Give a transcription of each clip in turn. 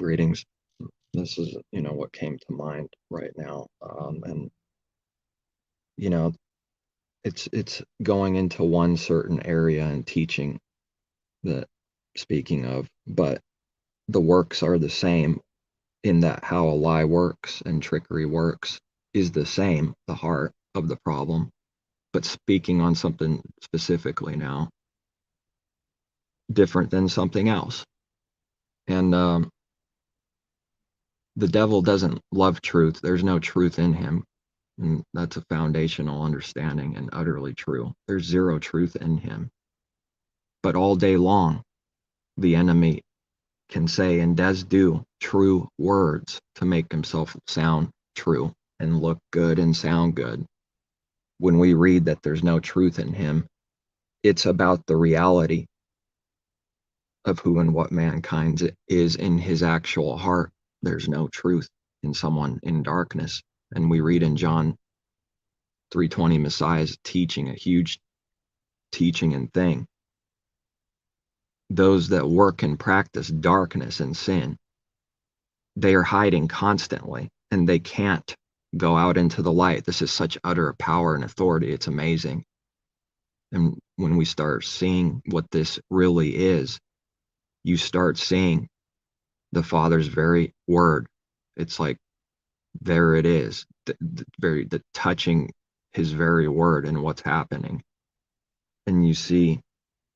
Greetings. This is, what came to mind right now. And, you know, it's going into one certain area and teaching that, speaking of, but the works are the same in that how a lie works and trickery works is the same, the heart of the problem. But speaking on something specifically now, different than something else. And the devil doesn't love truth. There's no truth in him. And that's a foundational understanding and utterly true. There's zero truth in him. But all day long, the enemy can say and does do true words to make himself sound true and look good and sound good. When we read that there's no truth in him, it's about the reality of who and what mankind is in his actual heart. There's no truth in someone in darkness. And we read in John 3:20, Messiah is teaching a huge teaching and thing. Those that work and practice darkness and sin, they are hiding constantly and they can't go out into the light. This is such utter power and authority. It's amazing. And when we start seeing what this really is, you start seeing the Father's very word. It's like, there it is, the touching his very word and what's happening. And you see,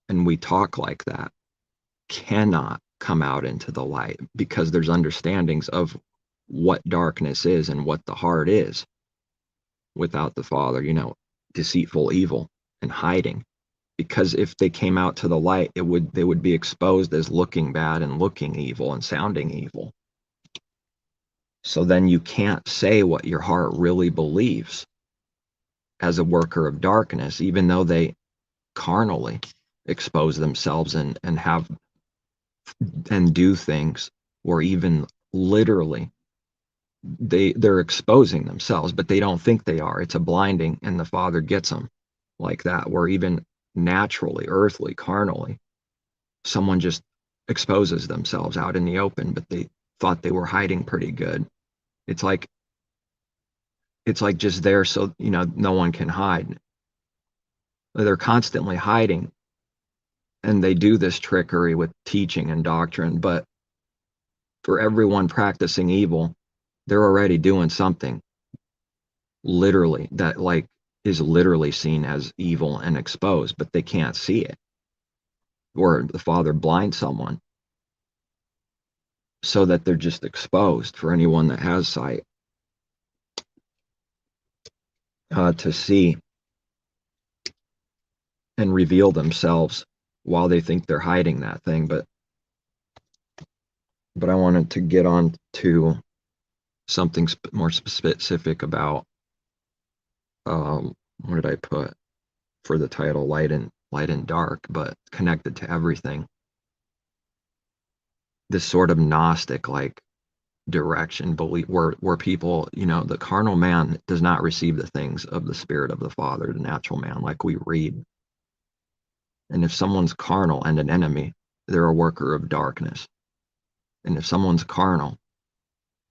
and we talk like that, cannot come out into the light because there's understandings of what darkness is and what the heart is without the Father, deceitful, evil, and hiding. Because if they came out to the light, they would be exposed as looking bad and looking evil and sounding evil. So then you can't say what your heart really believes as a worker of darkness, even though they carnally expose themselves and have and do things, or even literally they're exposing themselves, but they don't think they are. It's a blinding, and the Father gets them like that, where even naturally, earthly, carnally, someone just exposes themselves out in the open, but they thought they were hiding pretty good. It's like just there so no one can hide. They're constantly hiding, and they do this trickery with teaching and doctrine, but for everyone practicing evil, they're already doing something literally that is literally seen as evil and exposed, but they can't see it. Or the Father blinds someone so that they're just exposed for anyone that has sight to see and reveal themselves while they think they're hiding that thing. But I wanted to get on to something more specific about what did I put for the title, light and dark, but connected to everything. This sort of Gnostic direction, belief, where people, the carnal man does not receive the things of the Spirit of the Father, the natural man, like we read. And if someone's carnal and an enemy, they're a worker of darkness. And if someone's carnal,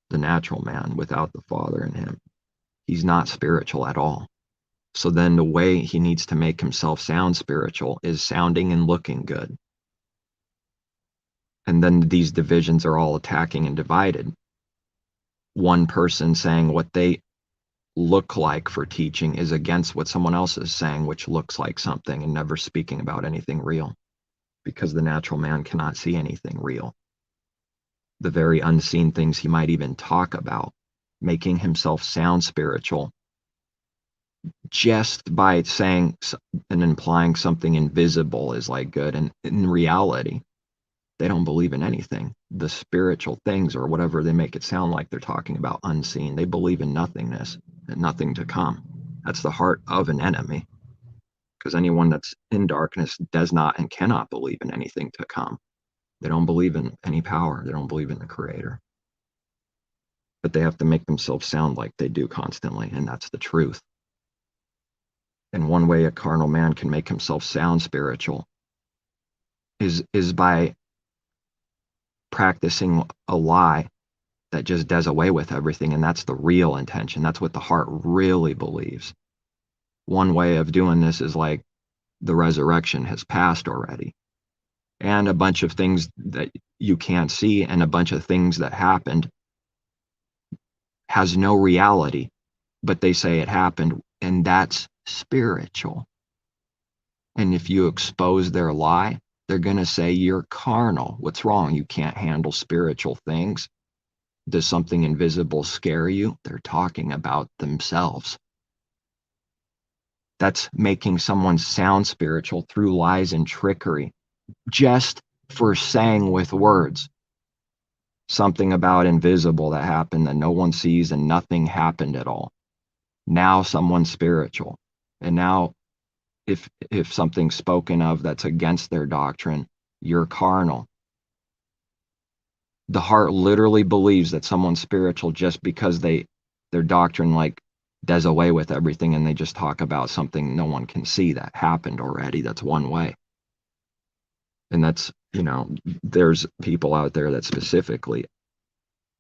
the natural man, without the Father in him, he's not spiritual at all. So then the way he needs to make himself sound spiritual is sounding and looking good. And then these divisions are all attacking and divided. One person saying what they look like for teaching is against what someone else is saying, which looks like something, and never speaking about anything real, because the natural man cannot see anything real. The very unseen things he might even talk about, making himself sound spiritual just by saying and implying something invisible is good. And in reality, they don't believe in anything. The spiritual things, or whatever they make it sound like they're talking about, unseen, they believe in nothingness and nothing to come. That's the heart of an enemy, because anyone that's in darkness does not and cannot believe in anything to come. They don't believe in any power. They don't believe in the Creator. But they have to make themselves sound like they do constantly, and that's the truth. And one way a carnal man can make himself sound spiritual is by practicing a lie that just does away with everything, and that's the real intention. That's what the heart really believes. One way of doing this is like the resurrection has passed already, and a bunch of things that you can't see and a bunch of things that happened has no reality, but they say it happened, and that's spiritual. And if you expose their lie, they're going to say you're carnal. What's wrong? You can't handle spiritual things. Does something invisible scare you? They're talking about themselves. That's making someone sound spiritual through lies and trickery, just for saying with words something about invisible that happened that no one sees and nothing happened at all. Now someone's spiritual. And now if something's spoken of that's against their doctrine, you're carnal. The heart literally believes that someone's spiritual just because their doctrine like does away with everything, and they just talk about something no one can see that happened already. That's one way. And that's, there's people out there that specifically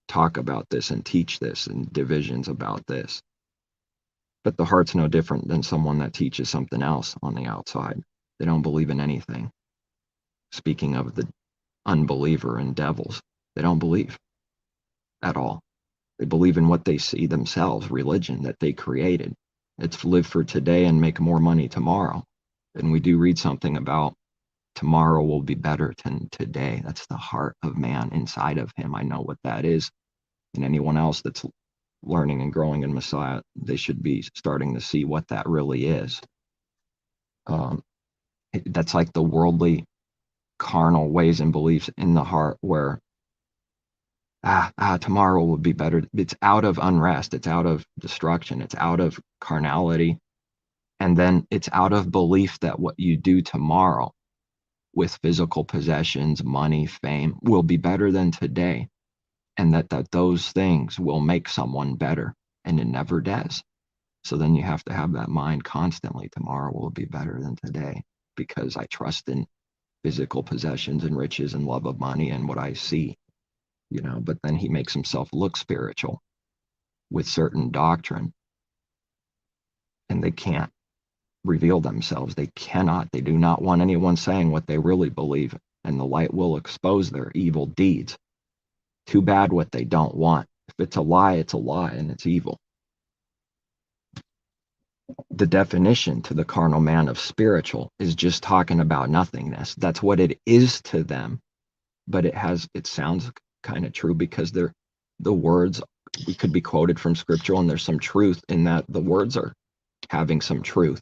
talk about this and teach this and divisions about this. But the heart's no different than someone that teaches something else on the outside. They don't believe in anything. Speaking of the unbeliever and devils, they don't believe at all. They believe in what they see themselves, religion that they created. It's live for today and make more money tomorrow. And we do read something about tomorrow will be better than today. That's the heart of man inside of him. I know what that is. And anyone else that's learning and growing in Messiah, they should be starting to see what that really is. That's like the worldly, carnal ways and beliefs in the heart where tomorrow will be better. It's out of unrest. It's out of destruction. It's out of carnality. And then it's out of belief that what you do tomorrow with physical possessions, money, fame will be better than today. And that those things will make someone better. And it never does. So then you have to have that mind constantly. Tomorrow will be better than today because I trust in physical possessions and riches and love of money and what I see. But then he makes himself look spiritual with certain doctrine, and they can't reveal themselves. They cannot. They do not want anyone saying what they really believe, and the light will expose their evil deeds. Too bad what they don't want. If it's a lie, and it's evil. The definition to the carnal man of spiritual is just talking about nothingness. That's what it is to them, but it sounds kind of true because the words could be quoted from scripture, and there's some truth in that. The words are having some truth,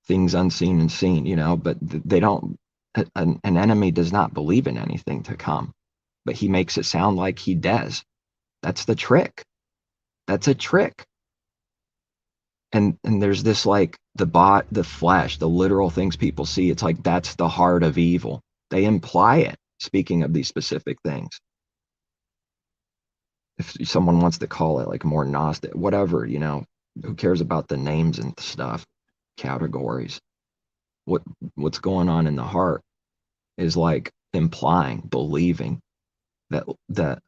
things unseen and seen, but they don't. An enemy does not believe in anything to come, but he makes it sound like he does. That's the trick. That's a trick. And there's this like the flesh, the literal things people see. It's like that's the heart of evil. They imply it. Speaking of these specific things, if someone wants to call it like more Gnostic, whatever, who cares about the names and stuff, categories? What's going on in the heart is like implying, believing that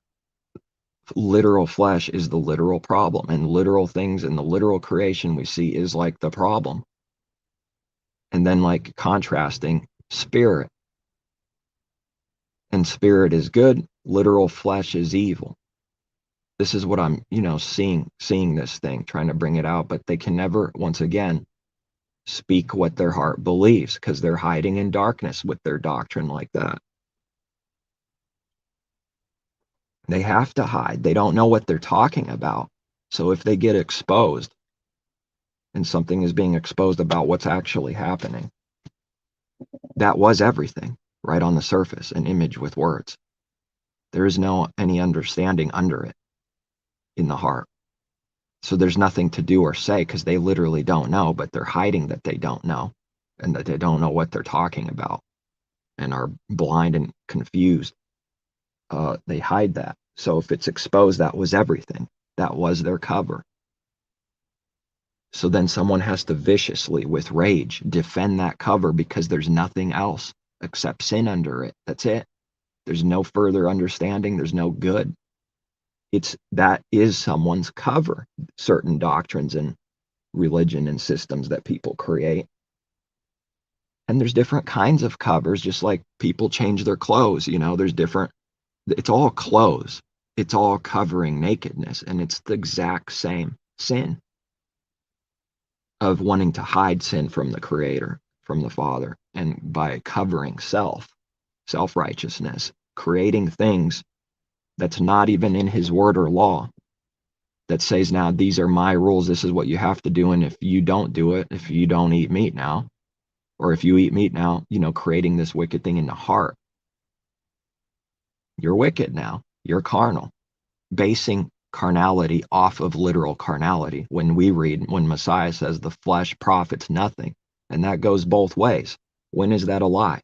literal flesh is the literal problem, and literal things in the literal creation we see is like the problem. And then like contrasting spirit. And spirit is good, literal flesh is evil. This is what I'm, seeing this thing, trying to bring it out, but they can never, once again, speak what their heart believes because they're hiding in darkness with their doctrine like that. They have to hide. They don't know what they're talking about. So if they get exposed and something is being exposed about what's actually happening, that was everything. Right on the surface, an image with words. There is any understanding under it in the heart. So there's nothing to do or say because they literally don't know, but they're hiding that they don't know and that they don't know what they're talking about and are blind and confused. They hide that. So if it's exposed, that was everything. That was their cover. So then someone has to viciously, with rage, defend that cover because there's nothing else except sin under it. That's it. There's no further understanding. There's no good. That is someone's cover, certain doctrines and religion and systems that people create. And there's different kinds of covers, just like people change their clothes. There's different, it's all clothes. It's all covering nakedness. And it's the exact same sin of wanting to hide sin from the Creator, from the Father, and by covering self-righteousness, creating things that's not even in His word or law, that says, now these are my rules, this is what you have to do, and if you don't do it, if you don't eat meat now, or if you eat meat now, creating this wicked thing in the heart, you're wicked now, you're carnal, basing carnality off of literal carnality. When Messiah says the flesh profits nothing, and that goes both ways. When is that a lie?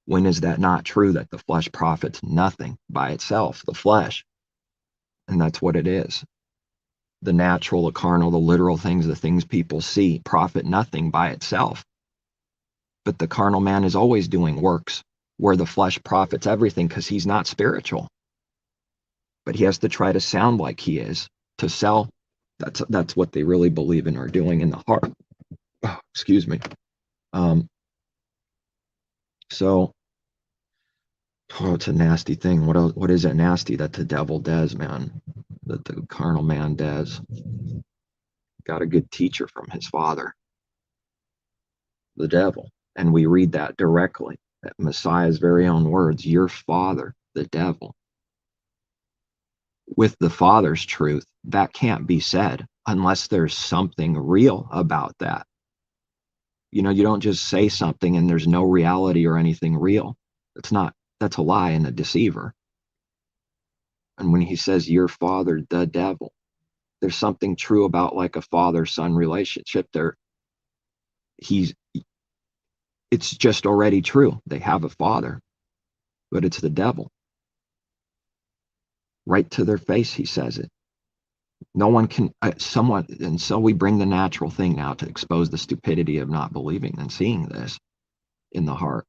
When is that not true, that the flesh profits nothing by itself, the flesh? And that's what it is. The natural, the carnal, the literal things, the things people see, profit nothing by itself. But the carnal man is always doing works where the flesh profits everything, because he's not spiritual. But he has to try to sound like he is, to sell. That's what they really believe in, are doing in the heart. Oh, excuse me. So, it's a nasty thing. What is it nasty that the devil does, man? That the carnal man does. Got a good teacher from his father, the devil. And we read that directly, that Messiah's very own words, your father, the devil. With the Father's truth, that can't be said unless there's something real about that. You don't just say something and there's no reality or anything real. That's a lie and a deceiver. And when he says your father, the devil, there's something true about like a father-son relationship there. It's just already true. They have a father, but it's the devil. Right to their face, he says it. No one can, and so we bring the natural thing now to expose the stupidity of not believing and seeing this in the heart,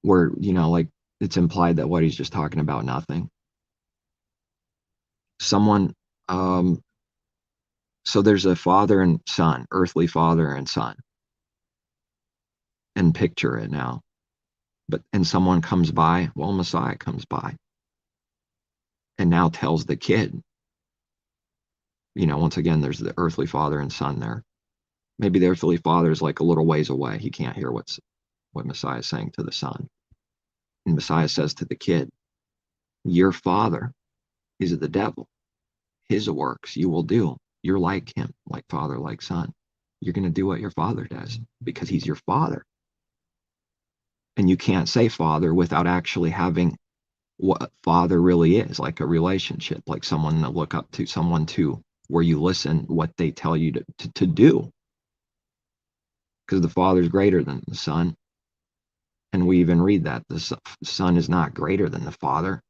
where, like it's implied that what he's just talking about, nothing. So there's a father and son, earthly father and son, and picture it now. And someone comes by, Messiah comes by, and now tells the kid, once again, there's the earthly father and son there. Maybe the earthly father is like a little ways away. He can't hear what Messiah is saying to the son. And Messiah says to the kid, your father is the devil. His works you will do. You're like him, like father, like son. You're going to do what your father does because he's your father. And you can't say father without actually having what father really is, like a relationship, like someone to look up to, someone to where you listen what they tell you to do. Because the father's greater than the son. And we even read that the son is not greater than the father.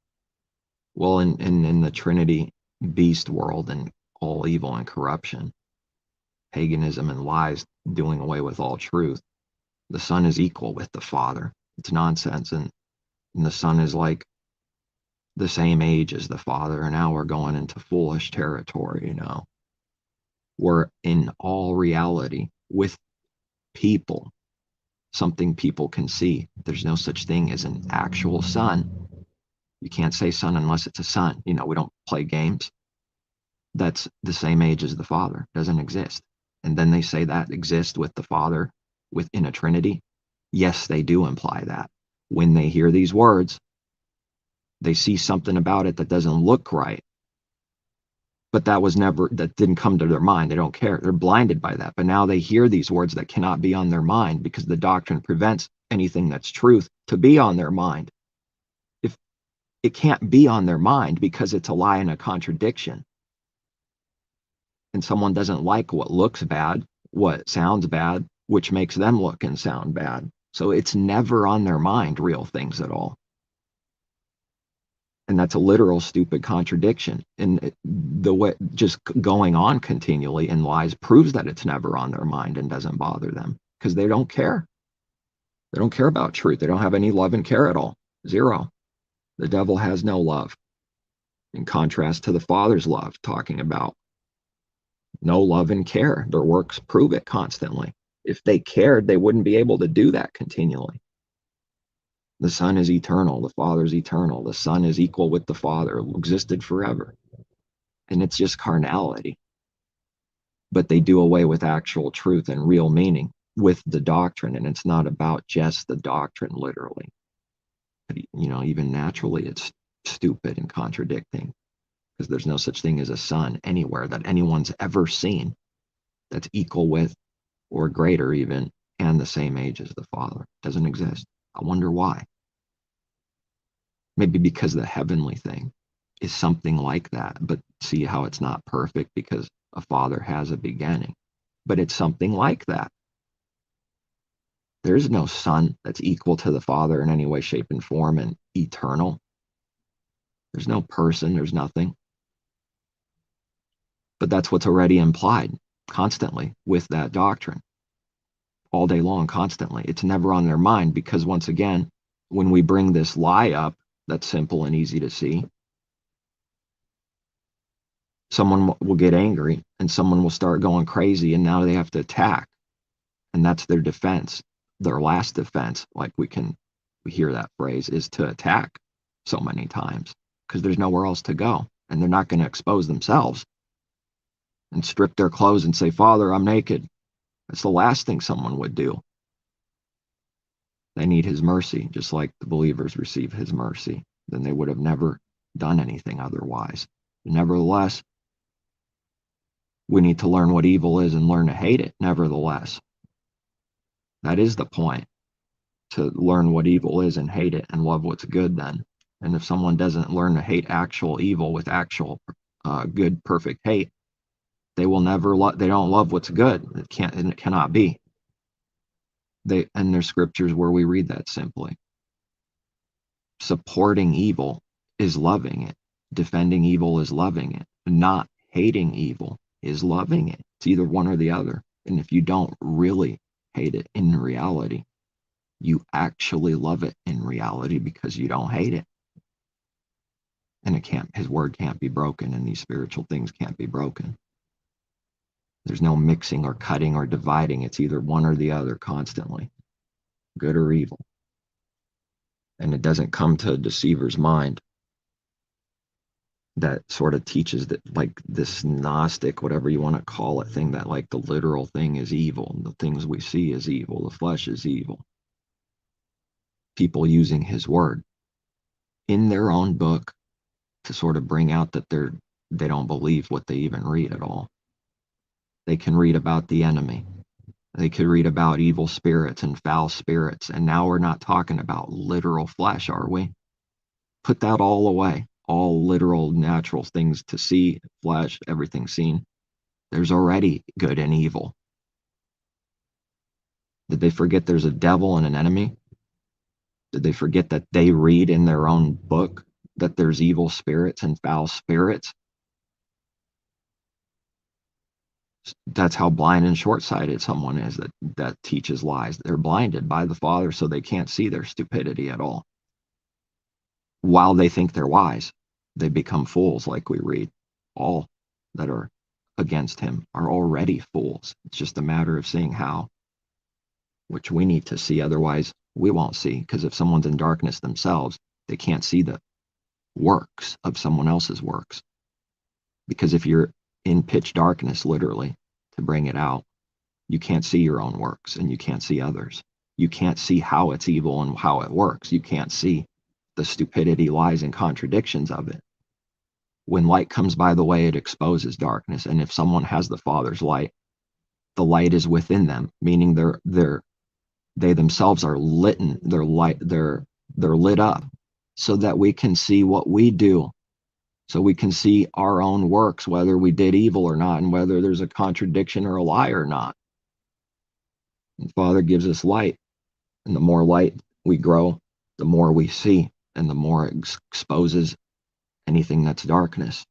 Well, in the Trinity beast world and all evil and corruption, paganism and lies, doing away with all truth, the son is equal with the father. It's nonsense. And the son is like the same age as the father. And now we're going into foolish territory, We're in all reality with people, something people can see. There's no such thing as an actual son. You can't say son unless it's a son. We don't play games. That's the same age as the father. Doesn't exist. And then they say that exists with the father within a Trinity. Yes, they do imply that. When they hear these words, they see something about it that doesn't look right. But that didn't come to their mind. They don't care. They're blinded by that. But now they hear these words that cannot be on their mind because the doctrine prevents anything that's truth to be on their mind. If it can't be on their mind because it's a lie and a contradiction. And someone doesn't like what looks bad, what sounds bad, which makes them look and sound bad. So it's never on their mind, real things at all. And that's a literal stupid contradiction. And the way just going on continually in lies proves that it's never on their mind and doesn't bother them because they don't care. They don't care about truth. They don't have any love and care at all. Zero. The devil has no love. In contrast to the Father's love, talking about no love and care. Their works prove it constantly. If they cared, they wouldn't be able to do that continually. The Son is eternal. The Father is eternal. The Son is equal with the Father, existed forever. And it's just carnality. But they do away with actual truth and real meaning with the doctrine. And it's not about just the doctrine, literally. But, even naturally, it's stupid and contradicting, because there's no such thing as a son anywhere that anyone's ever seen that's equal with or greater even and the same age as the Father. It doesn't exist. I wonder why. Maybe because the heavenly thing is something like that, but see how it's not perfect because a Father has a beginning, but it's something like that. There's no Son that's equal to the Father in any way, shape, and form and eternal. There's no person, there's nothing. But that's what's already implied constantly with that doctrine. All day long, constantly. It's never on their mind because, once again, when we bring this lie up that's simple and easy to see, someone will get angry and someone will start going crazy, and now they have to attack. And that's their defense. Their last defense, like we hear that phrase, is to attack so many times because there's nowhere else to go. And they're not going to expose themselves and strip their clothes and say, Father, I'm naked. That's the last thing someone would do. They need his mercy, just like the believers receive his mercy. Then they would have never done anything otherwise. Nevertheless, we need to learn what evil is and learn to hate it, nevertheless. That is the point, to learn what evil is and hate it and love what's good then. And if someone doesn't learn to hate actual evil with actual good, perfect hate, they will never they don't love what's good. It can't, and it cannot be. And there's scriptures where we read that simply. Supporting evil is loving it. Defending evil is loving it. Not hating evil is loving it. It's either one or the other. And if you don't really hate it in reality, you actually love it in reality because you don't hate it. And his word can't be broken, and these spiritual things can't be broken. There's no mixing or cutting or dividing. It's either one or the other constantly, good or evil. And it doesn't come to a deceiver's mind that sort of teaches that, like, this Gnostic, whatever you want to call it, thing, that like the literal thing is evil and the things we see is evil, the flesh is evil. People using his word in their own book to sort of bring out that they don't believe what they even read at all. They can read about the enemy. They could read about evil spirits and foul spirits. And now we're not talking about literal flesh, are we? Put that all away. All literal, natural things to see, flesh, everything seen. There's already good and evil. Did they forget there's a devil and an enemy? Did they forget that they read in their own book that there's evil spirits and foul spirits? That's how blind and short-sighted someone is that teaches lies. They're blinded by the Father, so they can't see their stupidity at all. While they think they're wise, they become fools, like we read. All that are against him are already fools. It's just a matter of seeing how, which we need to see. Otherwise, we won't see, because if someone's in darkness themselves, they can't see the works of someone else's works. Because if you're in pitch darkness, literally, to bring it out, you can't see your own works and you can't see others. You can't see how it's evil and how it works. You can't see the stupidity, lies, and contradictions of it. When light comes by the way, it exposes darkness. And if someone has the Father's light, the light is within them, meaning they themselves are lit, they're lit up so that we can see what we do. So we can see our own works, whether we did evil or not, and whether there's a contradiction or a lie or not. And Father gives us light. And the more light we grow, the more we see, and the more it exposes anything that's darkness.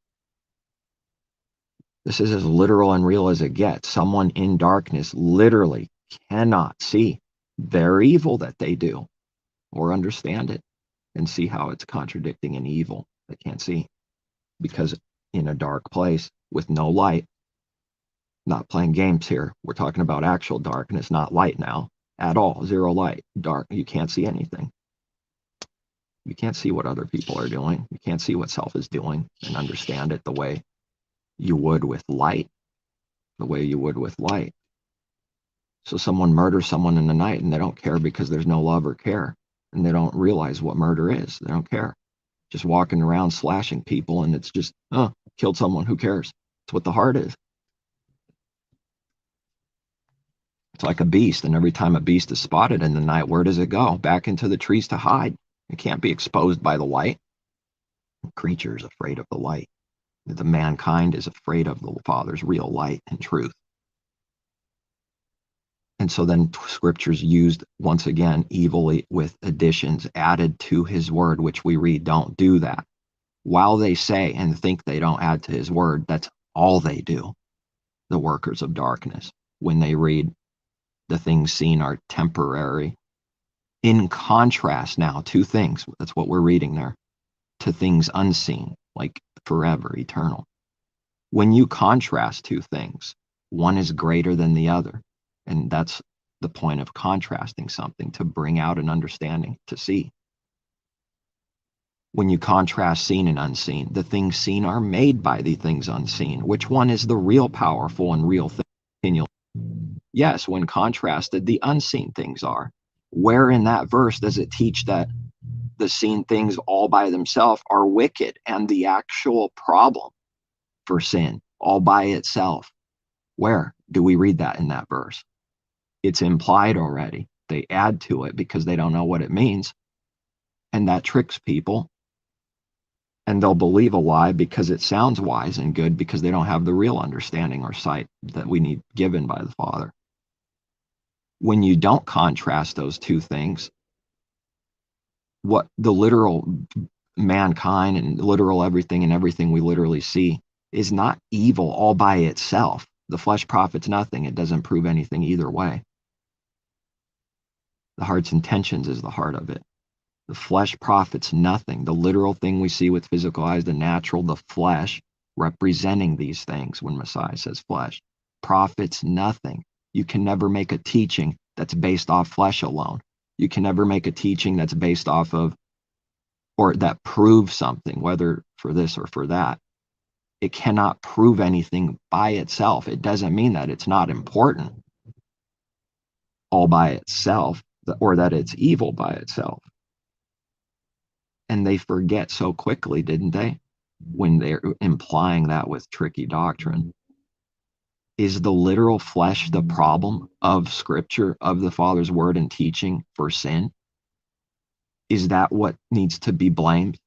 This is as literal and real as it gets. Someone in darkness literally cannot see their evil that they do or understand it. and see how it's contradicting an evil. They can't see, because in a dark place with no light, not playing games here, we're talking about actual darkness, not light now at all. Zero light, dark. You can't see anything. You can't see what other people are doing. You can't see what self is doing and understand it the way you would with light, the way you would with light. So someone murders someone in the night and they don't care because there's no love or care, and they don't realize what murder is. They don't care. Just walking around slashing people, and it's just, killed someone, who cares? It's what the heart is. It's like a beast, and every time a beast is spotted in the night, where does it go? Back into the trees to hide. It can't be exposed by the light. The creature is afraid of the light. The mankind is afraid of the Father's real light and truth. And so then scriptures used once again evilly with additions added to his word, which we read, don't do that. While they say and think they don't add to his word, that's all they do, the workers of darkness, when they read the things seen are temporary. In contrast now, two things, that's what we're reading there, to things unseen, like forever, eternal. When you contrast two things, one is greater than the other. And that's the point of contrasting something, to bring out an understanding, to see. When you contrast seen and unseen, the things seen are made by the things unseen. Which one is the real powerful and real thing? Yes, when contrasted, the unseen things are. Where in that verse does it teach that the seen things all by themselves are wicked and the actual problem for sin all by itself? Where do we read that in that verse? It's implied already. They add to it because they don't know what it means. And that tricks people. And they'll believe a lie because it sounds wise and good, because they don't have the real understanding or sight that we need given by the Father. When you don't contrast those two things, what the literal mankind and literal everything and everything we literally see is not evil all by itself. The flesh profits nothing. It doesn't prove anything either way. The heart's intentions is the heart of it. The flesh profits nothing. The literal thing we see with physical eyes, the natural, the flesh, representing these things, when Messiah says flesh, profits nothing. You can never make a teaching that's based off flesh alone. You can never make a teaching that's based off of, or that proves something, whether for this or for that. It cannot prove anything by itself. It doesn't mean that it's not important all by itself, or that it's evil by itself. And they forget so quickly, didn't they, when they're implying that with tricky doctrine. Is the literal flesh the problem of Scripture, of the Father's word and teaching for sin? Is that what needs to be blamed?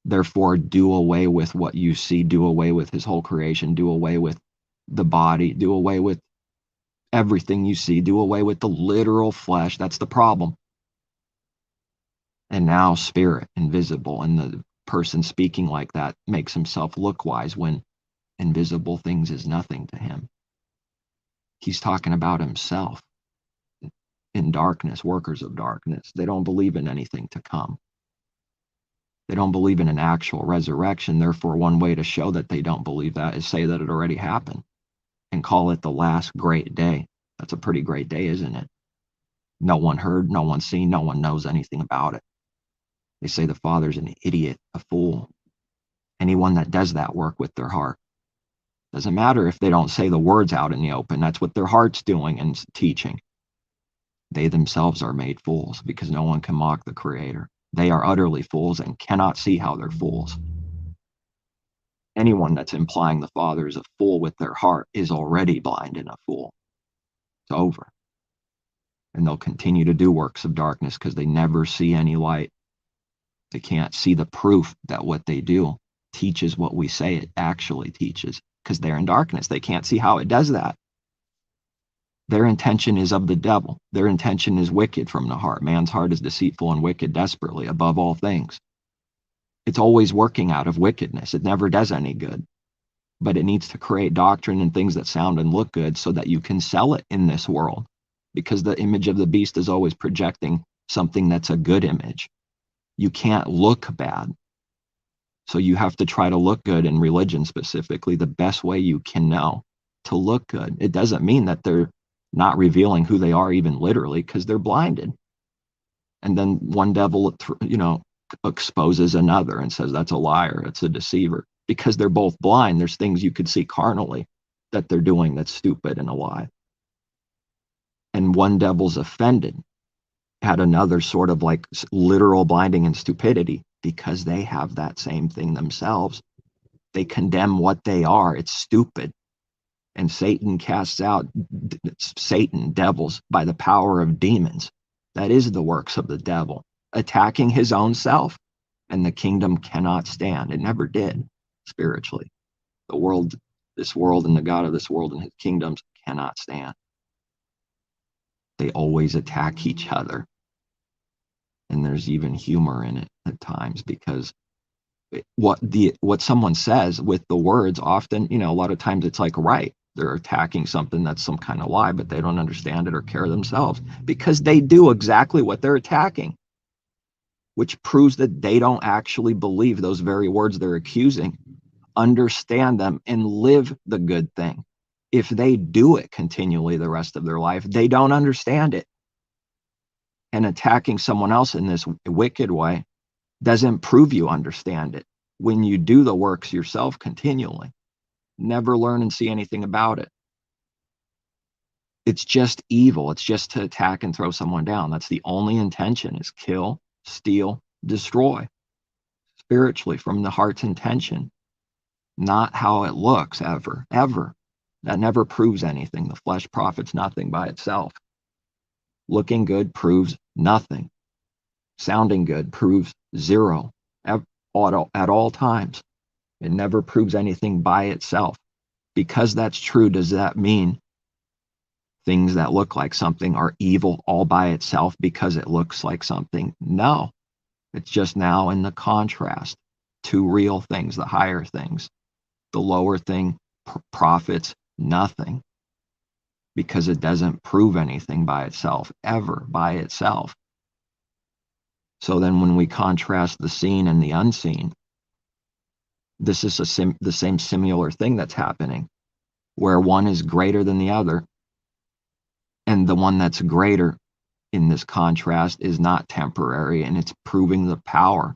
Therefore, do away with what you see, do away with his whole creation, do away with the body, do away with everything you see, do away with the literal flesh. That's the problem. And now spirit, invisible, and the person speaking like that makes himself look wise when invisible things is nothing to him. He's talking about himself in darkness, workers of darkness. They don't believe in anything to come. They don't believe in an actual resurrection. Therefore, one way to show that they don't believe that is say that it already happened and call it the last great day. That's a pretty great day, isn't it? No one heard, no one seen, no one knows anything about it. They say the Father's an idiot, a fool. Anyone that does that work with their heart. Doesn't matter if they don't say the words out in the open. That's what their heart's doing and teaching. They themselves are made fools, because no one can mock the Creator. They are utterly fools and cannot see how they're fools. Anyone that's implying the Father is a fool with their heart is already blind and a fool. It's over. And they'll continue to do works of darkness because they never see any light. They can't see the proof that what they do teaches what we say it actually teaches, because they're in darkness. They can't see how it does that. Their intention is of the devil. Their intention is wicked from the heart. Man's heart is deceitful and wicked desperately above all things. It's always working out of wickedness. It never does any good. But it needs to create doctrine and things that sound and look good so that you can sell it in this world. Because the image of the beast is always projecting something that's a good image. You can't look bad. So you have to try to look good in religion, specifically the best way you can know to look good. It doesn't mean that they're not revealing who they are, even literally, because they're blinded. And then one devil, exposes another and says that's a liar, it's a deceiver. Because they're both blind, there's things you could see carnally that they're doing that's stupid and a lie. And one devil's offended at another sort of like literal blinding and stupidity because they have that same thing themselves. They condemn what they are. It's stupid. And Satan casts out devils, by the power of demons. That is the works of the devil, attacking his own self. And the kingdom cannot stand. It never did, spiritually. This world and the God of this world and his kingdoms cannot stand. They always attack each other. And there's even humor in it at times, because what someone says with the words often, a lot of times it's like, right, they're attacking something that's some kind of lie, but they don't understand it or care themselves, because they do exactly what they're attacking, which proves that they don't actually believe those very words they're accusing, understand them, and live the good thing. If they do it continually the rest of their life, they don't understand it. And attacking someone else in this wicked way doesn't prove you understand it. When you do the works yourself continually, never learn and see anything about it. It's just evil. It's just to attack and throw someone down. That's the only intention, is kill, steal, destroy. Spiritually, from the heart's intention, not how it looks, ever. That never proves anything. The flesh profits nothing by itself. Looking good proves nothing. Sounding good proves zero at all times. It never proves anything by itself. Because that's true, does that mean things that look like something are evil all by itself because it looks like something? No. It's just now in the contrast to real things, the higher things. The lower thing profits nothing, because it doesn't prove anything by itself, ever by itself. So then when we contrast the seen and the unseen, this is the same similar thing that's happening, where one is greater than the other, and the one that's greater in this contrast is not temporary, and it's proving the power.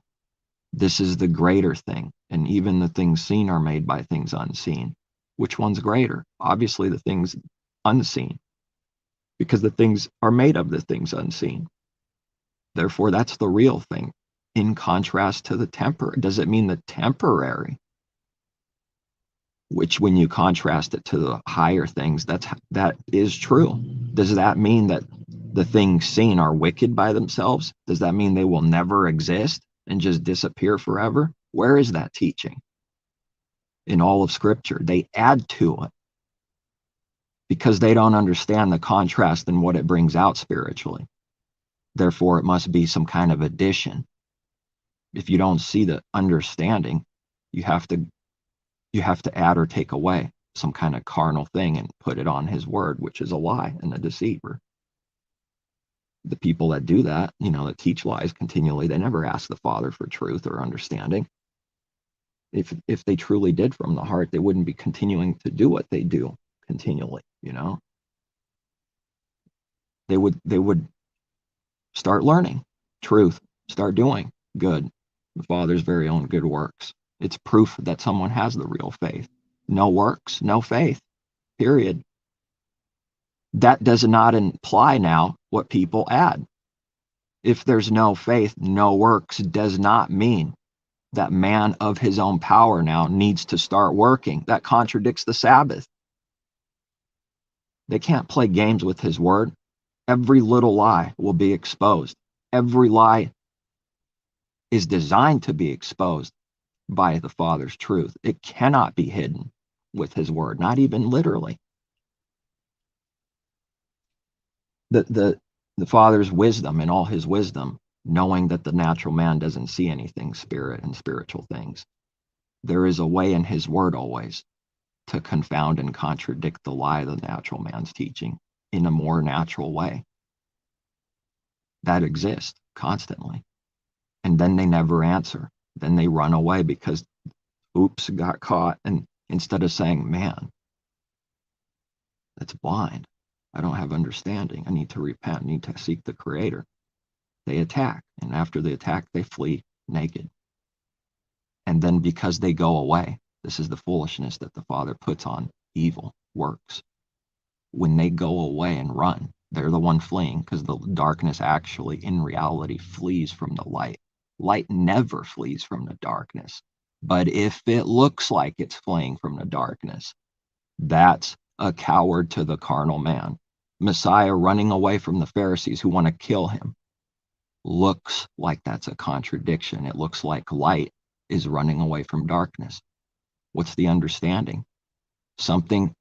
This is the greater thing, and even the things seen are made by things unseen. Which one's greater? Obviously the things unseen, because the things are made of the things unseen. Therefore, that's the real thing, in contrast to the temporary. Does it mean the temporary, which when you contrast it to the higher things, that is true? Does that mean that the things seen are wicked by themselves? Does that mean they will never exist and just disappear forever? Where is that teaching? In all of Scripture, they add to it, because they don't understand the contrast and what it brings out spiritually. Therefore, it must be some kind of addition. If you don't see the understanding, you have to add or take away some kind of carnal thing and put it on his word, which is a lie and a deceiver. The people that do that, that teach lies continually, they never ask the Father for truth or understanding. If they truly did from the heart, they wouldn't be continuing to do what they do continually. They would start learning truth, start doing good, the Father's very own good works. It's proof that someone has the real faith. No works, no faith, period. That does not imply now what people add. If there's no faith, no works, does not mean that man of his own power now needs to start working. That contradicts the Sabbath. They can't play games with his word. Every little lie will be exposed. Every lie is designed to be exposed by the Father's truth. It cannot be hidden with his word, not even literally. The Father's wisdom, and all his wisdom, knowing that the natural man doesn't see anything spirit and spiritual things. There is a way in his word always to confound and contradict the lie the natural man's teaching in a more natural way. That exists constantly. And And then they never answer. Then they run away because, oops, got caught. And instead of saying, man, that's blind. I don't have understanding. I need to repent. I need to seek the Creator. They attack. And after the attack, they flee naked. And then because they go away, this is the foolishness that the Father puts on evil works. When they go away and run, they're the one fleeing, because the darkness actually, in reality, flees from the light. Light never flees from the darkness. But if it looks like it's fleeing from the darkness, that's a coward to the carnal man. Messiah running away from the Pharisees who want to kill him looks like that's a contradiction. It looks like light is running away from darkness. What's the understanding? Something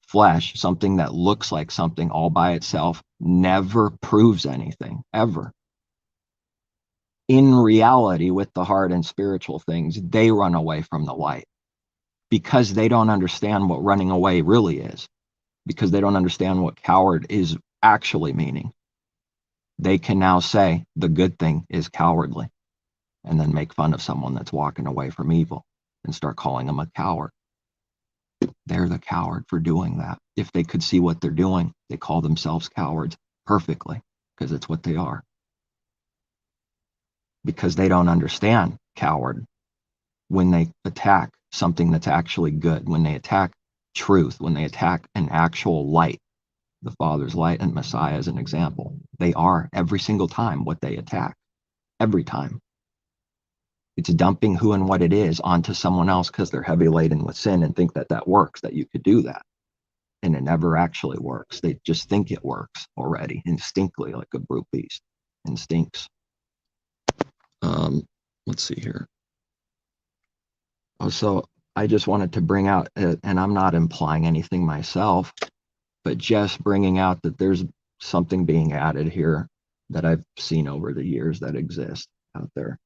flesh, something that looks like something all by itself, never proves anything, ever. In reality, with the heart and spiritual things, they run away from the light because they don't understand what running away really is, because they don't understand what coward is actually meaning. They can now say the good thing is cowardly and then make fun of someone that's walking away from evil and start calling them a coward. They're the coward for doing that. If they could see what they're doing, they call themselves cowards perfectly, because it's what they are. Because they don't understand coward when they attack something that's actually good, when they attack truth, when they attack an actual light, the Father's light and Messiah as an example. They are every single time what they attack. Every time. It's dumping who and what it is onto someone else because they're heavy laden with sin and think that that works, that you could do that. And it never actually works. They just think it works already, instinctively, like a brute beast. Instincts. Let's see here. So I just wanted to bring out, and I'm not implying anything myself, but just bringing out that there's something being added here that I've seen over the years that exists out there.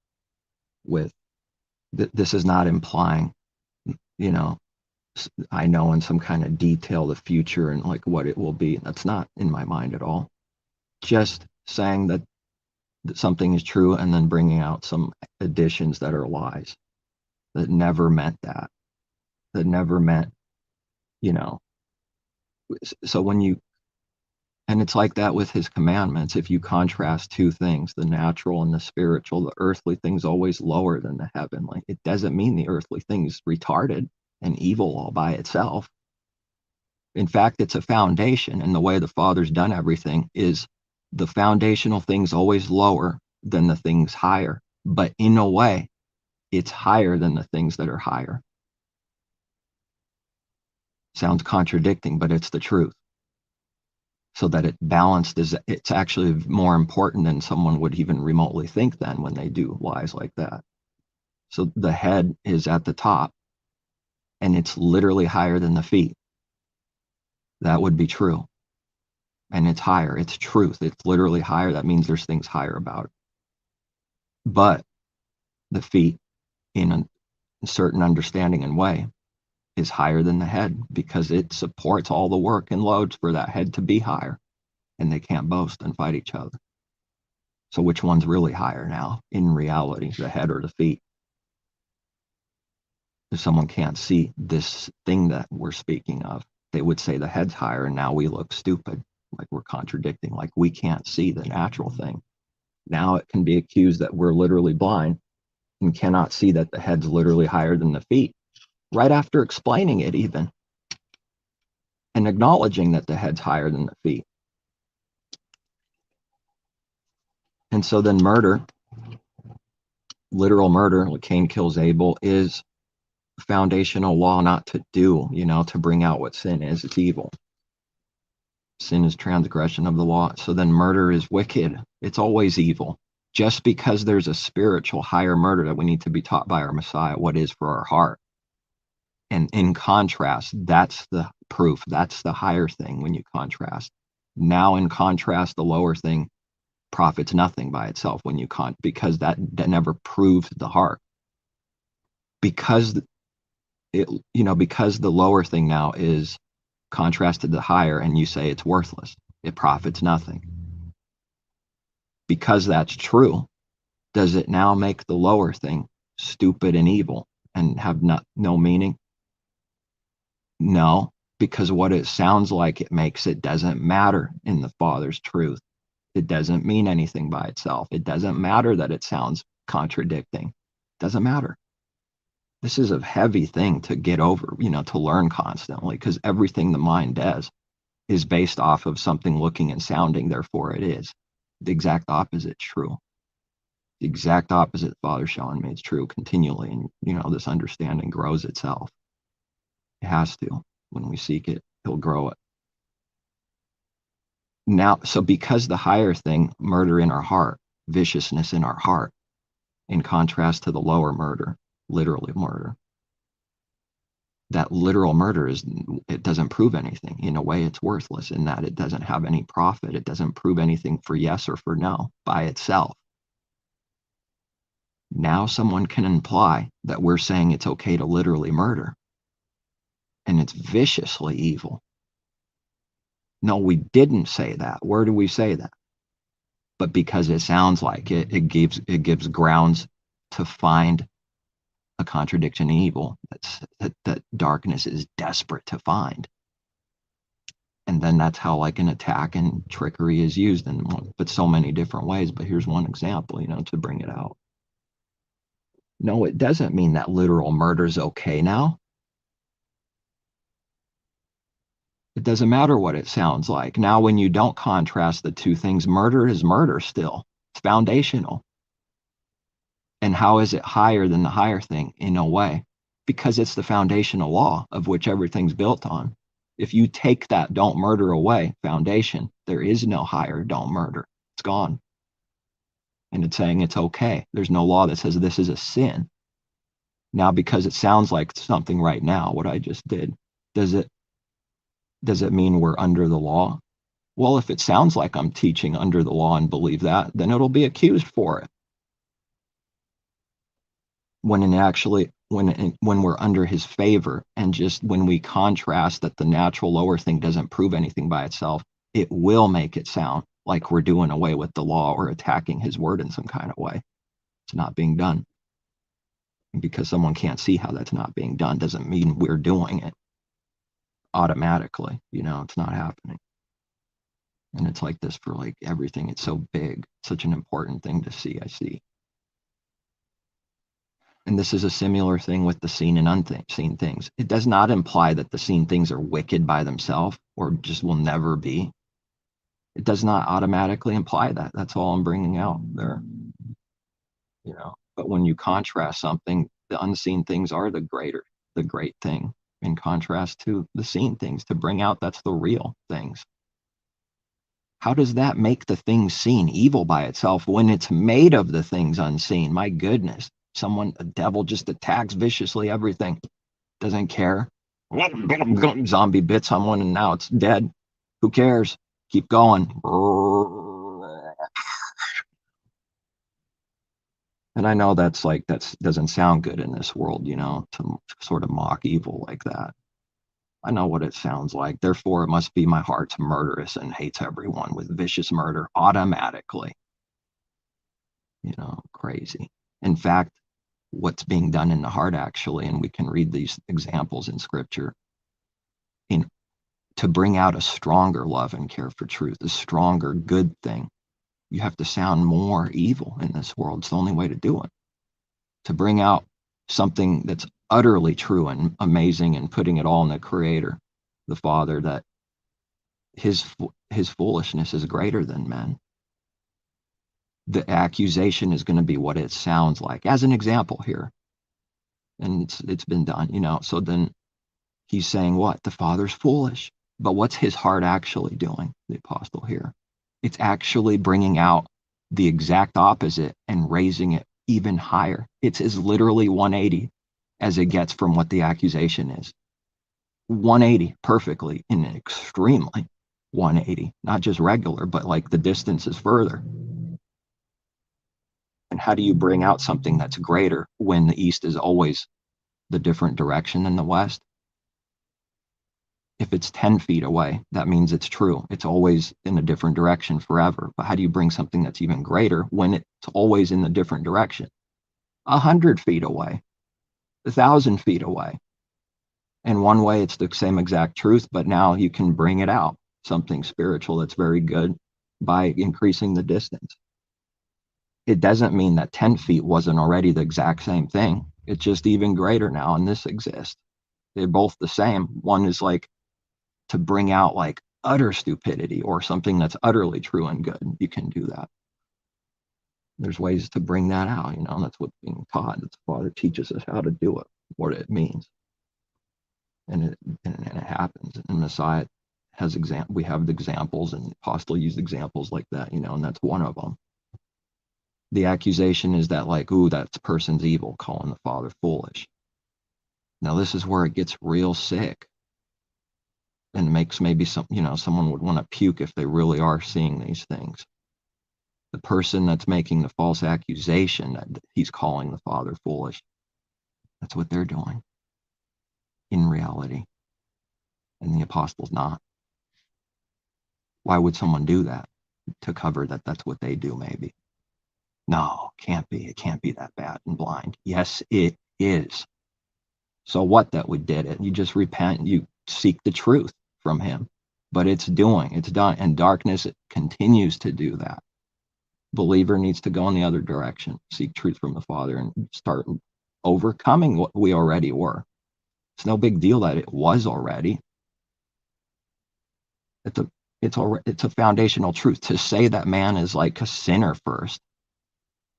With this is not implying, I know in some kind of detail the future and like what it will be. That's not in my mind at all. Just saying that something is true and then bringing out some additions that are lies that never meant that. That never meant, so when you, and it's like that with his commandments. If you contrast two things, the natural and the spiritual, the earthly thing's always lower than the heavenly. It doesn't mean the earthly thing's retarded and evil all by itself. In fact, it's a foundation, and the way the Father's done everything is the foundational thing's always lower than the things higher. But in a way, it's higher than the things that are higher. Sounds contradicting, but it's the truth. So that it balanced it's actually more important than someone would even remotely think then when they do lies like that. So the head is at the top and it's literally higher than the feet. That would be true. And it's higher. It's truth. It's literally higher. That means there's things higher about it. But the feet, in a certain understanding and way, is higher than the head because it supports all the work and loads for that head to be higher, and they can't boast and fight each other. So which one's really higher now in reality, the head or the feet? If someone can't see this thing that we're speaking of, they would say the head's higher, and now we look stupid, like we're contradicting, like we can't see the natural thing. Now it can be accused that we're literally blind and cannot see that the head's literally higher than the feet. Right after explaining it even, and acknowledging that the head's higher than the feet. And so then murder, literal murder, like Cain kills Abel, is a foundational law not to do, to bring out what sin is. It's evil. Sin is transgression of the law. So then murder is wicked. It's always evil. Just because there's a spiritual higher murder that we need to be taught by our Messiah, what is for our heart. And in contrast, that's the proof. That's the higher thing when you contrast. Now in contrast, the lower thing profits nothing by itself when you because that never proved the heart. Because because the lower thing now is contrasted to the higher, and you say it's worthless. It profits nothing. Because that's true, Does it now make the lower thing stupid and evil and have no meaning? No, because what it sounds like it makes it doesn't matter in the Father's truth. It doesn't mean anything by itself. It doesn't matter that it sounds contradicting. It doesn't matter. This is a heavy thing to get over, to learn constantly, because everything the mind does is based off of something looking and sounding, therefore it is. The exact opposite is true. The exact opposite Father's showing me is true continually, and this understanding grows itself. It has to. When we seek it, he'll grow it. Now, so because the higher thing, murder in our heart, viciousness in our heart, in contrast to the lower murder, literally murder, that literal murder it doesn't prove anything. In a way, it's worthless in that it doesn't have any profit. It doesn't prove anything for yes or for no by itself. Now someone can imply that we're saying it's okay to literally murder, and it's viciously evil. No, we didn't say that. Where do we say that? But because it sounds like it gives grounds to find a contradiction in evil that darkness is desperate to find. And then that's how like an attack and trickery is used but so many different ways. But here's one example, to bring it out. No, it doesn't mean that literal murder is okay now. It doesn't matter what it sounds like. Now, when you don't contrast the two things, murder is murder still. It's foundational. And how is it higher than the higher thing? In a way, because it's the foundational law of which everything's built on. If you take that don't murder away foundation, there is no higher don't murder. It's gone. And it's saying it's okay. There's no law that says this is a sin. Now, because it sounds like something right now, what I just did, does it mean we're under the law? Well, if it sounds like I'm teaching under the law and believe that, then it'll be accused for it. When we're under his favor, and just when we contrast that the natural lower thing doesn't prove anything by itself, it will make it sound like we're doing away with the law or attacking his word in some kind of way. It's not being done. And because someone can't see how that's not being done doesn't mean we're doing it automatically. It's not happening. And it's like this for like everything. It's so big, such an important thing to see. I see. And this is a similar thing with the seen and unseen things. It does not imply that the seen things are wicked by themselves or just will never be. It does not automatically imply that. That's all I'm bringing out there. But when you contrast something, the unseen things are the great thing, in contrast to the seen things, to bring out that's the real things. How does that make the thing seen evil by itself when it's made of the things unseen? My goodness. A devil just attacks viciously everything. Doesn't care. Zombie bit someone and now it's dead. Who cares? Keep going. And I know that doesn't sound good in this world, to sort of mock evil like that. I know what it sounds like. Therefore, it must be my heart's murderous and hates everyone with vicious murder automatically. Crazy. In fact, what's being done in the heart actually, and we can read these examples in scripture, to bring out a stronger love and care for truth, a stronger good thing, you have to sound more evil in this world. It's the only way to do it. To bring out something that's utterly true and amazing and putting it all in the Creator, the Father, that his foolishness is greater than men. The accusation is going to be what it sounds like, as an example here. And it's been done, so then he's saying what? The Father's foolish. But what's his heart actually doing, the apostle here? It's actually bringing out the exact opposite and raising it even higher. It's as literally 180 as it gets from what the accusation is. 180 perfectly and extremely 180, not just regular, but like the distance is further. And how do you bring out something that's greater when the east is always the different direction than the west? If it's 10 feet away, that means it's true. It's always in a different direction forever. But how do you bring something that's even greater when it's always in a different direction? 100 feet away, 1,000 feet away. In one way, it's the same exact truth, but now you can bring it out, something spiritual that's very good, by increasing the distance. It doesn't mean that 10 feet wasn't already the exact same thing. It's just even greater now, and this exists. They're both the same. One is like to bring out like utter stupidity or something that's utterly true and good. You can do that. There's ways to bring that out, that's what's being taught. The Father teaches us how to do it, what it means. And it happens. And Messiah has we have the examples, and the apostle used examples like that, and that's one of them. The accusation is that like, ooh, that person's evil, calling the Father foolish. Now this is where it gets real sick. And makes maybe someone would want to puke if they really are seeing these things. The person that's making the false accusation that he's calling the Father foolish, that's what they're doing in reality. And the apostle's not. Why would someone do that? To cover that that's what they do, maybe. No, can't be. It can't be that bad and blind. Yes, it is. So what that we did it? You just repent, you seek the truth from him. But it's done. And darkness continues to do that. Believer needs to go in the other direction, seek truth from the Father, and start overcoming what we already were. It's no big deal that it was already. It's a foundational truth. To say that man is like a sinner first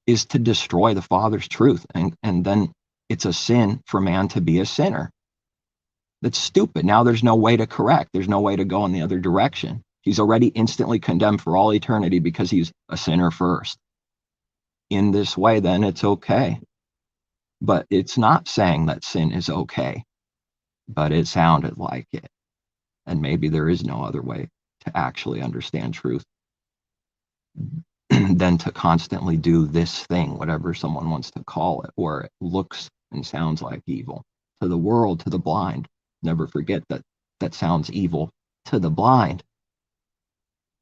is to destroy the Father's truth, and then it's a sin for man to be a sinner. That's stupid. Now there's no way to correct. There's no way to go in the other direction. He's already instantly condemned for all eternity because he's a sinner first. In this way, then it's okay. But it's not saying that sin is okay, but it sounded like it. And maybe there is no other way to actually understand truth than to constantly do this thing, whatever someone wants to call it, where it looks and sounds like evil. To the world, to the blind. Never forget that sounds evil to the blind.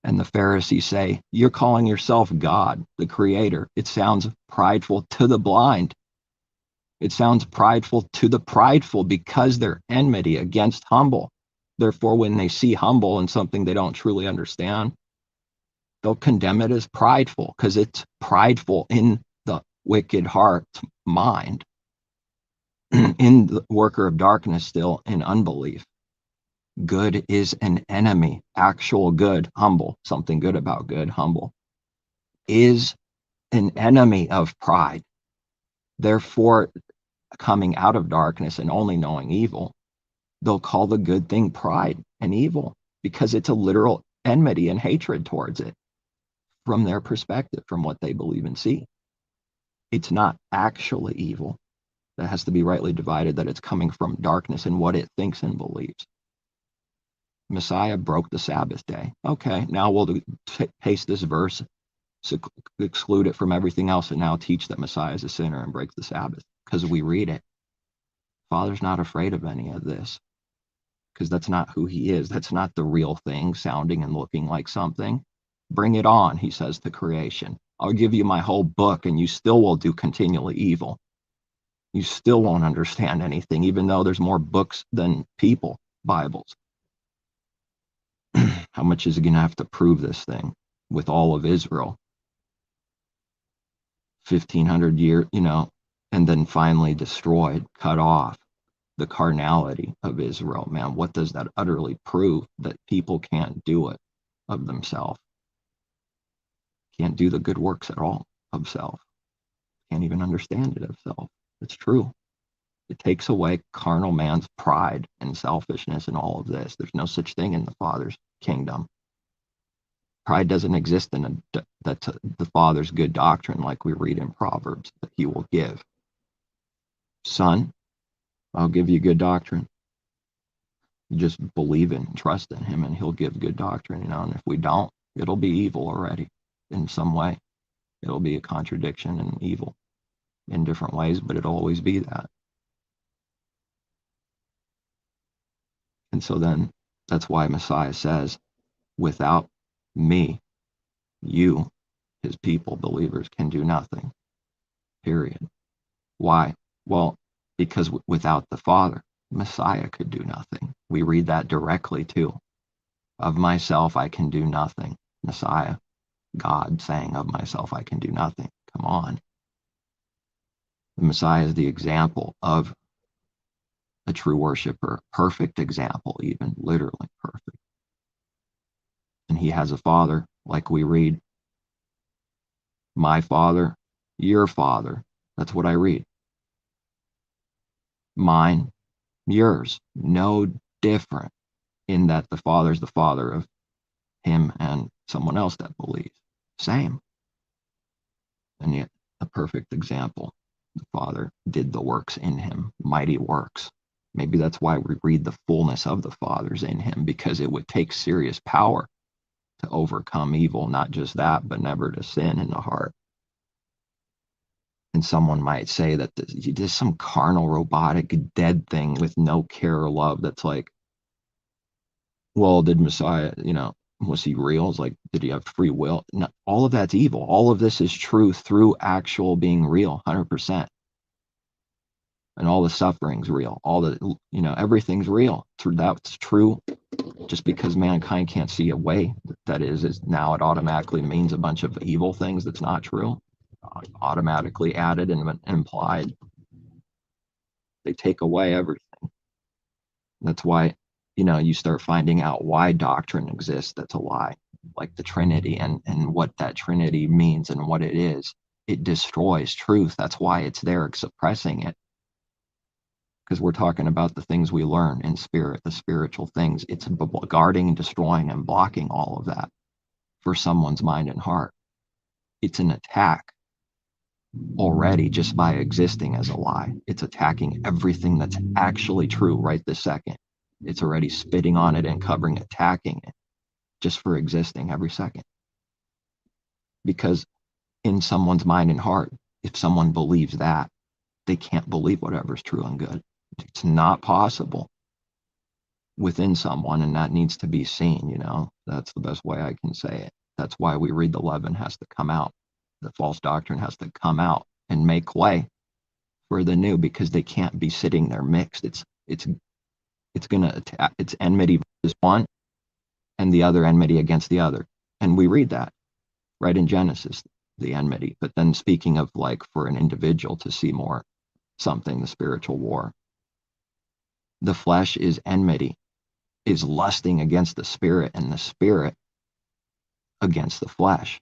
And the Pharisees say, you're calling yourself God, the Creator. It sounds prideful to the blind. It sounds prideful to the prideful because they're enmity against humble. Therefore, when they see humble and something they don't truly understand, they'll condemn it as prideful because it's prideful in the wicked heart's mind, in the worker of darkness, still in unbelief. Good is an enemy. Actual good, humble, something good about good, humble, is an enemy of pride. Therefore, coming out of darkness and only knowing evil, they'll call the good thing pride and evil because it's a literal enmity and hatred towards it from their perspective, from what they believe and see. It's not actually evil. That has to be rightly divided, that it's coming from darkness and what it thinks and believes. Messiah broke the Sabbath day. Okay, now we'll paste this verse, exclude it from everything else, and now teach that Messiah is a sinner and breaks the Sabbath because we read it. Father's not afraid of any of this because that's not who he is. That's not the real thing, sounding and looking like something. Bring it on, he says to creation. I'll give you my whole book and you still will do continually evil. You still won't understand anything, even though there's more books than people, Bibles. How much is he going to have to prove this thing with all of Israel? 1,500 years, and then finally destroyed, cut off the carnality of Israel. Man, what does that utterly prove? That people can't do it of themselves. Can't do the good works at all of self. Can't even understand it of self. It's true. It takes away carnal man's pride and selfishness and all of this. There's no such thing in the Father's kingdom. Pride doesn't exist in that's the Father's good doctrine, like we read in Proverbs, that he will give. Son, I'll give you good doctrine. You just believe in, trust in him, and he'll give good doctrine, and if we don't, it'll be evil already in some way. It'll be a contradiction and evil in different ways, but it'll always be that. And so then That's why Messiah says, without me, you, his people, believers, can do nothing, period. Why? Well, because without the Father, Messiah could do nothing. We read that directly too. Of myself, I can do nothing. Messiah, God saying, of myself, I can do nothing. Come on. The Messiah is the example of a true worshiper, perfect example, even literally perfect. And he has a Father, like we read, my Father, your Father. That's what I read. Mine, yours. No different in that the Father's the Father of him and someone else that believes. Same. And yet, a perfect example. The Father did the works in him, mighty works. Maybe that's why we read the fullness of the Father's in him, because it would take serious power to overcome evil, not just that, but never to sin in the heart. And someone might say that there's some carnal, robotic, dead thing with no care or love that's like, well, did Messiah, was he real? It's like, did he have free will? No, all of that's evil. All of this is true through actual being real, 100%. And all the suffering's real. All the, everything's real. That's true. Just because mankind can't see a way that is now it automatically means a bunch of evil things that's not true. Automatically added and implied. They take away everything. That's why, you start finding out why doctrine exists that's a lie, like the Trinity and what that Trinity means and what it is. It destroys truth. That's why it's there, suppressing it. Because we're talking about the things we learn in spirit, the spiritual things. It's guarding, destroying, and blocking all of that for someone's mind and heart. It's an attack already just by existing as a lie. It's attacking everything that's actually true right this second. It's already spitting on it and covering, attacking it just for existing every second. Because in someone's mind and heart, if someone believes that, they can't believe whatever's true and good. It's not possible within someone, and that needs to be seen, That's the best way I can say it. That's why we read the leaven has to come out. The false doctrine has to come out and make way for the new, because they can't be sitting there mixed. It's gonna attack. It's enmity versus one, and the other enmity against the other. And we read that right in Genesis, the enmity. But then speaking of like for an individual to see more something, the spiritual war. The flesh is enmity, is lusting against the spirit, and the spirit against the flesh.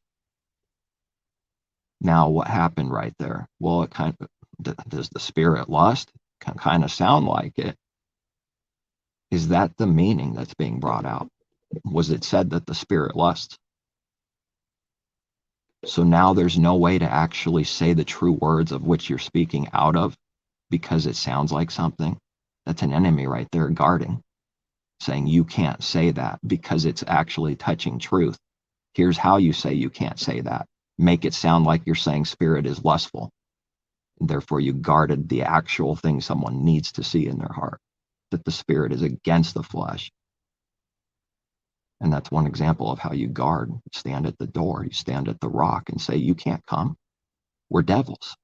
Now, what happened right there? Well, it kind of, does the spirit lust? Can kind of sound like it. Is that the meaning that's being brought out? Was it said that the spirit lusts? So now there's no way to actually say the true words of which you're speaking out of, because it sounds like something. That's an enemy right there guarding, saying you can't say that because it's actually touching truth. Here's how you say you can't say that. Make it sound like you're saying spirit is lustful. Therefore, you guarded the actual thing someone needs to see in their heart, that the spirit is against the flesh. And that's one example of how you guard. You stand at the door, you stand at the rock and say, you can't come. We're devils.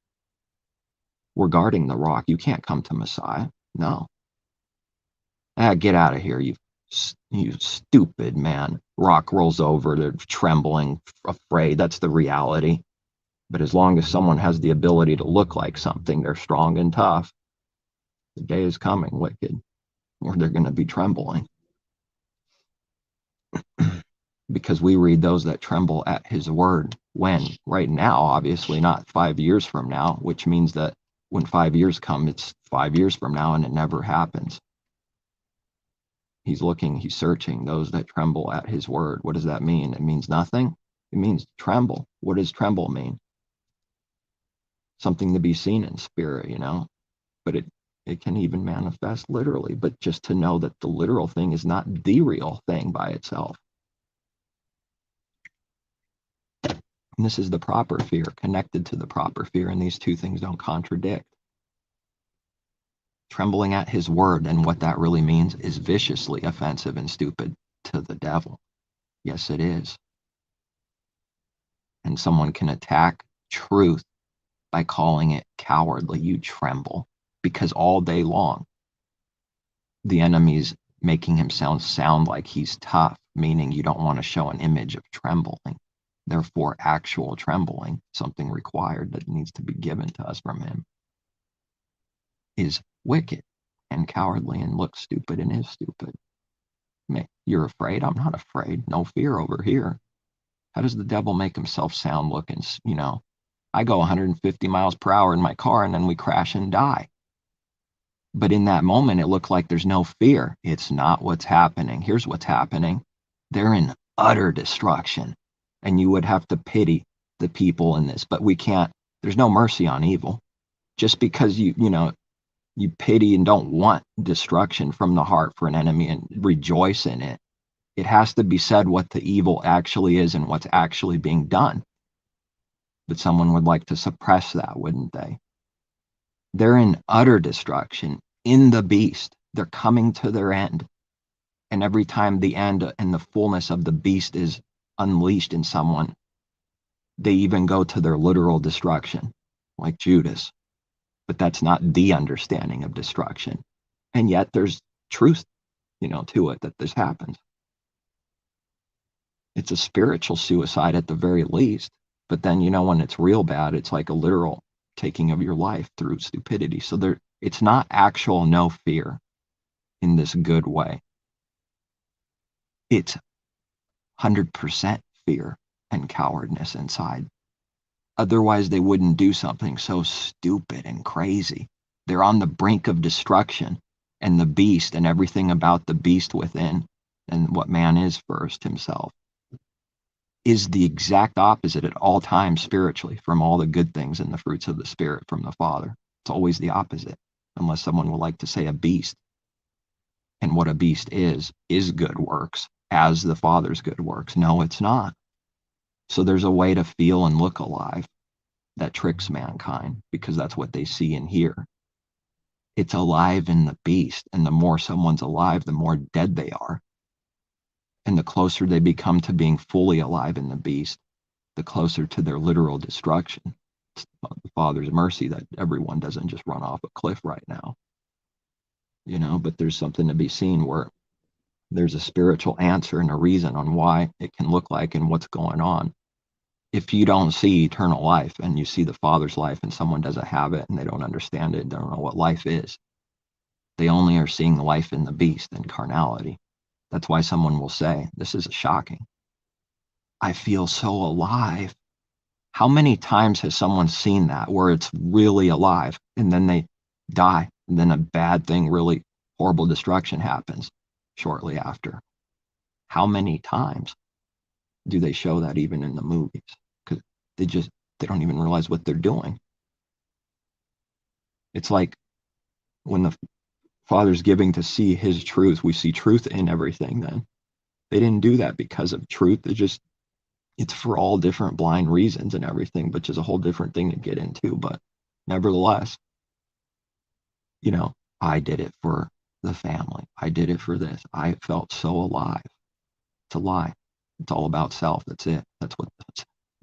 We're guarding the rock. You can't come to Messiah. No. Get out of here, you stupid man. Rock rolls over, they're trembling, afraid. That's the reality. But as long as someone has the ability to look like something, they're strong and tough. The day is coming, wicked, where they're going to be trembling. Because we read those that tremble at his word. When? Right now, obviously, not 5 years from now, which means that when 5 years come, it's 5 years from now and it never happens. He's looking, he's searching those that tremble at his word. What does that mean? It means nothing. It means tremble. What does tremble mean? Something to be seen in spirit, but it can even manifest literally. But just to know that the literal thing is not the real thing by itself. And this is the proper fear, connected to the proper fear, and these two things don't contradict. trembling at his word. And what that really means is viciously offensive and stupid to the devil. Yes, it is. And someone can attack truth by calling it cowardly. You tremble, because all day long, the enemy's making him sound like he's tough, meaning you don't want to show an image of trembling. Therefore, actual trembling, something required that needs to be given to us from him, is wicked and cowardly and looks stupid and is stupid. You're afraid? I'm not afraid. No fear over here. How does the devil make himself sound looking, I go 150 miles per hour in my car and then we crash and die. But in that moment, it looked like there's no fear. It's not what's happening. Here's what's happening. They're in utter destruction. And you would have to pity the people in this, but we can't. There's no mercy on evil. Just because you pity and don't want destruction from the heart for an enemy and rejoice in it, it has to be said what the evil actually is and what's actually being done. But someone would like to suppress that, wouldn't they? They're in utter destruction, in the beast. They're coming to their end. And every time the end and the fullness of the beast is unleashed in someone, they even go to their literal destruction, like Judas. But that's not the understanding of destruction. And yet there's truth, to it, that this happens. It's a spiritual suicide at the very least. But then, when it's real bad, it's like a literal taking of your life through stupidity. So it's not actual no fear in this good way. It's 100% fear and cowardness inside. Otherwise, they wouldn't do something so stupid and crazy. They're on the brink of destruction, and the beast and everything about the beast within, and what man is first himself, is the exact opposite at all times spiritually from all the good things and the fruits of the Spirit from the Father. It's always the opposite, unless someone would like to say a beast. And what a beast is good works, as the Father's good works. No, it's not. So there's a way to feel and look alive that tricks mankind, because that's what they see and hear. It's alive in the beast, and the more someone's alive, the more dead they are. And the closer they become to being fully alive in the beast, the closer to their literal destruction. It's the Father's mercy that everyone doesn't just run off a cliff right now. But there's something to be seen where there's a spiritual answer and a reason on why it can look like and what's going on. If you don't see eternal life and you see the Father's life and someone doesn't have it and they don't understand it, they don't know what life is, they only are seeing life in the beast and carnality. That's why someone will say, this is shocking. I feel so alive. How many times has someone seen that where it's really alive and then they die and then a bad thing, really horrible destruction happens shortly after? How many times do they show that even in the movies? Because they don't even realize what they're doing. It's like when the Father's giving to see his truth, we see truth in everything then. They didn't do that because of truth. It's for all different blind reasons and everything, which is a whole different thing to get into. But nevertheless, I did it for the family. I did it for this. I felt so alive. It's a lie. It's all about self. That's it. That's what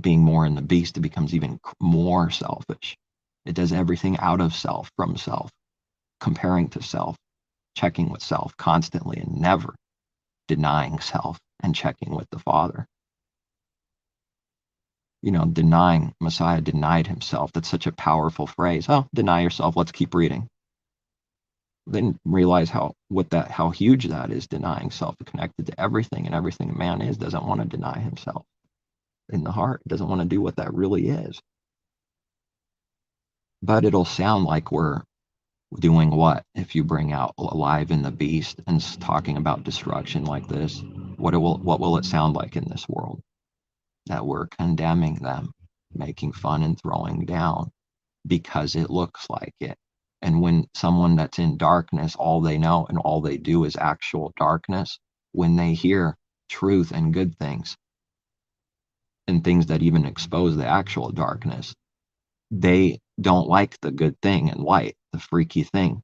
being more in the beast. It becomes even more selfish. It does everything out of self, from self, comparing to self, checking with self constantly, and never denying self and checking with the Father. Denying Messiah denied himself. That's such a powerful phrase. Oh, deny yourself. Let's keep reading. Then realize how huge that is, denying self, connected to everything, and everything a man is doesn't want to deny himself in the heart, doesn't want to do what that really is. But it'll sound like we're doing what if you bring out alive in the beast and talking about destruction like this? What will it sound like in this world? That we're condemning them, making fun and throwing down because it looks like it. And when someone that's in darkness, all they know and all they do is actual darkness, when they hear truth and good things and things that even expose the actual darkness, they don't like the good thing and light, the freaky thing.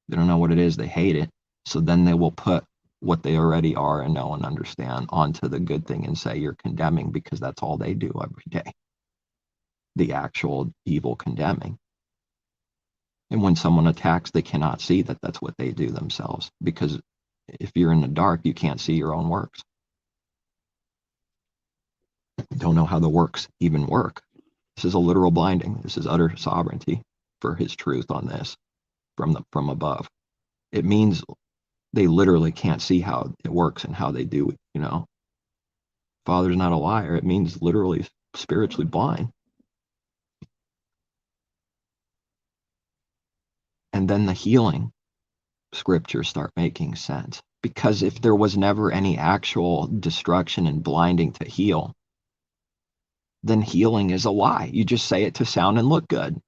They don't know what it is. They hate it. So then they will put what they already are and know and understand onto the good thing and say you're condemning, because that's all they do every day. The actual evil condemning. And when someone attacks, they cannot see that that's what they do themselves, because if you're in the dark, you can't see your own works. You don't know how the works even work. This is a literal blinding. This is utter sovereignty for his truth on this from above. It means they literally can't see how it works and how they do it, you know. Father's not a liar. It means literally spiritually blind. And then the healing scriptures start making sense. Because if there was never any actual destruction and blinding to heal, then healing is a lie. You just say it to sound and look good.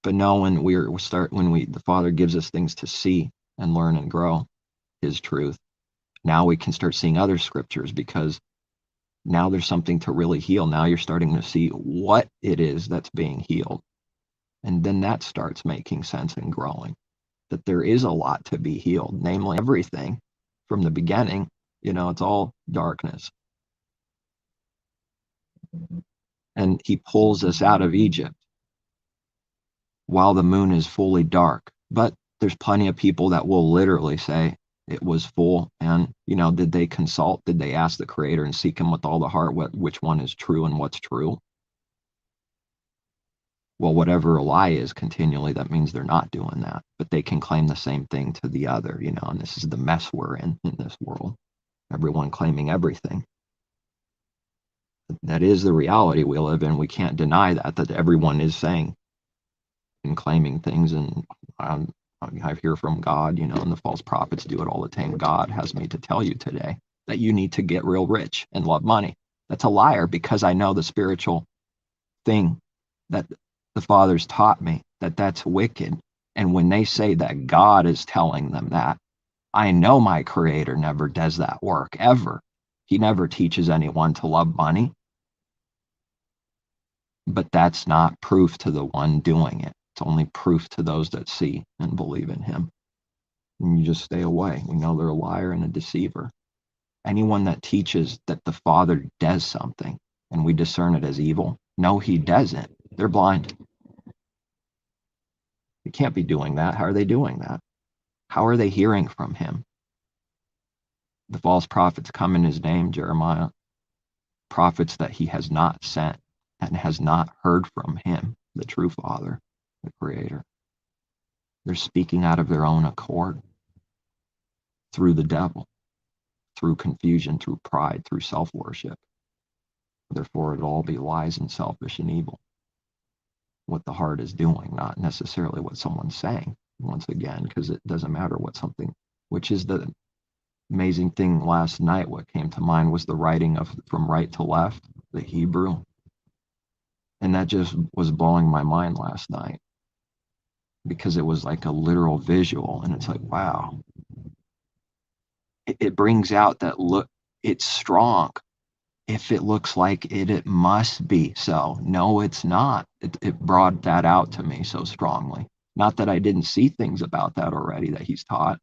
But no, when the Father gives us things to see and learn and grow his truth, now we can start seeing other scriptures, because now there's something to really heal. Now you're starting to see what it is that's being healed. And then that starts making sense and growing, that there is a lot to be healed, namely everything from the beginning. You know, it's all darkness. And he pulls us out of Egypt while the moon is fully dark. But there's plenty of people that will literally say it was full. And, you know, did they consult? Did they ask the Creator and seek him with all the heart which one is true and what's true? Well, whatever a lie is continually, that means they're not doing that. But they can claim the same thing to the other, you know, and this is the mess we're in this world. Everyone claiming everything. That is the reality we live in. We can't deny that everyone is saying and claiming things. And I hear from God, you know, and the false prophets do it all the time. God has me to tell you today that you need to get real rich and love money. That's a liar, because I know the spiritual thing that the Father's taught me, that's wicked. And when they say that God is telling them that, I know my Creator never does that work, ever. He never teaches anyone to love money. But that's not proof to the one doing it. It's only proof to those that see and believe in him. And you just stay away. We know they're a liar and a deceiver. Anyone that teaches that the Father does something and we discern it as evil, no, he doesn't. They're blind. You can't be doing that. How are they doing that? How are they hearing from him? The false prophets come in his name, Jeremiah. Prophets that he has not sent and has not heard from him, the true Father, the Creator. They're speaking out of their own accord, through the devil, through confusion, through pride, through self-worship. Therefore, it'll all be lies and selfish and evil. What the heart is doing, not necessarily what someone's saying, once again, because it doesn't matter what something, which is the amazing thing last night. What came to mind was the writing of from right to left, the Hebrew. And that just was blowing my mind last night, because it was like a literal visual. And it's like, wow. It brings out that look, it's strong. If it looks like it must be so. No, it's not. It brought that out to me so strongly. Not that I didn't see things about that already that he's taught,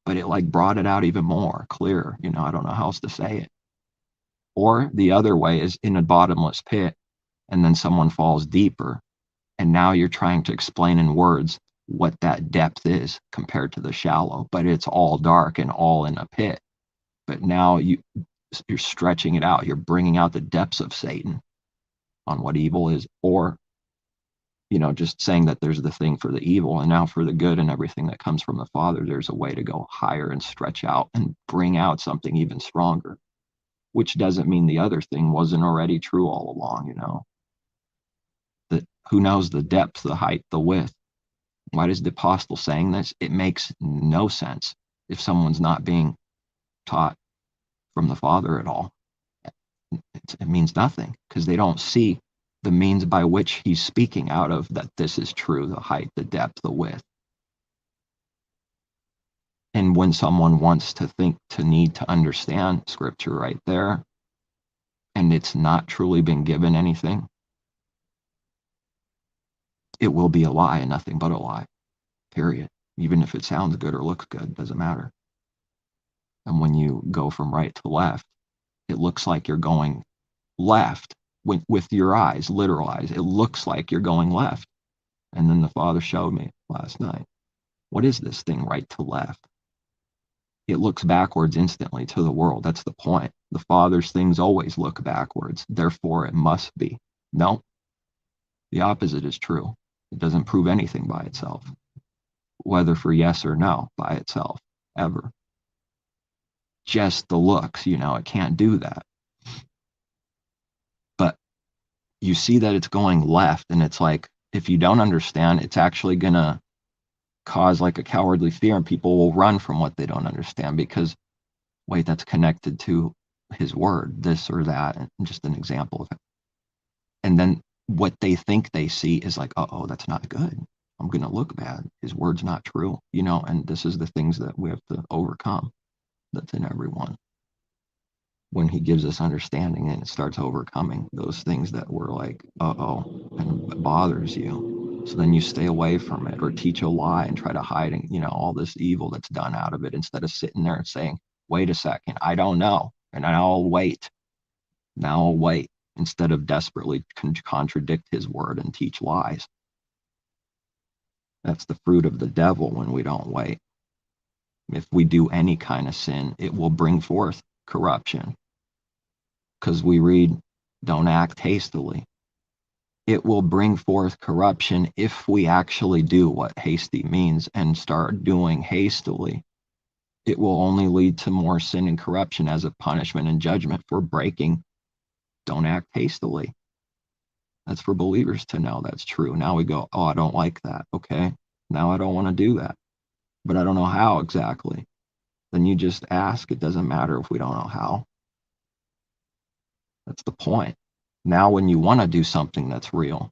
but it like brought it out even more clear. You know, I don't know how else to say it. Or the other way is in a bottomless pit, and then someone falls deeper, and now you're trying to explain in words what that depth is compared to the shallow, but it's all dark and all in a pit. But now you're stretching it out. You're bringing out the depths of Satan on what evil is, or, you know, just saying that there's the thing for the evil, and now for the good and everything that comes from the Father, there's a way to go higher and stretch out and bring out something even stronger, which doesn't mean the other thing wasn't already true all along, you know. That who knows the depth, the height, the width. Why is the apostle saying this? It makes no sense if someone's not being taught from the Father at all. It means nothing, because they don't see the means by which he's speaking out of, that this is true, the height, the depth, the width. And when someone wants to think to need to understand scripture right there, and it's not truly been given anything, it will be a lie and nothing but a lie, period. even if it sounds good or looks good, doesn't matter. And when you go from right to left, it looks like you're going left with your eyes, literal eyes. It looks like you're going left. And then the Father showed me last night, what is this thing right to left? It looks backwards instantly to the world. That's the point. The Father's things always look backwards. Therefore, it must be. No, the opposite is true. It doesn't prove anything by itself, whether for yes or no by itself, ever. Just the looks, it can't do that. But you see that it's going left, and it's like, if you don't understand, it's actually going to cause like a cowardly fear, and people will run from what they don't understand because, wait, that's connected to his word, this or that, and just an example of it. And then what they think they see is like, oh, that's not good. I'm going to look bad. His word's not true, and this is the things that we have to overcome that's in everyone. When he gives us understanding and it starts overcoming those things that were like, and it bothers you. So then you stay away from it or teach a lie and try to hide, all this evil that's done out of it instead of sitting there and saying, wait a second, I don't know. And I'll wait. Now I'll wait instead of desperately contradict his word and teach lies. That's the fruit of the devil when we don't wait. If we do any kind of sin, it will bring forth corruption. Because we read, don't act hastily. It will bring forth corruption if we actually do what hasty means and start doing hastily. It will only lead to more sin and corruption as a punishment and judgment for breaking. Don't act hastily. That's for believers to know that's true. Now we go, I don't like that. Okay, now I don't want to do that. But I don't know how exactly. Then you just ask. It doesn't matter if we don't know how. That's the point. Now when you want to do something that's real,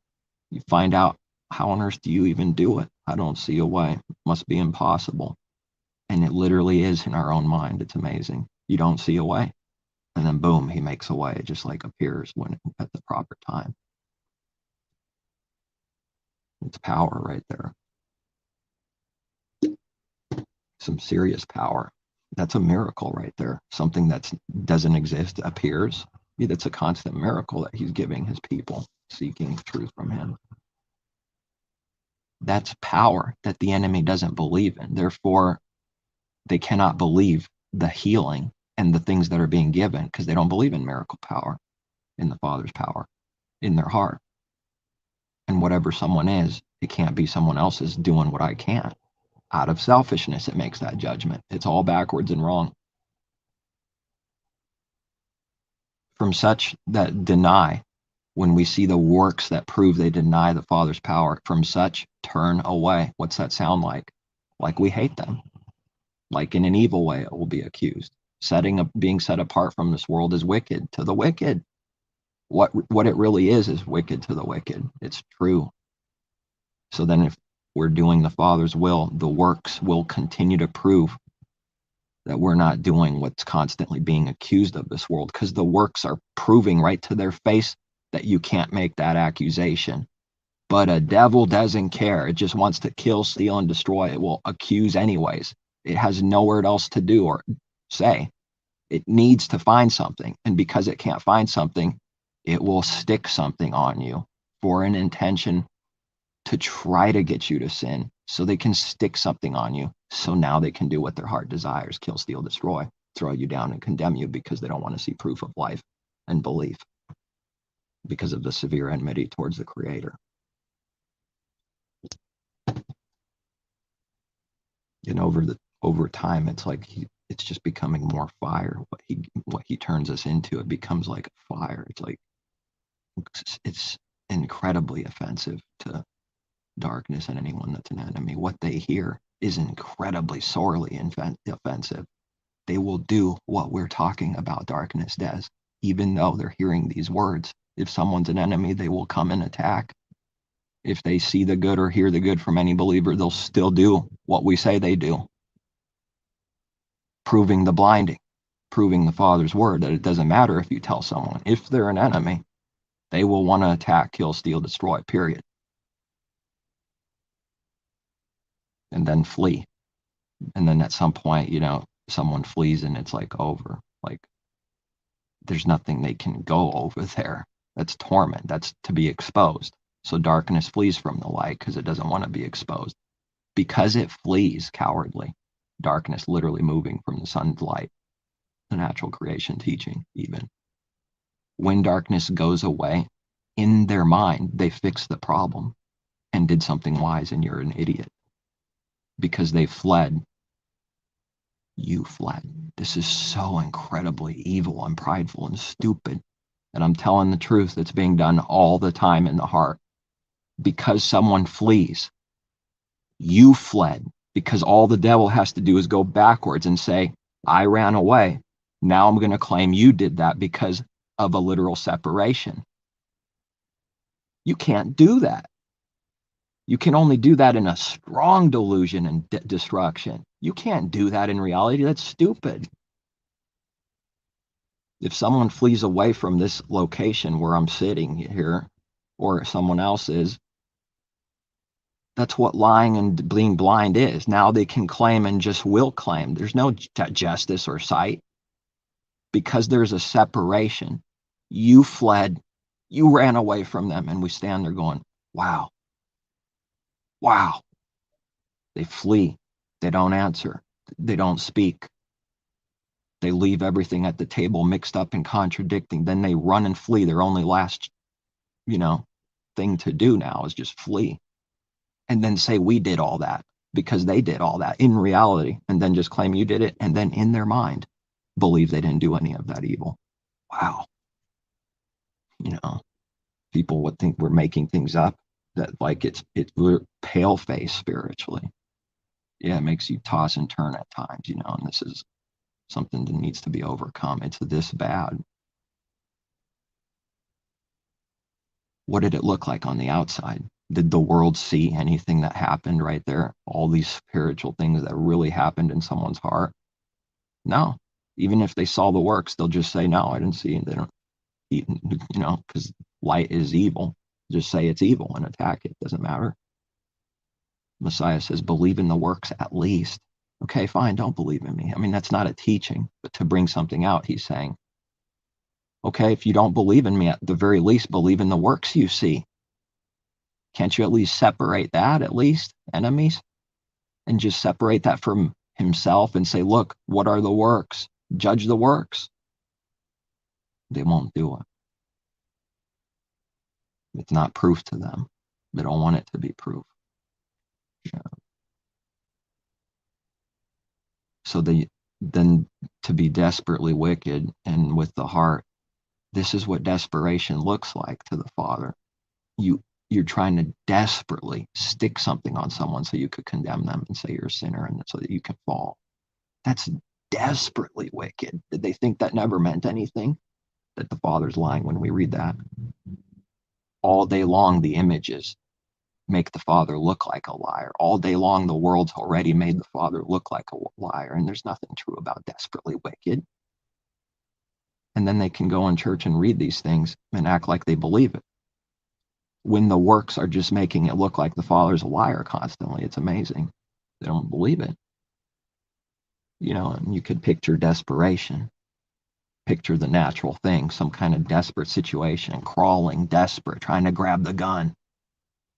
you find out, how on earth do you even do it? I don't see a way. It must be impossible. And it literally is in our own mind. It's amazing. You don't see a way. And then boom, he makes a way. It just like appears at the proper time. It's power right there. Some serious power. That's a miracle right there. Something that doesn't exist appears. That's a constant miracle that he's giving his people seeking truth from him. That's power that the enemy doesn't believe in. Therefore, they cannot believe the healing and the things that are being given because they don't believe in miracle power, in the Father's power, in their heart. And whatever someone is, it can't be someone else's doing what I can't. Out of selfishness, it makes that judgment. It's all backwards and wrong. From such that deny, when we see the works that prove they deny the Father's power, from such turn away. What's that sound like? Like we hate them. Like in an evil way, it will be accused. Being set apart from this world is wicked to the wicked. What it really is wicked to the wicked. It's true. So then if we're doing the Father's will, the works will continue to prove that we're not doing what's constantly being accused of this world, because the works are proving right to their face that you can't make that accusation. But a devil doesn't care. It just wants to kill, steal, and destroy. It will accuse anyways. It has nowhere else to do or say. It needs to find something. And because it can't find something, it will stick something on you for an intention to try to get you to sin, so they can stick something on you. So now they can do what their heart desires, kill, steal, destroy, throw you down and condemn you because they don't want to see proof of life and belief because of the severe enmity towards the Creator. And over time, it's like it's just becoming more fire. What he turns us into, it becomes like fire. It's like it's incredibly offensive to darkness and anyone that's an enemy. What they hear is incredibly sorely offensive. They will do what we're talking about darkness does, even though they're hearing these words. If someone's an enemy, they will come and attack. If they see the good or hear the good from any believer, they'll still do what we say they do. Proving the blinding, proving the Father's word, that it doesn't matter if you tell someone. If they're an enemy, they will want to attack, kill, steal, destroy, period. and then flee. And then at some point, someone flees and it's like over. Like there's nothing they can go over there. That's torment. That's to be exposed. So darkness flees from the light because it doesn't want to be exposed. Because it flees cowardly, darkness literally moving from the sun's light, the natural creation teaching even. When darkness goes away, in their mind, they fix the problem and did something wise, and you're an idiot. Because they fled, you fled. This is so incredibly evil and prideful and stupid. And I'm telling the truth, it's being done all the time in the heart. Because someone flees, you fled. Because all the devil has to do is go backwards and say, I ran away. Now I'm going to claim you did that because of a literal separation. You can't do that. You can only do that in a strong delusion and destruction. You can't do that in reality. That's stupid. If someone flees away from this location where I'm sitting here, or someone else is, that's what lying and being blind is. Now they can claim and just will claim. There's no justice or sight because there's a separation. You fled, you ran away from them, and we stand there going, wow. Wow. They flee. They don't answer. They don't speak. They leave everything at the table mixed up and contradicting. Then they run and flee. Their only last, thing to do now is just flee. And then say we did all that because they did all that in reality, and then just claim you did it, and then in their mind believe they didn't do any of that evil. Wow. People would think we're making things up, that like we're pale face spiritually. Yeah, it makes you toss and turn at times, and this is something that needs to be overcome. It's this bad. What did it look like on the outside? Did the world see anything that happened right there? All these spiritual things that really happened in someone's heart? No. Even if they saw the works, they'll just say, no, I didn't see it. They don't, because light is evil. Just say it's evil and attack it. Doesn't matter. Messiah says, believe in the works at least. Okay, fine, don't believe in me. I mean, that's not a teaching, but to bring something out, he's saying, okay, if you don't believe in me, at the very least, believe in the works you see. Can't you at least separate that, at least, enemies? And just separate that from himself and say, look, what are the works? Judge the works. They won't do it. It's not proof to them. They don't want it to be proof. Yeah. So then to be desperately wicked and with the heart, this is what desperation looks like to the Father. You're trying to desperately stick something on someone so you could condemn them and say you're a sinner and so that you can fall. That's desperately wicked. Did they think that never meant anything? That the Father's lying when we read that? All day long, the images make the Father look like a liar. All day long, the world's already made the Father look like a liar, and there's nothing true about desperately wicked. And then they can go in church and read these things and act like they believe it, when the works are just making it look like the Father's a liar constantly. It's amazing. They don't believe it. And you could picture desperation. Picture the natural thing, some kind of desperate situation, crawling, desperate, trying to grab the gun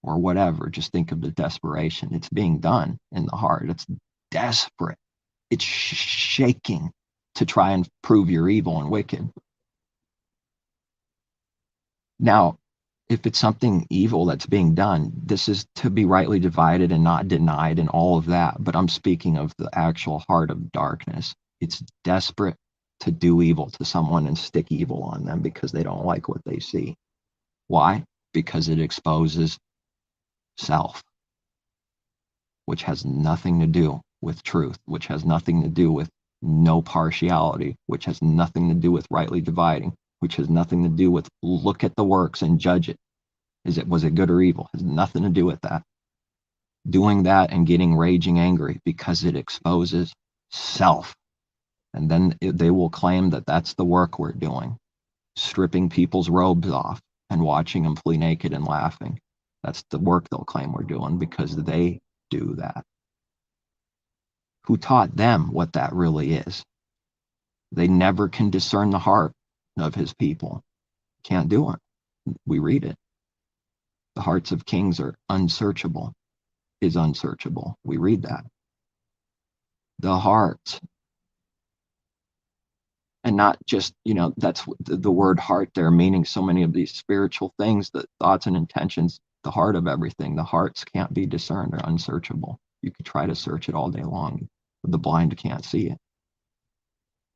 or whatever. Just think of the desperation. It's being done in the heart. It's desperate. It's shaking to try and prove you're evil and wicked. Now, if it's something evil that's being done, this is to be rightly divided and not denied and all of that. But I'm speaking of the actual heart of darkness. It's desperate to do evil to someone and stick evil on them because they don't like what they see. Why? Because it exposes self, which has nothing to do with truth, which has nothing to do with no partiality, which has nothing to do with rightly dividing, which has nothing to do with look at the works and judge it. Was it good or evil? It has nothing to do with that. Doing that and getting raging angry because it exposes self. And then they will claim that that's the work we're doing, stripping people's robes off and watching them flee naked and laughing. That's the work they'll claim we're doing because they do that. Who taught them what that really is? They never can discern the heart of his people. Can't do it. We read it. The hearts of kings are unsearchable, is unsearchable. We read that. The heart. And not just, that's the word heart there, meaning so many of these spiritual things, the thoughts and intentions, the heart of everything. The hearts can't be discerned. They're unsearchable. You could try to search it all day long, but the blind can't see it.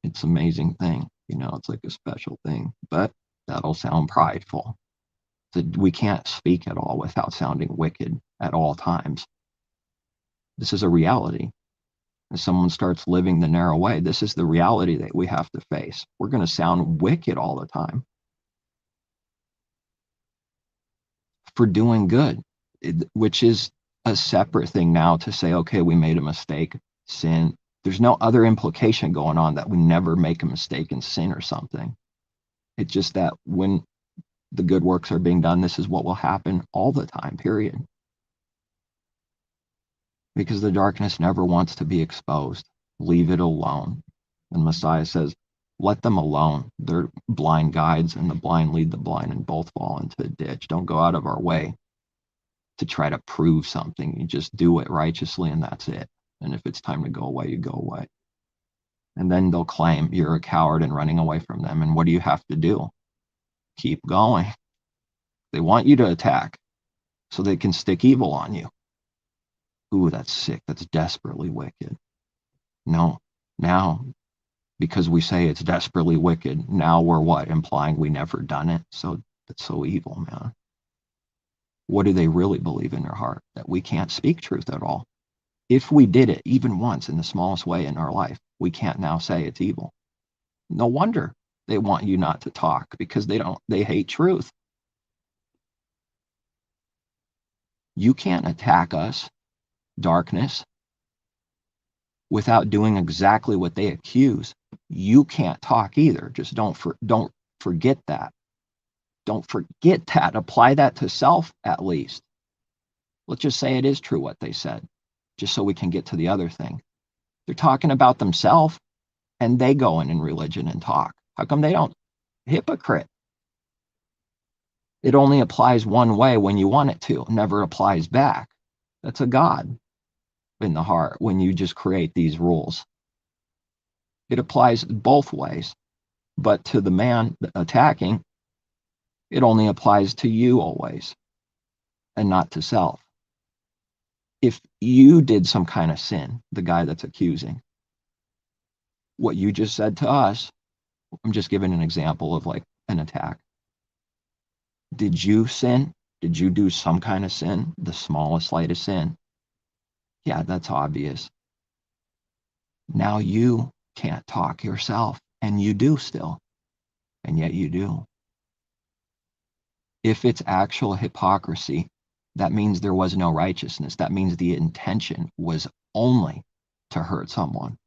It's an amazing thing. It's like a special thing, but that'll sound prideful. We can't speak at all without sounding wicked at all times. This is a reality. If someone starts living the narrow way, this is the reality that we have to face. We're going to sound wicked all the time for doing good, which is a separate thing now to say, okay, we made a mistake, sin. There's no other implication going on that we never make a mistake and sin or something. It's just that when the good works are being done, this is what will happen all the time, period. Because the darkness never wants to be exposed. Leave it alone. And Messiah says, let them alone. They're blind guides, and the blind lead the blind, and both fall into a ditch. Don't go out of our way to try to prove something. You just do it righteously, and that's it. And if it's time to go away, you go away. And then they'll claim you're a coward and running away from them. And what do you have to do? Keep going. They want you to attack so they can stick evil on you. Ooh, that's sick. That's desperately wicked. No, now, because we say it's desperately wicked, now we're what? Implying we never done it. So that's so evil, man. What do they really believe in their heart? That we can't speak truth at all. If we did it even once in the smallest way in our life, we can't now say it's evil. No wonder they want you not to talk, because they hate truth. You can't attack us, darkness, without doing exactly what they accuse. You can't talk either. Just don't forget that. Don't forget that. Apply that to self at least. Let's just say it is true what they said, just so we can get to the other thing. They're talking about themselves, and they go in religion and talk. How come they don't? Hypocrite. It only applies one way when you want it to. It never applies back. That's a God in the heart when you just create these rules. It applies both ways. But to the man attacking, it only applies to you always, and not to self. If you did some kind of sin, the guy that's accusing, what you just said to us, I'm just giving an example of like an attack. Did you sin? Did you do some kind of sin? The smallest, slightest sin? Yeah, that's obvious. Now you can't talk yourself, and you do still, and yet you do. If it's actual hypocrisy, that means there was no righteousness. That means the intention was only to hurt someone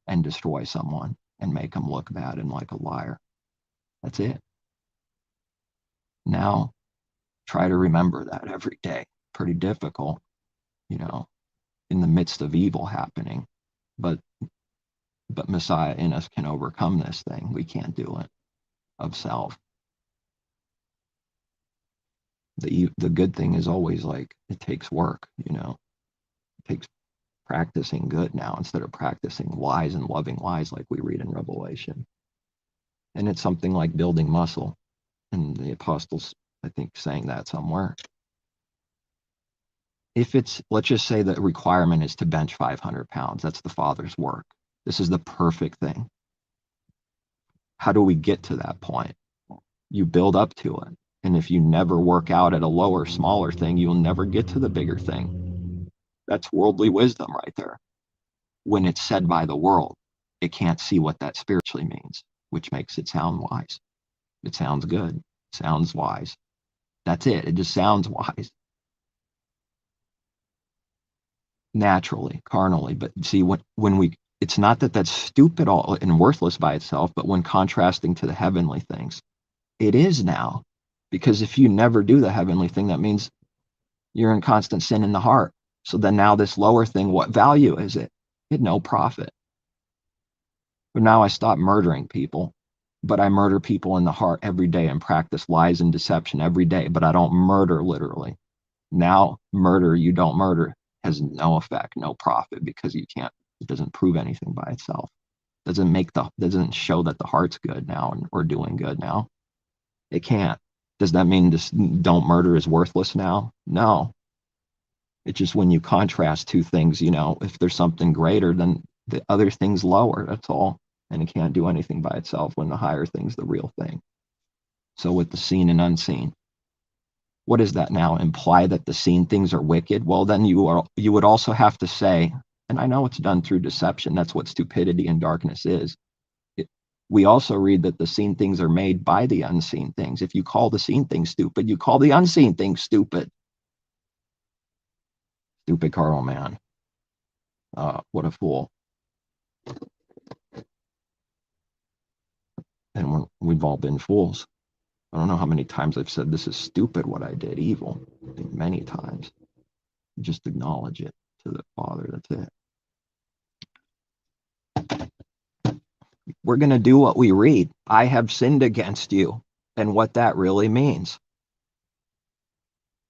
and destroy someone and make them look bad and like a liar. That's it. Now, try to remember that every day. Pretty difficult, in the midst of evil happening. But Messiah in us can overcome this thing. We can't do it of self. The good thing is always like it takes work, it takes practicing good now instead of practicing lies and loving lies like we read in Revelation. And it's something like building muscle. And the apostles, I think, saying that somewhere. If it's, let's just say the requirement is to bench 500 pounds, that's the Father's work. This is the perfect thing. How do we get to that point? You build up to it. And if you never work out at a lower, smaller thing, you'll never get to the bigger thing. That's worldly wisdom right there. When it's said by the world, it can't see what that spiritually means, which makes it sound wise. It sounds good. It sounds wise. That's it. It just sounds wise. Naturally, carnally. But see, it's not that that's stupid and worthless by itself, but when contrasting to the heavenly things, it is now. Because if you never do the heavenly thing, that means you're in constant sin in the heart. So then now this lower thing, what value is it? It had no profit. But now I stopped murdering people, but I murder people in the heart every day and practice lies and deception every day, but I don't murder literally. Now, murder, you don't murder, has no effect, no profit, because you can't, it doesn't prove anything by itself. Doesn't show that the heart's good now or doing good now. It can't. Does that mean this don't murder is worthless now? No. It's just when you contrast two things, if there's something greater, then the other thing's lower, that's all. And it can't do anything by itself when the higher thing's the real thing. So with the seen and unseen, what does that now imply, that the seen things are wicked? Well, then you would also have to say, and I know it's done through deception, that's what stupidity and darkness is. We also read that the seen things are made by the unseen things. If you call the seen things stupid, you call the unseen things stupid. Stupid carnal man. What a fool. And we've all been fools. I don't know how many times I've said, this is stupid what I did, evil. I think many times. Just acknowledge it to the Father, that's it. We're going to do what we read. I have sinned against you. And what that really means.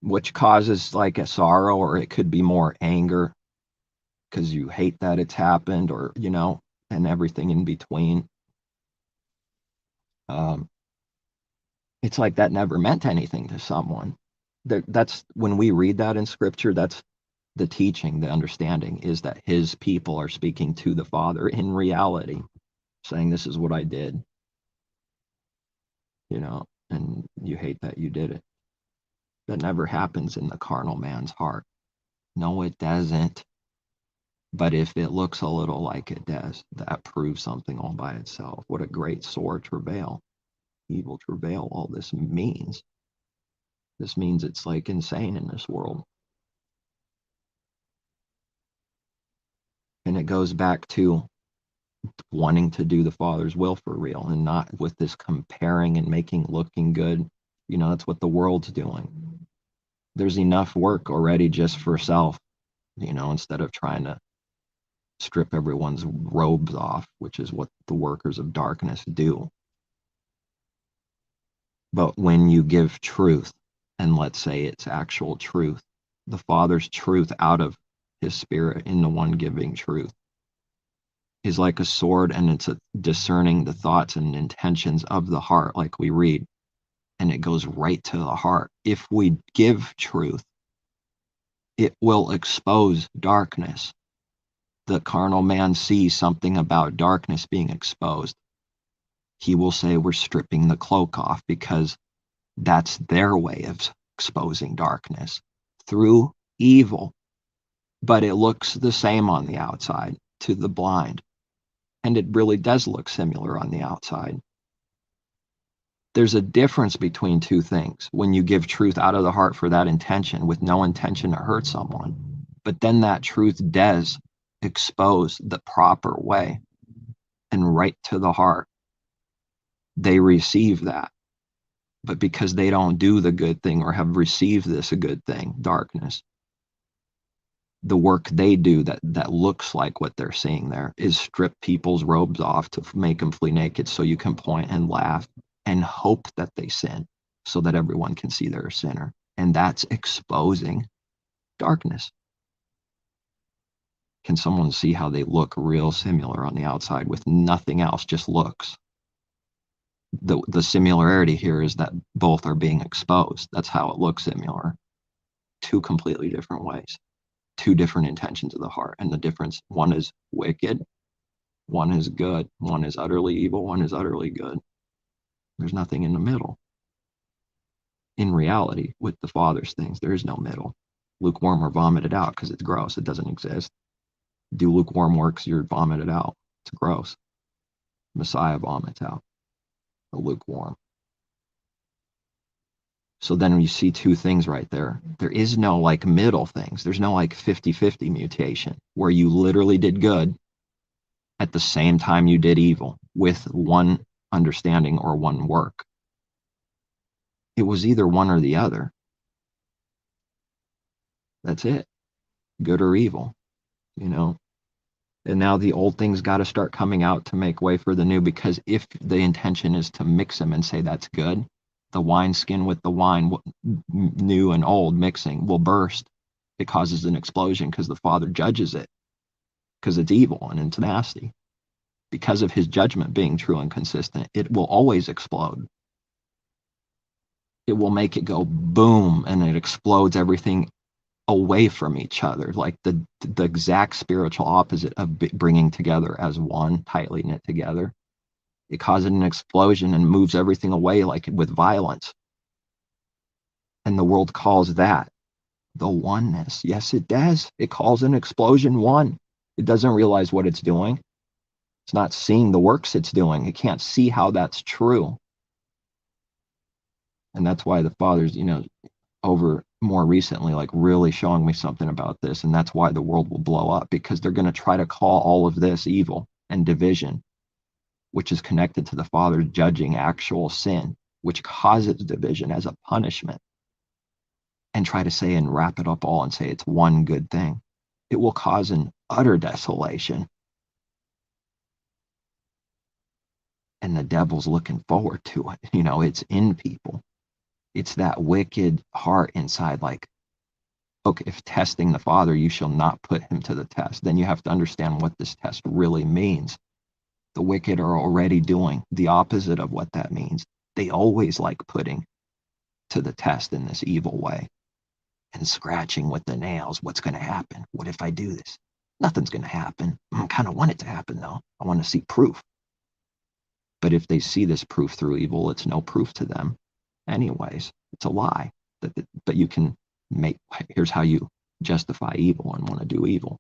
Which causes like a sorrow, or it could be more anger because you hate that it's happened, or, and everything in between. It's like that never meant anything to someone. That's when we read that in scripture, that's the teaching, the understanding is that his people are speaking to the Father in reality, saying, this is what I did, and you hate that you did it. That never happens in the carnal man's heart. No, it doesn't. But if it looks a little like it does, that proves something all by itself. What a great sore travail, evil travail, all this means. This means it's like insane in this world. And it goes back to wanting to do the Father's will for real, and not with this comparing and looking good. That's what the world's doing. There's enough work already just for self, instead of trying to strip everyone's robes off, which is what the workers of darkness do. But when you give truth, and let's say it's actual truth, the Father's truth out of his Spirit in the one giving truth, is like a sword, and it's discerning the thoughts and intentions of the heart, like we read, and it goes right to the heart. If we give truth, it will expose darkness. The carnal man sees something about darkness being exposed. He will say we're stripping the cloak off, because that's their way of exposing darkness through evil. But it looks the same on the outside to the blind. And it really does look similar on the outside. There's a difference between two things. When you give truth out of the heart for that intention, with no intention to hurt someone, but then that truth does expose the proper way and right to the heart, they receive that. But because they don't do the good thing, or have received this a good thing, darkness, the work they do that looks like what they're seeing there is strip people's robes off to make them flee naked, so you can point and laugh and hope that they sin, so that everyone can see they're a sinner. And that's exposing darkness. Can someone see how they look real similar on the outside with nothing else, just looks? The similarity here is that both are being exposed. That's how it looks similar. Two completely different ways. Two different intentions of the heart. And the difference, one is wicked, one is good. One is utterly evil, one is utterly good. There's nothing in the middle. In reality, with the Father's things, there is no middle. Lukewarm are vomited out because it's gross. It doesn't exist. Do lukewarm works, you're vomited out. It's gross. Messiah vomits out the lukewarm. So then you see two things right there. There is no like middle things. There's no like 50-50 mutation where you literally did good at the same time you did evil with one understanding or one work. It was either one or the other. That's it. Good or evil, And now the old things got to start coming out to make way for the new, because if the intention is to mix them and say that's good, the wineskin with the wine, new and old mixing, will burst. It causes an explosion because the Father judges it, because it's evil and it's nasty. Because of his judgment being true and consistent, it will always explode. It will make it go boom, and it explodes everything away from each other, like the exact spiritual opposite of bringing together as one, tightly knit together. It causes an explosion and moves everything away, like with violence. And the world calls that the oneness. Yes, it does. It calls an explosion one. It doesn't realize what it's doing. It's not seeing the works it's doing. It can't see how that's true. And that's why the Father's, over more recently, like really showing me something about this. And that's why the world will blow up, because they're going to try to call all of this evil and division, which is connected to the Father judging actual sin, which causes division as a punishment, and try to say and wrap it up all and say it's one good thing. It will cause an utter desolation. And the devil's looking forward to it. It's in people. It's that wicked heart inside, like, okay, if testing the Father, you shall not put him to the test, then you have to understand what this test really means. The wicked are already doing the opposite of what that means. They always like putting to the test in this evil way and scratching with the nails. What's going to happen? What if I do this? Nothing's going to happen. I kind of want it to happen, though. I want to see proof. But if they see this proof through evil, it's no proof to them. Anyways, it's a lie. But you can here's how you justify evil and want to do evil.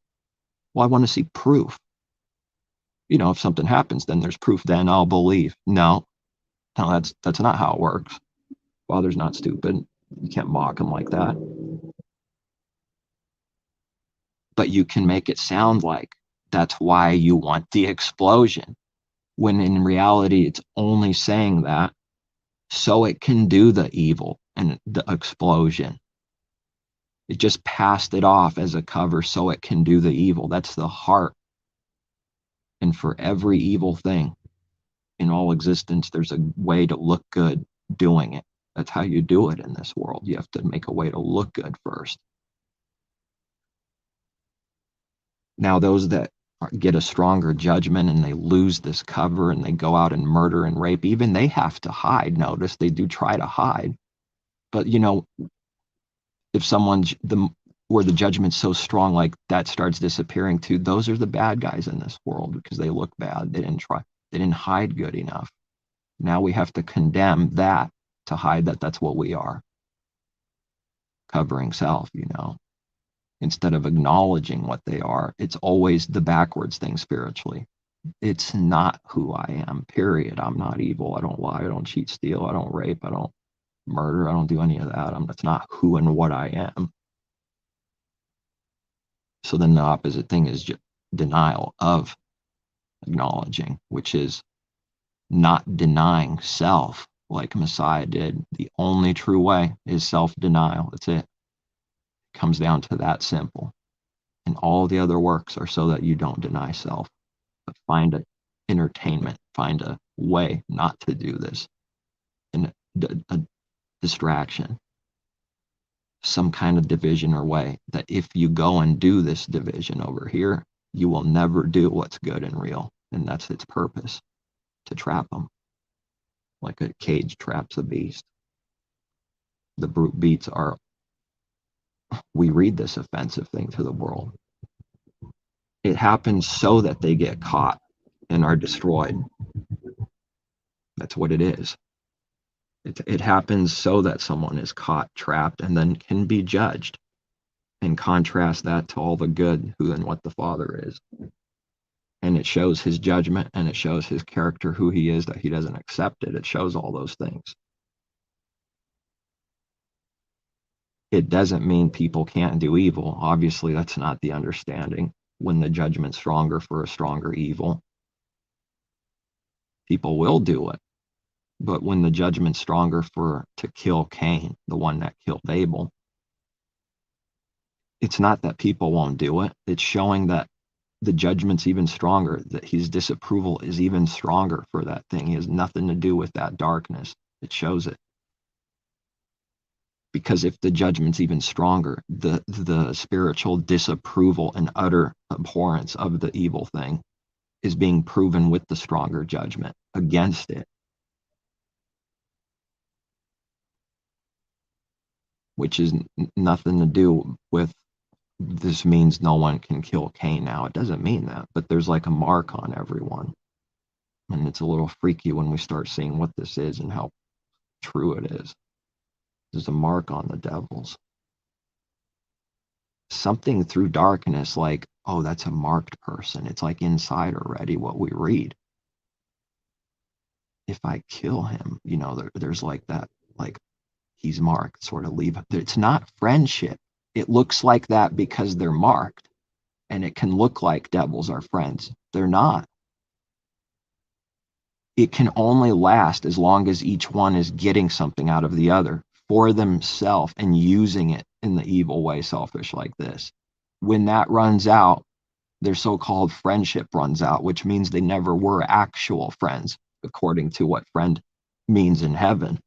Well, I want to see proof. If something happens, then there's proof, then I'll believe. No, that's not how it works. Father's not stupid. You can't mock him like that. But you can make it sound like that's why you want the explosion, when in reality it's only saying that so it can do the evil and the explosion. It just passed it off as a cover so it can do the evil. That's the heart. And for every evil thing in all existence, there's a way to look good doing it. That's how you do it in this world. You have to make a way to look good first. Now, those that get a stronger judgment and they lose this cover and they go out and murder and rape, even they have to hide. Notice they do try to hide. But, if someone's where the judgment's so strong, like that starts disappearing too, those are the bad guys in this world because they look bad. They didn't hide good enough. Now we have to condemn that to hide that that's what we are. Covering self, instead of acknowledging what they are. It's always the backwards thing spiritually. It's not who I am, period. I'm not evil. I don't lie. I don't cheat, steal. I don't rape. I don't murder. I don't do any of that. That's not who and what I am. So then the opposite thing is just denial of acknowledging, which is not denying self like Messiah did. The only true way is self-denial. That's it. It comes down to that simple. And all the other works are so that you don't deny self, but find an entertainment, find a way not to do this, and a distraction, some kind of division or way that if you go and do this division over here, you will never do what's good and real. And that's its purpose, to trap them. Like a cage traps a beast. The brute beasts are, we read this offensive thing to the world. It happens so that they get caught and are destroyed. That's what it is. It happens so that someone is caught, trapped, and then can be judged. And contrast that to all the good, who and what the Father is. And it shows his judgment, and it shows his character, who he is, that he doesn't accept it. It shows all those things. It doesn't mean people can't do evil. Obviously, that's not the understanding. When the judgment's stronger for a stronger evil, people will do it. But when the judgment's stronger to kill Cain, the one that killed Abel, it's not that people won't do it. It's showing that the judgment's even stronger, that his disapproval is even stronger for that thing. He has nothing to do with that darkness. It shows it. Because if the judgment's even stronger, the spiritual disapproval and utter abhorrence of the evil thing is being proven with the stronger judgment against it, which is nothing to do with this means no one can kill Cain now. It doesn't mean that, but there's like a mark on everyone. And it's a little freaky when we start seeing what this is and how true it is. There's a mark on the devils. Something through darkness, like, oh, that's a marked person. It's like inside already what we read. If I kill him, there's like that, like he's marked, sort of leave. It's not friendship. It looks like that because they're marked, and it can look like devils are friends. They're not. It can only last as long as each one is getting something out of the other for themselves and using it in the evil way, selfish like this. When that runs out, their so-called friendship runs out, which means they never were actual friends, according to what friend means in heaven.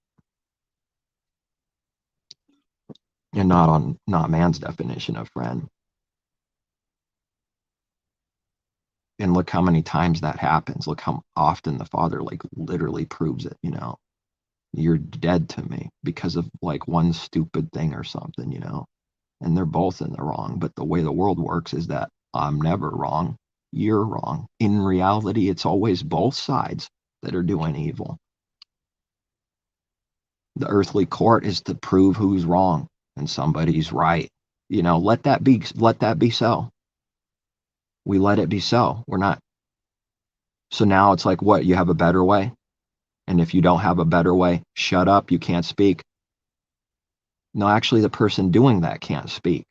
And not man's definition of friend. And look how many times that happens. Look how often the Father like literally proves it, You're dead to me because of like one stupid thing or something, And they're both in the wrong. But the way the world works is that I'm never wrong. You're wrong. In reality, it's always both sides that are doing evil. The earthly court is to prove who's wrong and somebody's right. Let that be so. We let it be so. We're not. So now it's like, what? You have a better way? And if you don't have a better way, shut up. You can't speak. No, actually, the person doing that can't speak.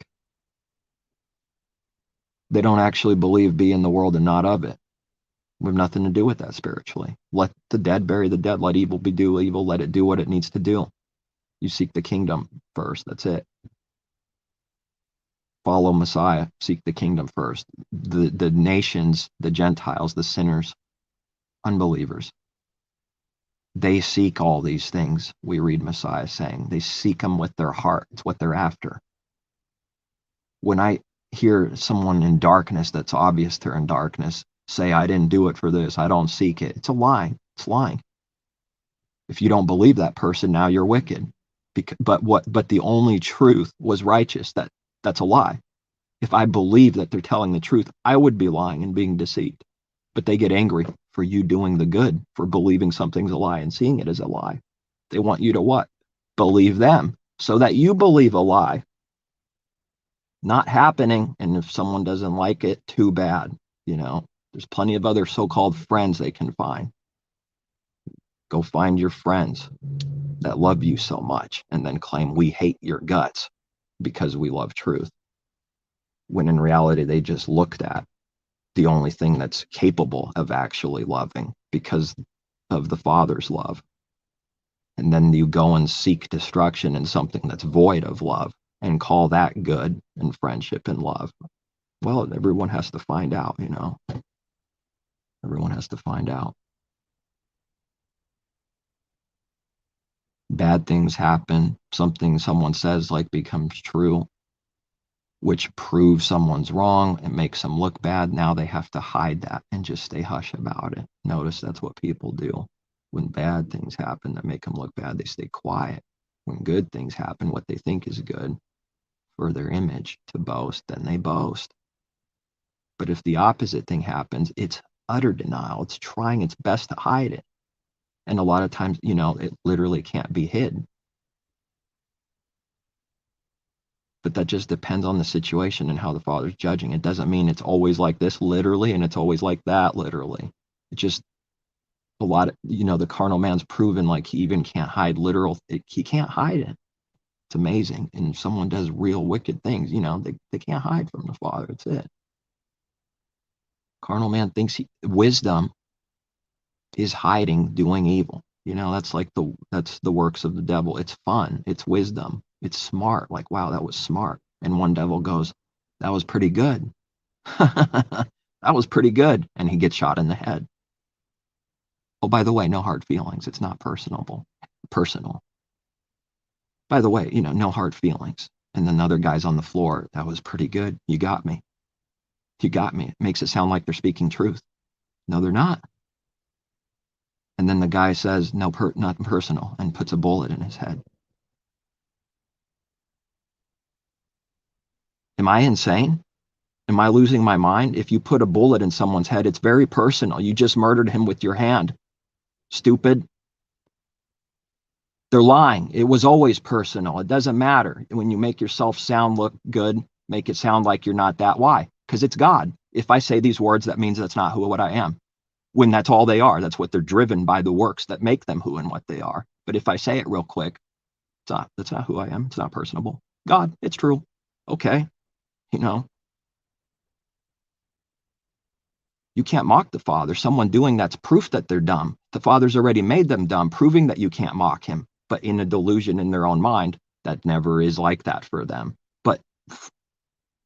They don't actually believe be in the world and not of it. We have nothing to do with that spiritually. Let the dead bury the dead. Let evil be do evil. Let it do what it needs to do. You seek the kingdom first. That's it. Follow Messiah. Seek the kingdom first. The nations, the Gentiles, the sinners, unbelievers, they seek all these things. We read Messiah saying they seek them with their heart. It's what they're after. When I hear someone in darkness that's obvious they're in darkness say, I didn't do it for this, I don't seek it, it's a lie. It's lying. If you don't believe that person, now you're wicked. But the only truth was righteous. That's a lie. If I believe that they're telling the truth, I would be lying and being deceived. But they get angry for you doing the good, for believing something's a lie and seeing it as a lie. They want you to what? Believe them, so that you believe a lie. Not happening. And if someone doesn't like it, too bad. There's plenty of other so-called friends they can find. Go find your friends that love you so much and then claim we hate your guts because we love truth. When in reality, they just looked at the only thing that's capable of actually loving because of the Father's love. And then you go and seek destruction in something that's void of love and call that good and friendship and love. Well, everyone has to find out, Everyone has to find out. Bad things happen. Something someone says like becomes true, which proves someone's wrong and makes them look bad. Now they have to hide that and just stay hush about it. Notice that's what people do. When bad things happen that make them look bad, they stay quiet. When good things happen, what they think is good for their image to boast, then they boast. But if the opposite thing happens, it's utter denial. It's trying its best to hide it. And a lot of times, it literally can't be hid. But that just depends on the situation and how the Father's judging. It doesn't mean it's always like this literally and it's always like that literally. It just, a lot of, the carnal man's proven like he even can't hide he can't hide it. It's amazing. And if someone does real wicked things, they can't hide from the Father. That's it. Carnal man thinks wisdom is hiding doing evil. That's the works of the devil. It's fun. It's wisdom. It's smart. Like, wow, that was smart. And one devil goes, that was pretty good. That was pretty good. And he gets shot in the head. Oh, by the way, no hard feelings. It's not personal. By the way, no hard feelings. And then the other guy's on the floor. That was pretty good. You got me. You got me. It makes it sound like they're speaking truth. No, they're not. And then the guy says, no, nothing personal, and puts a bullet in his head. Am I insane? Am I losing my mind? If you put a bullet in someone's head, it's very personal. You just murdered him with your hand. Stupid. They're lying. It was always personal. It doesn't matter. When you make yourself look good, make it sound like you're not that. Why? Because it's God. If I say these words, that means that's not what I am. When that's all they are. That's what they're driven by, the works that make them who and what they are. But if I say it real quick, that's not who I am. It's not personable. God, it's true. Okay. You can't mock the Father. Someone doing that's proof that they're dumb. The Father's already made them dumb, proving that you can't mock him. But in a delusion in their own mind, that never is like that for them. But it's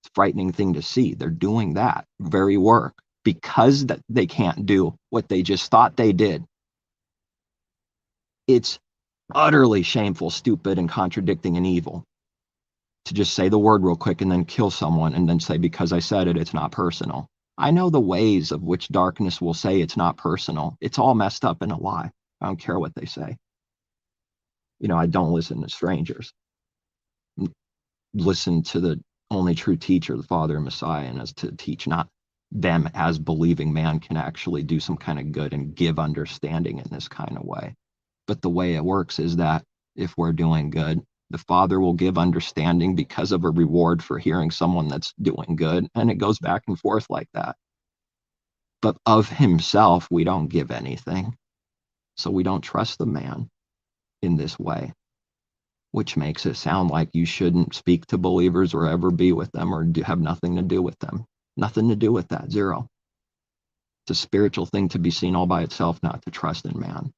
a frightening thing to see. They're doing that very work because that they can't do what they just thought they did. It's utterly shameful, stupid, and contradicting and evil to just say the word real quick and then kill someone and then say, because I said it, it's not personal. I know the ways of which darkness will say it's not personal. It's all messed up in a lie. I don't care what they say. I don't listen to strangers. Listen to the only true teacher, the Father and Messiah, and as to teach, not them as believing man can actually do some kind of good and give understanding in this kind of way. But the way it works is that if we're doing good, the Father will give understanding because of a reward for hearing someone that's doing good. And it goes back and forth like that. But of himself, we don't give anything. So we don't trust the man in this way, which makes it sound like you shouldn't speak to believers or ever be with them or have nothing to do with them. Nothing to do with that. Zero. It's a spiritual thing to be seen all by itself, not to trust in man.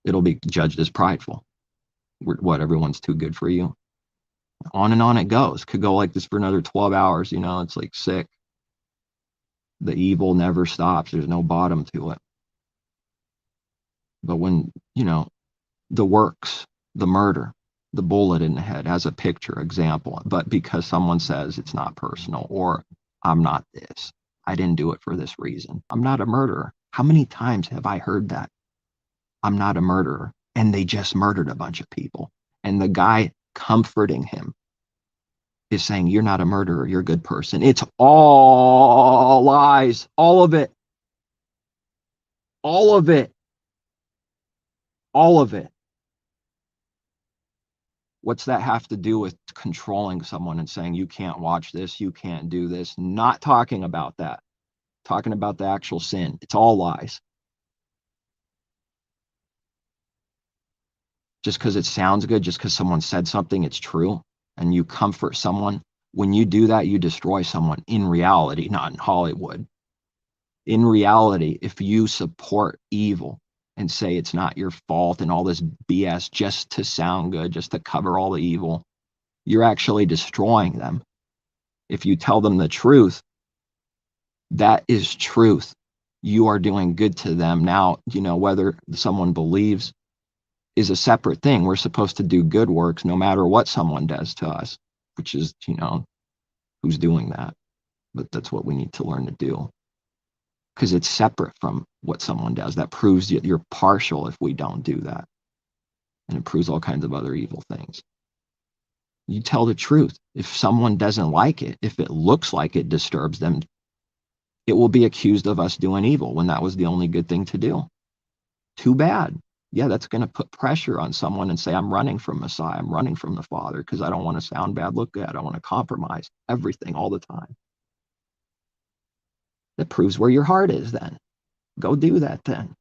It'll be judged as prideful. What, everyone's too good for you? On and on it goes. Could go like this for another 12 hours. It's like sick. The evil never stops. There's no bottom to it. But when, the works, the murder, the bullet in the head as a picture example, but because someone says it's not personal, or I'm not this, I didn't do it for this reason, I'm not a murderer. How many times have I heard that? I'm not a murderer. And they just murdered a bunch of people. And the guy comforting him is saying, you're not a murderer, you're a good person. It's all lies. All of it. All of it. All of it. What's that have to do with controlling someone and saying, you can't watch this, you can't do this? Not talking about that. Talking about the actual sin. It's all lies. Just because it sounds good, just because someone said something, it's true, and you comfort someone. When you do that, you destroy someone in reality, not in Hollywood. In reality, if you support evil and say it's not your fault and all this BS just to sound good, just to cover all the evil, you're actually destroying them. If you tell them the truth, that is truth. You are doing good to them. Now, whether someone believes is a separate thing. We're supposed to do good works no matter what someone does to us, which is, who's doing that. But that's what we need to learn to do, because it's separate from what someone does. That proves that you're partial if we don't do that. And it proves all kinds of other evil things. You tell the truth. If someone doesn't like it, if it looks like it disturbs them, it will be accused of us doing evil when that was the only good thing to do. Too bad. Yeah, that's going to put pressure on someone and say, I'm running from Messiah, I'm running from the Father, because I don't want to sound bad, look good, I don't want to compromise everything all the time. That proves where your heart is then. Go do that then.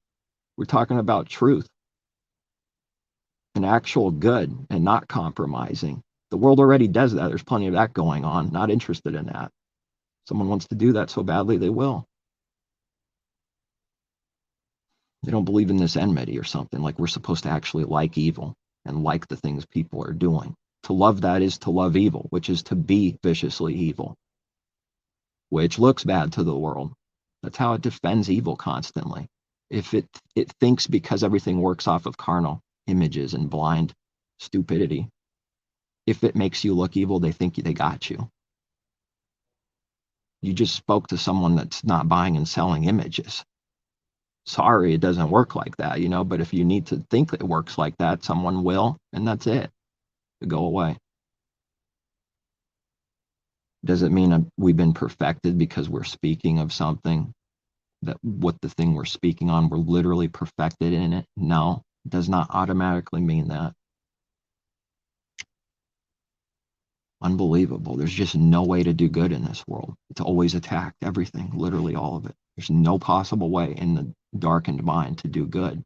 We're talking about truth and actual good and not compromising. The world already does that. There's plenty of that going on. Not interested in that. Someone wants to do that so badly, they will. They don't believe in this enmity or something, like we're supposed to actually like evil and like the things people are doing. To love that is to love evil, which is to be viciously evil, which looks bad to the world. That's how it defends evil constantly. If it thinks because everything works off of carnal images and blind stupidity, if it makes you look evil, they think they got you. You just spoke to someone that's not buying and selling images. Sorry, it doesn't work like that, but if you need to think it works like that, someone will, and that's it. It'll go away. Does it mean we've been perfected because we're speaking of something, that what the thing we're speaking on, we're literally perfected in it? No, it does not automatically mean that. Unbelievable. There's just no way to do good in this world. It's always attacked, everything, literally all of it. There's no possible way in the darkened mind to do good,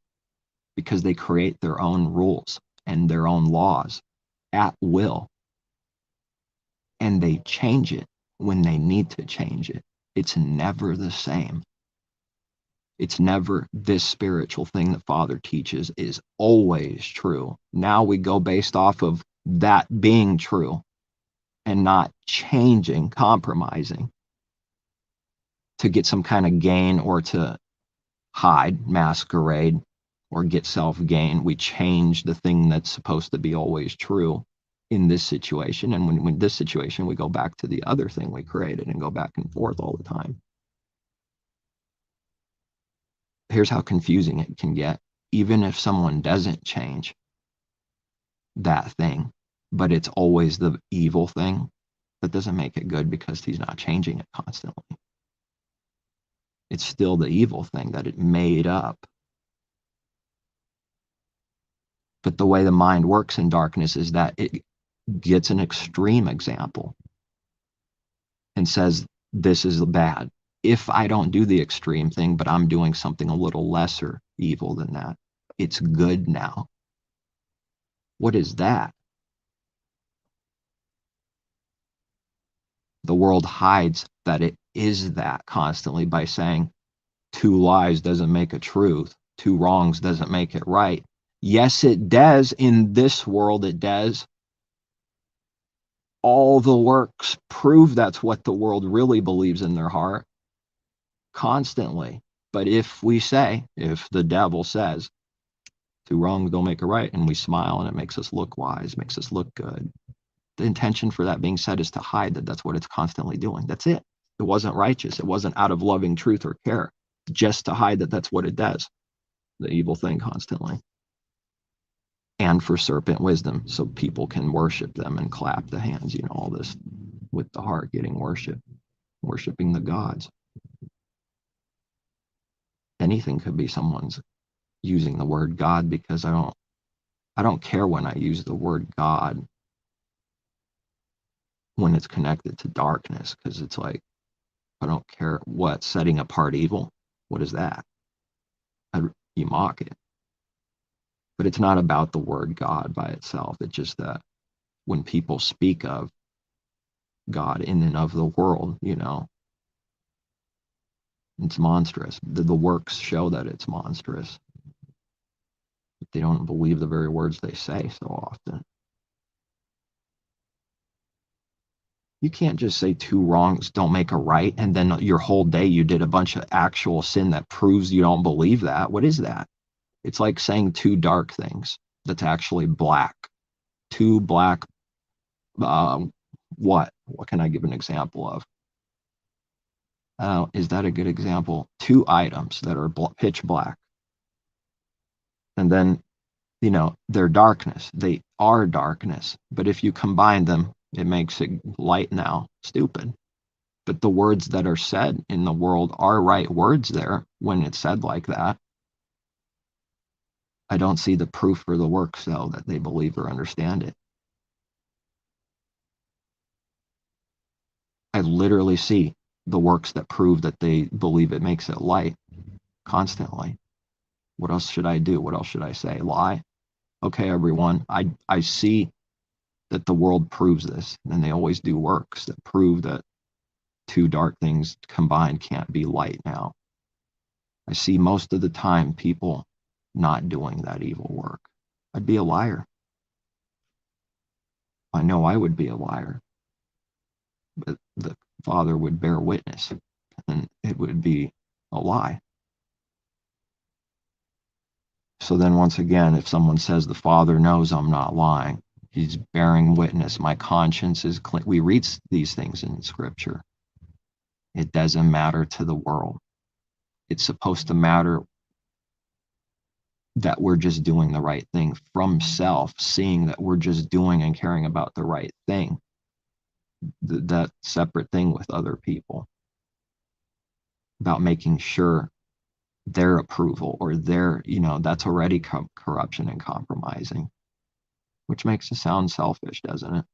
because they create their own rules and their own laws at will, and they change it when they need to change it. It's never the same. It's never this spiritual thing that Father teaches is always true. Now we go based off of that being true and not changing, compromising to get some kind of gain or to hide, masquerade, or get self-gain. We change the thing that's supposed to be always true in this situation. And when this situation, we go back to the other thing we created and go back and forth all the time. Here's how confusing it can get. Even if someone doesn't change that thing, but it's always the evil thing, that doesn't make it good because he's not changing it constantly. It's still the evil thing that it made up. But the way the mind works in darkness is that it gets an extreme example and says, this is bad. If I don't do the extreme thing, but I'm doing something a little lesser evil than that, it's good now. What is that? The world hides that it is that constantly by saying two lies doesn't make a truth, two wrongs doesn't make it right. Yes, it does. In this world, it does. All the works prove that's what the world really believes in their heart constantly. But if the devil says, two wrongs don't make a right, and we smile and it makes us look wise, makes us look good, the intention for that being said is to hide that that's what it's constantly doing. That's it. It wasn't righteous. It wasn't out of loving truth or care, just to hide that that's what it does, the evil thing constantly. And for serpent wisdom, so people can worship them and clap the hands, all this with the heart, getting worshiping the gods. Anything could be someone's using the word God, because I don't care when I use the word God when it's connected to darkness, because it's like, I don't care what, setting apart evil. What is that? You mock it. But it's not about the word God by itself. It's just that when people speak of God in and of the world, it's monstrous. The works show that it's monstrous. They don't believe the very words they say so often. You can't just say two wrongs don't make a right, and then your whole day you did a bunch of actual sin that proves you don't believe that. What is that? It's like saying two dark things that's actually black. Two black, what can I give an example of? Is that a good example? Two items that are pitch black. And then, they're darkness. They are darkness. But if you combine them, it makes it light now. Stupid. But the words that are said in the world are right words there when it's said like that. I don't see the proof for the works, though, that they believe or understand it. I literally see the works that prove that they believe it makes it light constantly. What else should I do? What else should I say? Lie? Okay, everyone, I see that the world proves this, and they always do works that prove that two dark things combined can't be light now. I see most of the time people not doing that evil work. I'd be a liar. I know I would be a liar, but the Father would bear witness, and it would be a lie. So then once again, if someone says the Father knows I'm not lying, he's bearing witness, my conscience is clean. We read these things in Scripture. It doesn't matter to the world. It's supposed to matter that we're just doing the right thing from self, seeing that we're just doing and caring about the right thing. That separate thing with other people, about making sure their approval or their, that's already corruption and compromising, which makes it sound selfish, doesn't it?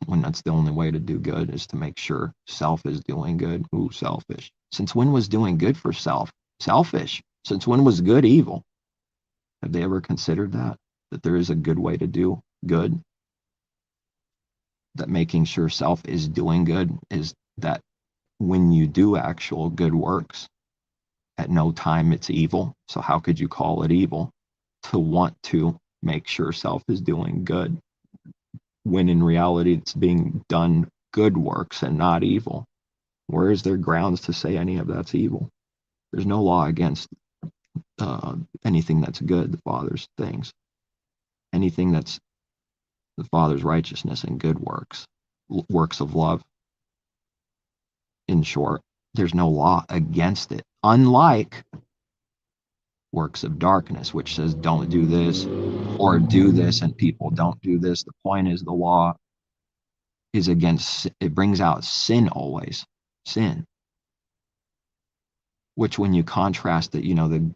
When that's the only way to do good is to make sure self is doing good. Ooh, selfish. Since when was doing good for self selfish? Since when was good evil? Have they ever considered that there is a good way to do good? That making sure self is doing good is that when you do actual good works, at no time it's evil. So how could you call it evil to want to make sure self is doing good, when in reality it's being done good works and not evil? Where is there grounds to say any of that's evil? There's no law against anything that's good, the Father's things. Anything that's the Father's righteousness and good works, works of love. In short, there's no law against it. Unlike works of darkness, which says don't do this or do this, and people don't do this. The point is the law is against, it brings out sin always, sin. Which when you contrast it,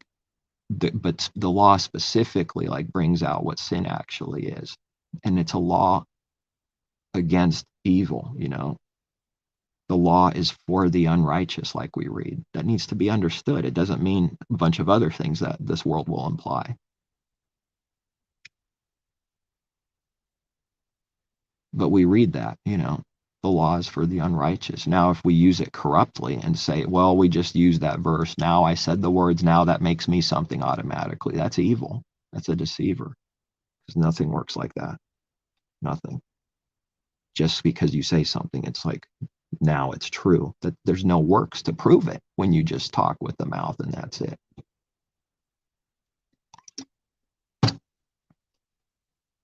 but the law specifically brings out what sin actually is. And it's a law against evil, The law is for the unrighteous, like we read. That needs to be understood. It doesn't mean a bunch of other things that this world will imply. But we read that, the law is for the unrighteous. Now, if we use it corruptly and say, well, we just used that verse, now I said the words, now that makes me something automatically, that's evil. That's a deceiver. Because nothing works like that. Nothing. Just because you say something, it's like, now it's true. That there's no works to prove it when you just talk with the mouth and that's it.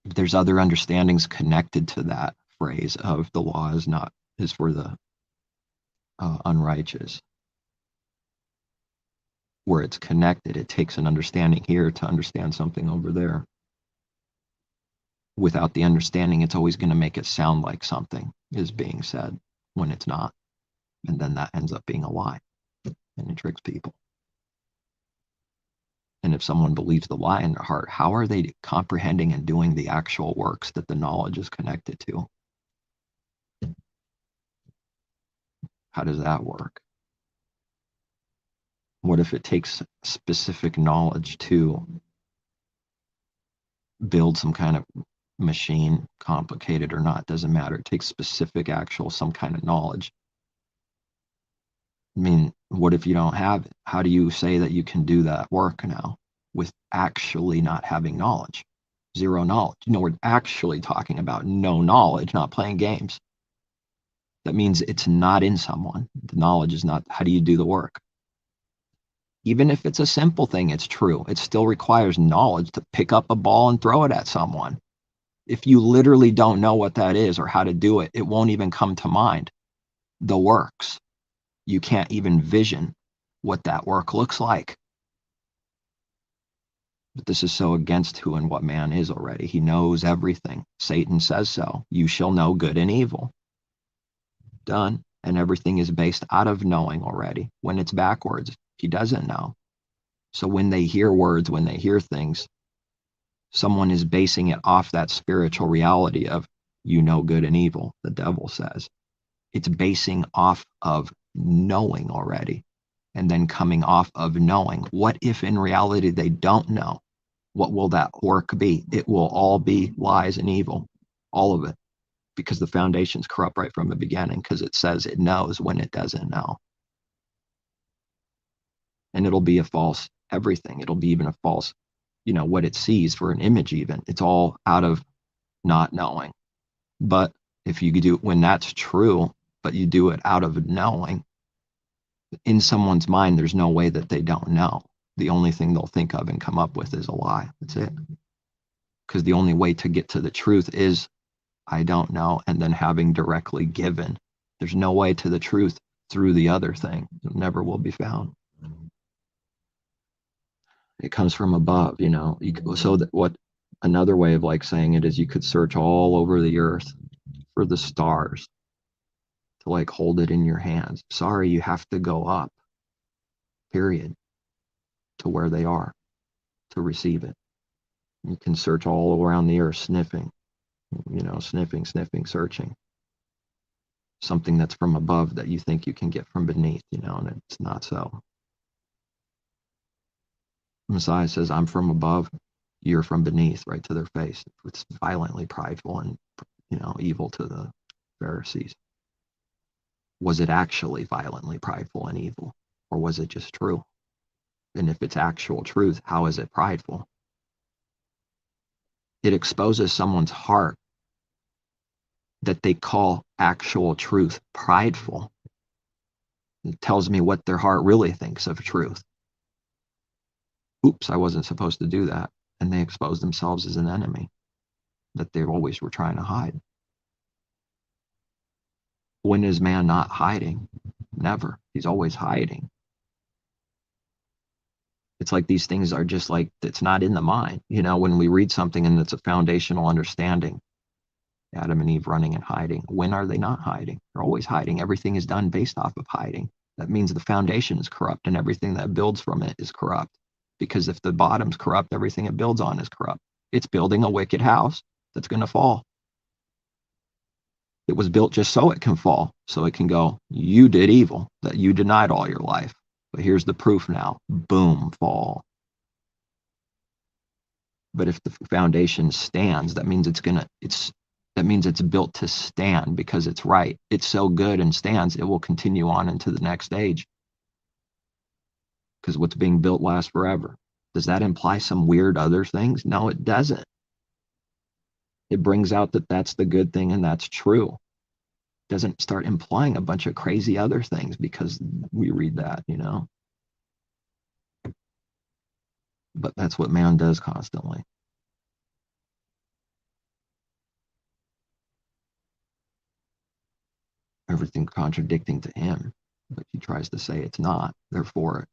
There's other understandings connected to that phrase of the law is for the unrighteous. Where it's connected, it takes an understanding here to understand something over there. Without the understanding, it's always going to make it sound like something is being said when it's not. And then that ends up being a lie. And it tricks people. And if someone believes the lie in their heart, how are they comprehending and doing the actual works that the knowledge is connected to? How does that work? What if it takes specific knowledge to build some kind of machine, complicated or not, doesn't matter. It takes specific, some kind of knowledge. I mean, what if you don't have it? How do you say that you can do that work now with actually not having knowledge? Zero knowledge. We're actually talking about no knowledge, not playing games. That means it's not in someone. The knowledge is not. How do you do the work? Even if it's a simple thing, it's true. It still requires knowledge to pick up a ball and throw it at someone. If you literally don't know what that is or how to do it, it won't even come to mind. The works. You can't even vision what that work looks like. But this is so against who and what man is already. He knows everything. Satan says so. You shall know good and evil. Done. And everything is based out of knowing already. When it's backwards, he doesn't know. So when they hear words, when they hear things, someone is basing it off that spiritual reality of good and evil, the devil says. It's basing off of knowing already, and then coming off of knowing. What if in reality they don't know? What will that work be? It will all be lies and evil, all of it, because the foundation's corrupt right from the beginning, because it says it knows when it doesn't know. And it'll be a false everything. It'll be even a false, what it sees for an image even. It's all out of not knowing. But if you do, when that's true, but you do it out of knowing, in someone's mind, there's no way that they don't know. The only thing they'll think of and come up with is a lie. That's it. Because the only way to get to the truth is, I don't know, and then having directly given. There's no way to the truth through the other thing. It never will be found. It comes from above, so that what another way of like saying it is, you could search all over the earth for the stars to like hold it in your hands. Sorry, you have to go up, period, to where they are to receive it. You can search all around the earth, sniffing, sniffing, searching. Something that's from above that you think you can get from beneath, and it's not so. Messiah says, I'm from above, you're from beneath, right to their face. It's violently prideful and, evil to the Pharisees. Was it actually violently prideful and evil, or was it just true? And if it's actual truth, how is it prideful? It exposes someone's heart that they call actual truth prideful. It tells me what their heart really thinks of truth. Oops, I wasn't supposed to do that. And they expose themselves as an enemy that they always were trying to hide. When is man not hiding? Never. He's always hiding. It's like these things are just like, it's not in the mind. When we read something and it's a foundational understanding, Adam and Eve running and hiding. When are they not hiding? They're always hiding. Everything is done based off of hiding. That means the foundation is corrupt and everything that builds from it is corrupt. Because if the bottom's corrupt, everything it builds on is corrupt. It's building a wicked house that's going to fall. It was built just so it can fall, so it can go, you did evil, that you denied all your life. But here's the proof now. Boom, fall. But if the foundation stands, that means it's built to stand because it's right. It's so good and stands, it will continue on into the next stage. Because what's being built lasts forever. Does that imply some weird other things? No, it doesn't. It brings out that that's the good thing and that's true. It doesn't start implying a bunch of crazy other things because we read that, But that's what man does constantly. Everything contradicting to him, but he tries to say it's not. Therefore,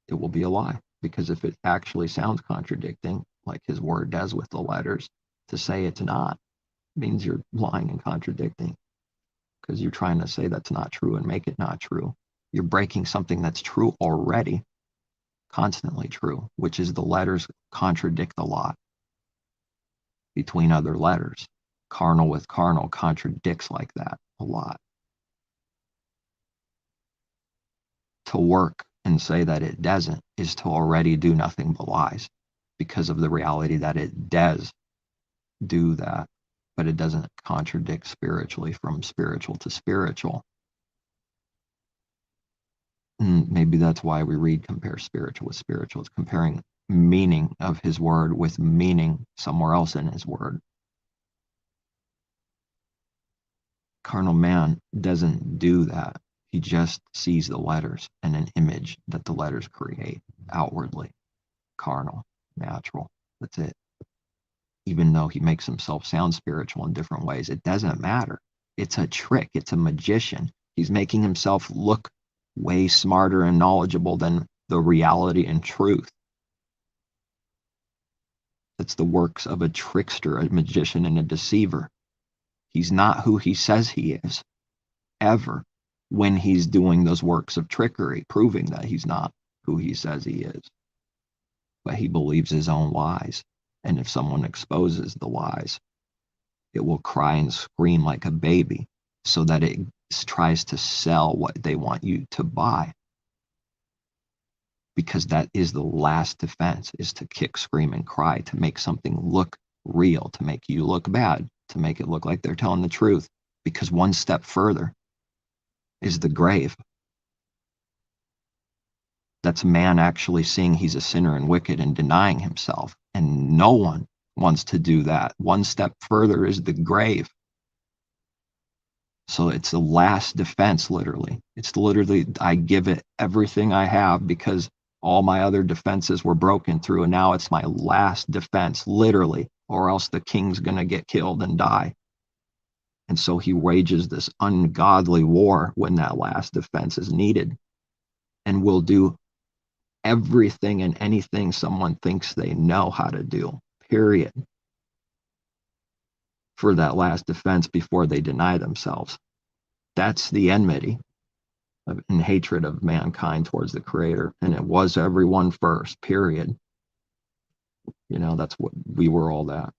it will be a lie. Because if it actually sounds contradicting, like his word does with the letters, to say it's not means you're lying and contradicting. Because you're trying to say that's not true and make it not true. You're breaking something that's true already, constantly true, which is the letters contradict a lot between other letters. Carnal with carnal contradicts like that a lot. To work and say that it doesn't is to already do nothing but lies, because of the reality that it does do that, but it doesn't contradict spiritually from spiritual to spiritual. Maybe that's why we read compare spiritual with spiritual. It's comparing meaning of his word with meaning somewhere else in his word. Carnal man doesn't do that. He just sees the letters and an image that the letters create outwardly. Carnal, natural. That's it. Even though he makes himself sound spiritual in different ways, it doesn't matter. It's a trick. It's a magician. He's making himself look way smarter and knowledgeable than the reality and truth. It's the works of a trickster, a magician, and a deceiver. He's not who he says he is, ever, when he's doing those works of trickery, proving that he's not who he says he is. But he believes his own lies. And if someone exposes the lies, it will cry and scream like a baby so that it tries to sell what they want you to buy. Because that is the last defense, is to kick, scream, and cry, to make something look real, to make you look bad, to make it look like they're telling the truth. Because one step further is the grave. That's man actually seeing he's a sinner and wicked and denying himself. And no one wants to do that. One step further is the grave. So it's the last defense, literally. It's literally, I give it everything I have because all my other defenses were broken through, and now it's my last defense, literally, or else the king's going to get killed and die. And so he wages this ungodly war when that last defense is needed, and will do everything and anything someone thinks they know how to do, period, for that last defense before they deny themselves. That's the enmity and hatred of mankind towards the Creator. And it was everyone first, period. You know, that's what we were, all that,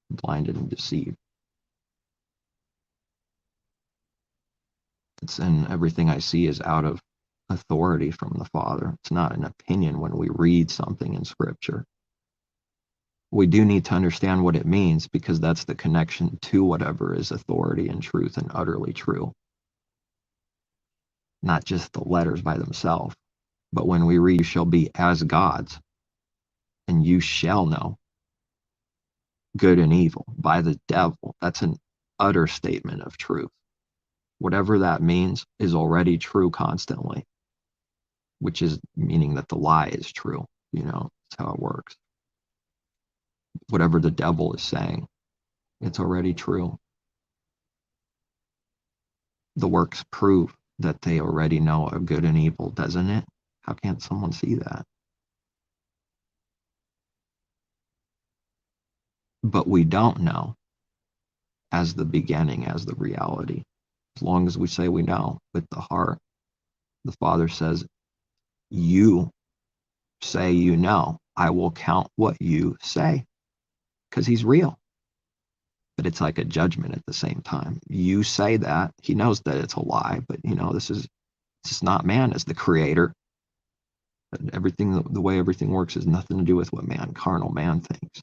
blinded and deceived. And everything I see is out of authority from the Father. It's not an opinion when we read something in Scripture. We do need to understand what it means, because that's the connection to whatever is authority and truth and utterly true. Not just the letters by themselves, but when we read, you shall be as gods, and you shall know good and evil by the devil. That's an utter statement of truth. Whatever that means is already true constantly, which is meaning that the lie is true. You know, that's how it works. Whatever the devil is saying, it's already true. The works prove that they already know of good and evil, doesn't it? How can't someone see that? But we don't know as the beginning, as the reality. As long as we say we know with the heart, the Father says, you say you know, I will count what you say, because he's real. But it's like a judgment at the same time. You say that, he knows that it's a lie, but you know, this is not man as the creator. Everything, the way everything works, has nothing to do with what carnal man thinks.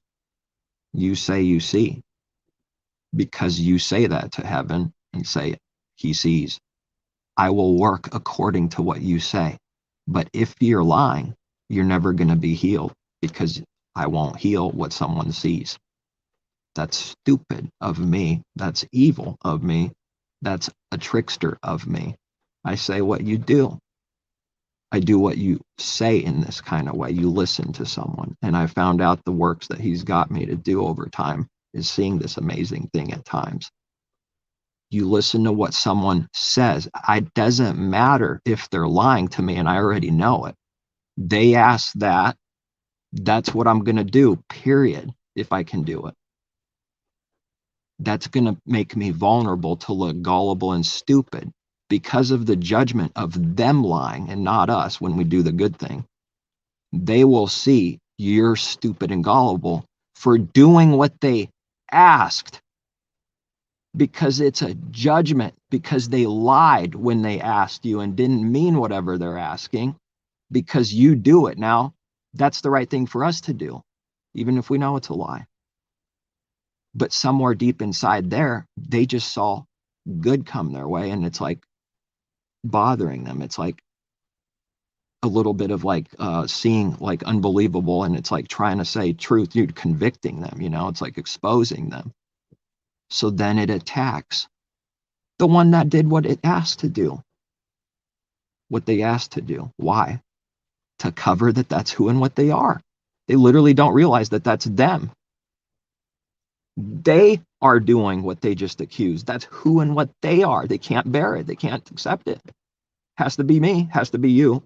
You say you see, because you say that to heaven and say he sees. I will work according to what you say. But if you're lying, you're never going to be healed, because I won't heal what someone sees. That's stupid of me. That's evil of me. That's a trickster of me. I say what you do. I do what you say in this kind of way. You listen to someone. And I found out the works that he's got me to do over time is seeing this amazing thing at times. You listen to what someone says. It doesn't matter if they're lying to me and I already know it. They ask that. That's what I'm going to do, period, if I can do it. That's going to make me vulnerable to look gullible and stupid because of the judgment of them lying and not us when we do the good thing. They will see you're stupid and gullible for doing what they asked, because it's a judgment, because they lied when they asked you and didn't mean whatever they're asking, because you do it. Now, that's the right thing for us to do, even if we know it's a lie. But somewhere deep inside there, they just saw good come their way, and it's like bothering them. It's like a little bit of like seeing like unbelievable, and it's like trying to say truth, you're convicting them, you know, it's like exposing them. So then it attacks the one that did what it asked to do, what they asked to do. Why? To cover that that's who and what they are. They literally don't realize that that's them. They are doing what they just accused. That's who and what they are. They can't bear it. They can't accept it. Has to be me, has to be you.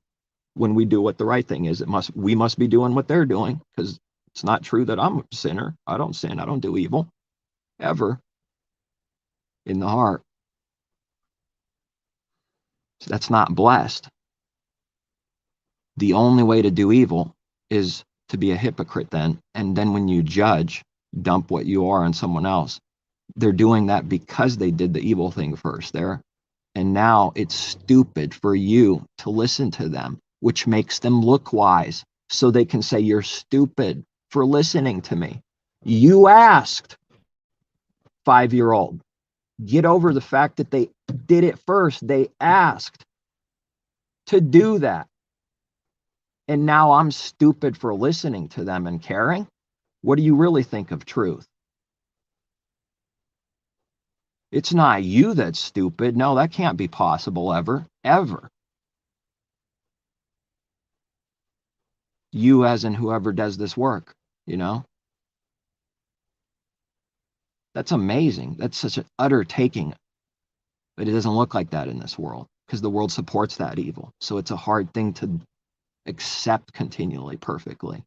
When we do what the right thing is, we must be doing what they're doing, because it's not true that I'm a sinner. I don't sin. I don't do evil ever in the heart. So that's not blessed. The only way to do evil is to be a hypocrite then. And then when you judge, dump what you are on someone else. They're doing that because they did the evil thing first there. And now it's stupid for you to listen to them, which makes them look wise. So they can say, you're stupid for listening to me. You asked, 5-year-old. Get over the fact that they did it first. They asked to do that. And now I'm stupid for listening to them and caring. What do you really think of truth? It's not you that's stupid. No, that can't be possible ever, ever. You as in whoever does this work, you know? That's amazing. That's such an utter taking. But it doesn't look like that in this world because the world supports that evil. So it's a hard thing to accept continually perfectly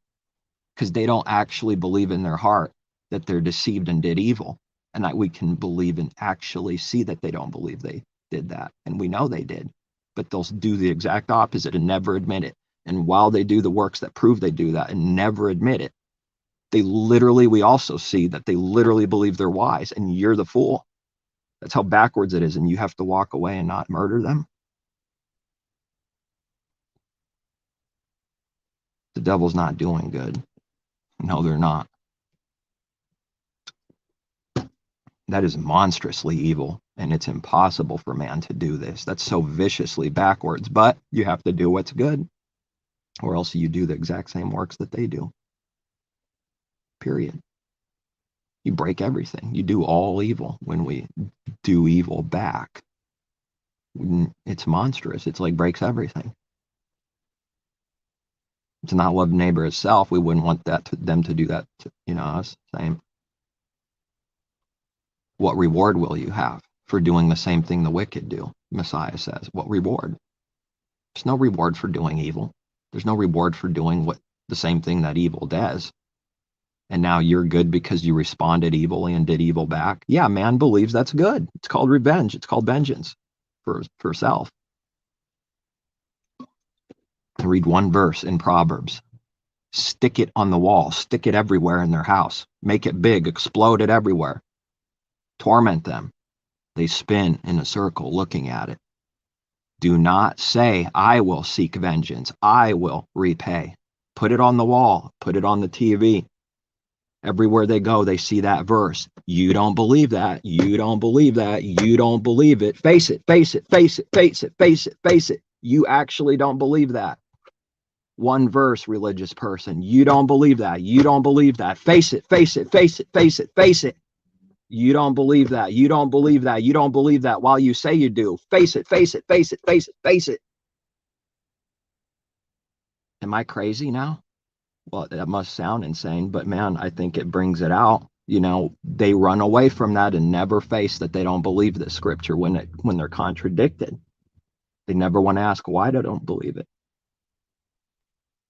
because they don't actually believe in their heart that they're deceived and did evil. And that we can believe and actually see that they don't believe they did that. And we know they did. But they'll do the exact opposite and never admit it. And while they do the works that prove they do that and never admit it, we also see that they literally believe they're wise and you're the fool. That's how backwards it is. And you have to walk away and not murder them. The devil's not doing good. No, they're not. That is monstrously evil. And it's impossible for man to do this. That's so viciously backwards. But you have to do what's good. Or else you do the exact same works that they do. Period. You break everything. You do all evil. When we do evil back, it's monstrous. It's like breaks everything. To not love neighbor as self, we wouldn't want them to do that to, us. Same. What reward will you have for doing the same thing the wicked do? Messiah says. What reward? There's no reward for doing evil. There's no reward for doing the same thing that evil does. And now you're good because you responded evilly and did evil back. Yeah, man believes that's good. It's called revenge. It's called vengeance for self. I read one verse in Proverbs. Stick it on the wall. Stick it everywhere in their house. Make it big. Explode it everywhere. Torment them. They spin in a circle looking at it. Do not say, I will seek vengeance. I will repay. Put it on the wall. Put it on the TV. Everywhere they go, they see that verse. You don't believe that. You don't believe that. You don't believe it. Face it, face it, face it, face it, face it, face it. You actually don't believe that. One verse, religious person. You don't believe that. You don't believe that. Face it, face it, face it, face it, face it. You don't believe that. You don't believe that. You don't believe that while you say you do. Face it, face it, face it, face it, face it. Am I crazy now? Well, that must sound insane, but man, I think it brings it out. They run away from that and never face that they don't believe the scripture when they're contradicted. They never want to ask why they don't believe it.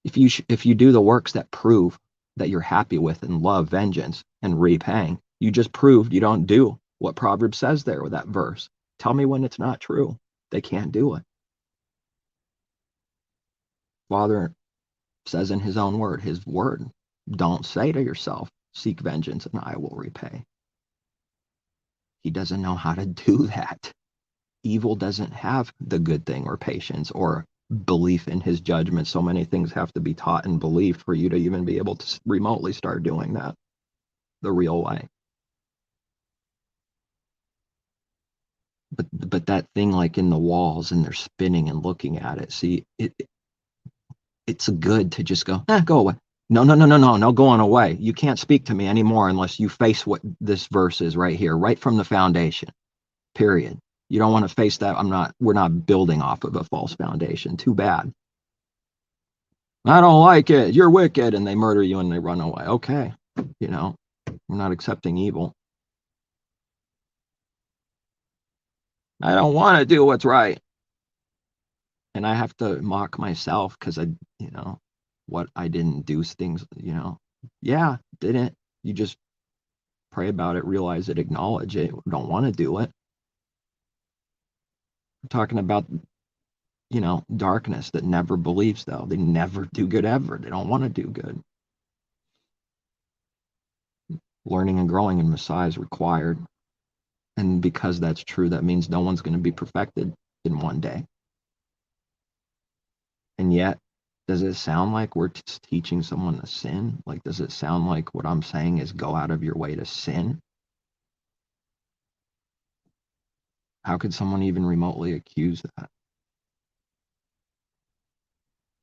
If you do the works that prove that you're happy with and love vengeance and repaying, you just proved you don't do what Proverbs says there with that verse. Tell me when it's not true. They can't do it. Father says in his own word, don't say to yourself, seek vengeance and I will repay. He doesn't know how to do that. Evil doesn't have the good thing or patience or belief in his judgment. So many things have to be taught and believed for you to even be able to remotely start doing that the real way. But that thing like in the walls and they're spinning and looking at it, see, it's good to just go away. No going away. You can't speak to me anymore unless you face what this verse is right here, right from the foundation, period. You don't want to face that. We're not building off of a false foundation. Too bad. I don't like it. You're wicked. And they murder you and they run away. Okay. We're not accepting evil. I don't want to do what's right. And I have to mock myself because what I didn't do things, yeah, didn't. You just pray about it, realize it, acknowledge it. Don't want to do it. We're talking about, darkness that never believes, though. They never do good ever. They don't want to do good. Learning and growing in Messiah is required. And because that's true, that means no one's going to be perfected in one day. And yet, does it sound like we're teaching someone to sin? Like, does it sound like what I'm saying is go out of your way to sin? How could someone even remotely accuse that?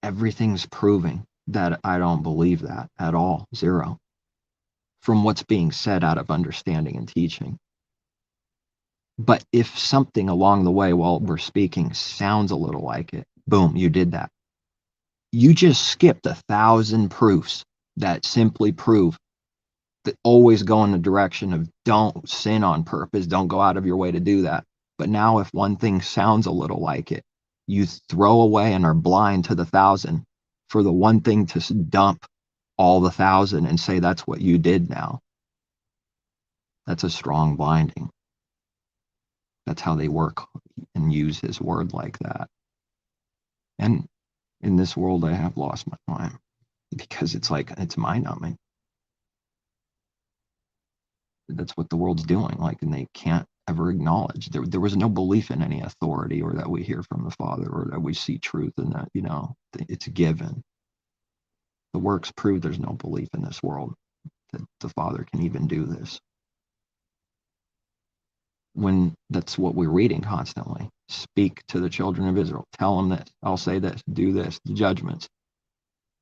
Everything's proving that I don't believe that at all. Zero. from what's being said out of understanding and teaching. But if something along the way while we're speaking sounds a little like it, boom, you did that. You just skipped 1,000 proofs that simply prove that always go in the direction of don't sin on purpose, don't go out of your way to do that. But now if one thing sounds a little like it, you throw away and are blind to the 1,000 for the one thing to dump all the 1,000 and say that's what you did now. That's a strong blinding. That's how they work and use his word like that. And in this world, I have lost my mind because it's like, it's mind-numbing. That's what the world's doing. Like, and they can't ever acknowledge. There was no belief in any authority or that we hear from the Father or that we see truth and that, it's given. The works prove there's no belief in this world that the Father can even do this. When that's what we're reading constantly. Speak to the children of Israel. Tell them this. I'll say this. Do this. The judgments.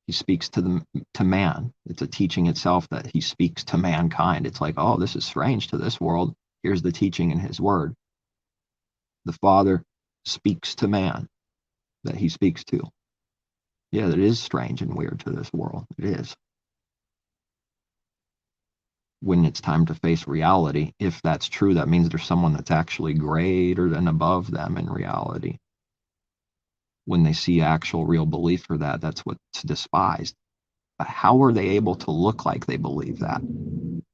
He speaks to man. It's a teaching itself that he speaks to mankind. It's like, oh, this is strange to this world. Here's the teaching in his word. The Father speaks to man that he speaks to. Yeah, it is strange and weird to this world. It is. When it's time to face reality, if that's true, that means there's someone that's actually greater than above them in reality. When they see actual real belief for that, that's what's despised. But how are they able to look like they believe that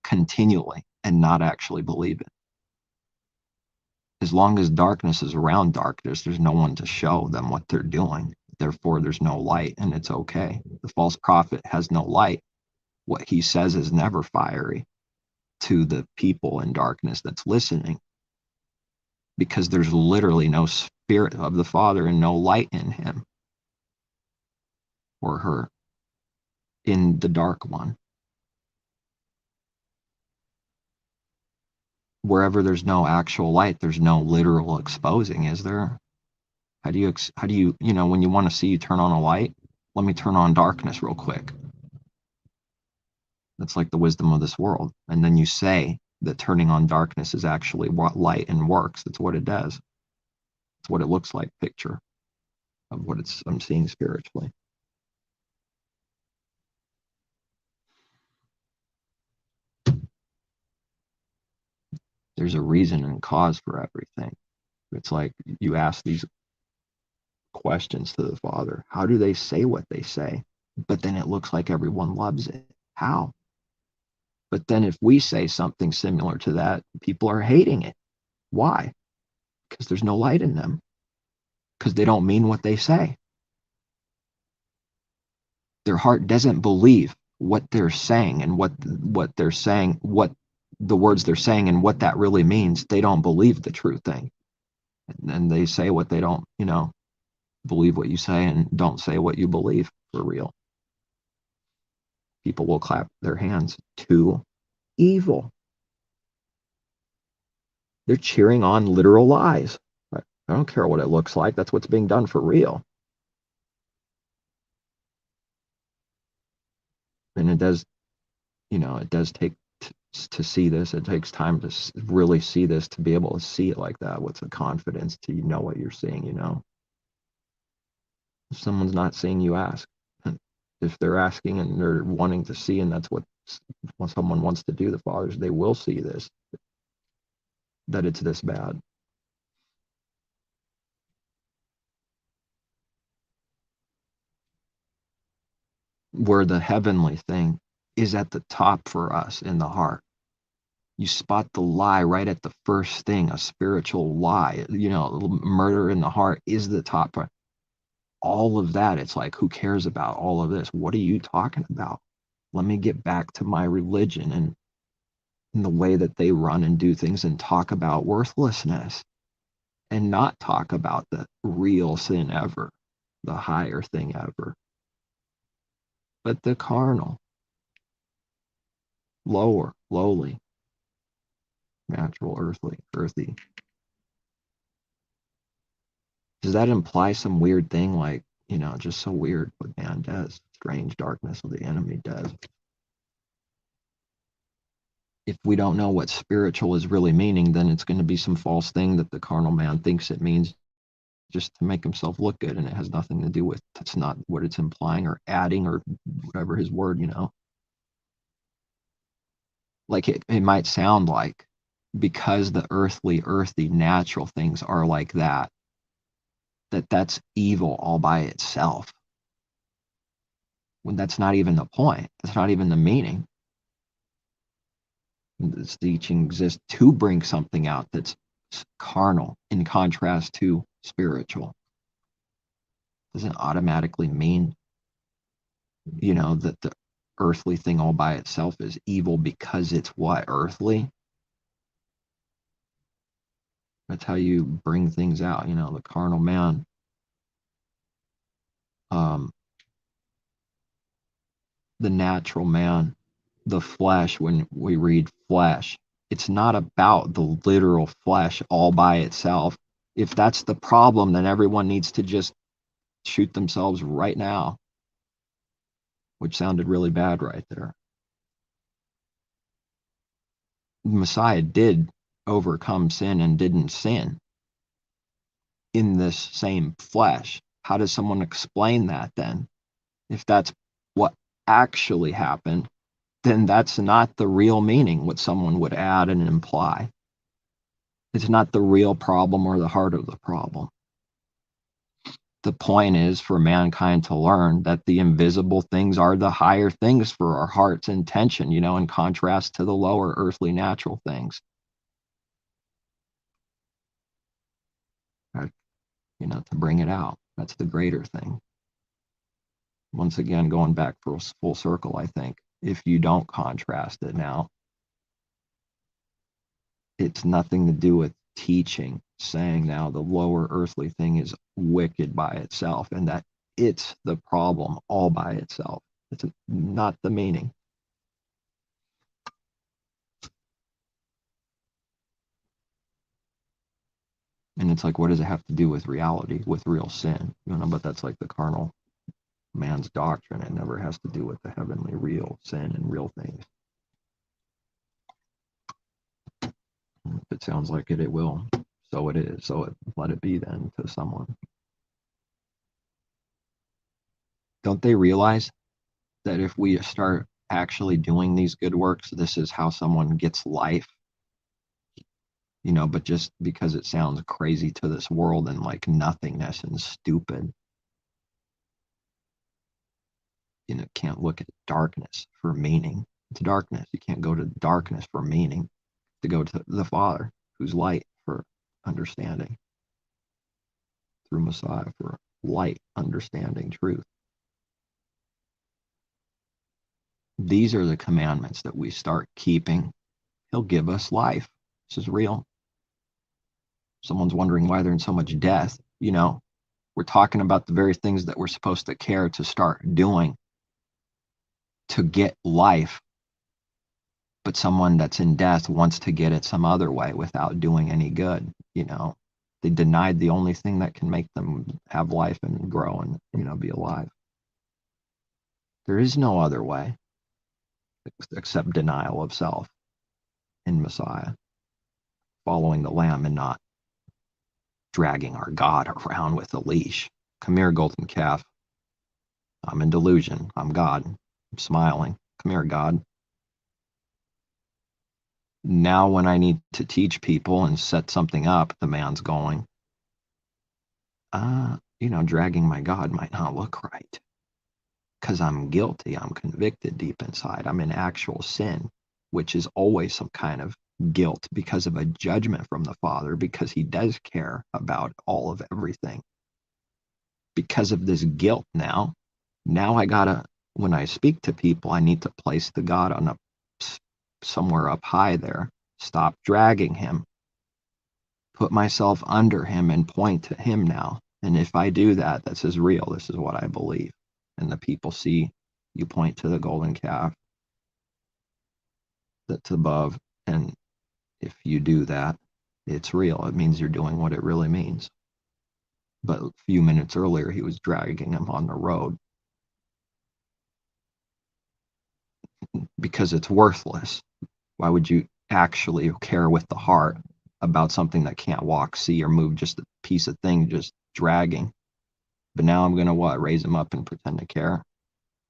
continually and not actually believe it? As long as darkness is around darkness, there's no one to show them what they're doing. Therefore, there's no light, and it's okay. The false prophet has no light. What he says is never fiery to the people in darkness that's listening, because there's literally no spirit of the Father and no light in him or her, in the dark one. Wherever there's no actual light, there's no literal exposing, is there? How do you, when you want to see you turn on a light, let me turn on darkness real quick. That's like the wisdom of this world. And then you say that turning on darkness is actually what light and works. That's what it does. It's what it looks like, picture of what I'm seeing spiritually. There's a reason and cause for everything. It's like you ask these questions to the Father. How do they say what they say? But then it looks like everyone loves it. How? But then if we say something similar to that, people are hating it. Why? Because there's no light in them. Because they don't mean what they say. Their heart doesn't believe what they're saying and what they're saying, what the words they're saying and what that really means. They don't believe the true thing. And they say what they don't, believe what you say and don't say what you believe for real. People will clap their hands to evil. They're cheering on literal lies. I don't care what it looks like. That's what's being done for real. And it does take to see this. It takes time to really see this, to be able to see it like that. What's the confidence to know what you're seeing, If someone's not seeing, you ask. And if they're asking and they're wanting to see, and that's what someone wants to do, the fathers, they will see this, that it's this bad. Where the heavenly thing is at the top for us in the heart. You spot the lie right at the first thing, a spiritual lie. Murder in the heart is the top part. All of that, it's like, who cares about all of this? What are you talking about? Let me get back to my religion and the way that they run and do things and talk about worthlessness and not talk about the real sin ever, the higher thing ever. But the carnal, lower, lowly, natural, earthy. Does that imply some weird thing, like, just so weird what man does, strange darkness what the enemy does? if we don't know what spiritual is really meaning, then it's going to be some false thing that the carnal man thinks it means just to make himself look good, and it has nothing to do with, that's not what it's implying or adding or whatever his word, like it might sound like, because the earthy natural things are like that, that's evil all by itself, when that's not even the point. That's not even the meaning. This teaching exists to bring something out that's carnal in contrast to spiritual. Doesn't automatically mean, that the earthly thing all by itself is evil because it's what? Earthly? That's how you bring things out, the carnal man. The natural man, the flesh, when we read flesh, it's not about the literal flesh all by itself. If that's the problem, then everyone needs to just shoot themselves right now, which sounded really bad right there. The Messiah did overcome sin and didn't sin in this same flesh. How does someone explain that then? If that's what actually happened, then that's not the real meaning, what someone would add and imply. It's not the real problem or the heart of the problem. The point is for mankind to learn that the invisible things are the higher things for our heart's intention, in contrast to the lower earthly natural things. To bring it out. That's the greater thing. Once again, going back full circle, I think, if you don't contrast it now, it's nothing to do with teaching, saying now the lower earthly thing is wicked by itself and that it's the problem all by itself. It's not the meaning. And it's like, what does it have to do with reality, with real sin? But that's like the carnal man's doctrine. It never has to do with the heavenly real sin and real things. If it sounds like it, it will. So it is. So let it be then to someone. Don't they realize that if we start actually doing these good works, this is how someone gets life? But just because it sounds crazy to this world and like nothingness and stupid, can't look at darkness for meaning. It's darkness. You can't go to darkness for meaning. To go to the Father, who's light, for understanding. Through Messiah, for light, understanding, truth. These are the commandments that we start keeping. He'll give us life. This is real. Someone's wondering why there's so much death. We're talking about the very things that we're supposed to care to start doing to get life. But someone that's in death wants to get it some other way without doing any good. They denied the only thing that can make them have life and grow and, be alive. There is no other way except denial of self in Messiah, following the Lamb and not dragging our God around with a leash. Come here, golden calf. I'm in delusion. I'm God. I'm smiling. Come here, God. Now when I need to teach people and set something up, the man's going, dragging my God might not look right. Because I'm guilty. I'm convicted deep inside. I'm in actual sin, which is always some kind of guilt because of a judgment from the Father, because he does care about all of everything. Because of this guilt now I gotta, when I speak to people, I need to place the God on somewhere up high there. Stop dragging him. Put myself under him and point to him now. And if I do that, this is real. This is what I believe. And the people see you point to the golden calf that's above. And if you do that, it's real. It means you're doing what it really means. But a few minutes earlier, he was dragging him on the road because it's worthless. Why would you actually care with the heart about something that can't walk, see, or move, just a piece of thing just dragging? But now I'm going to what? Raise them up and pretend to care?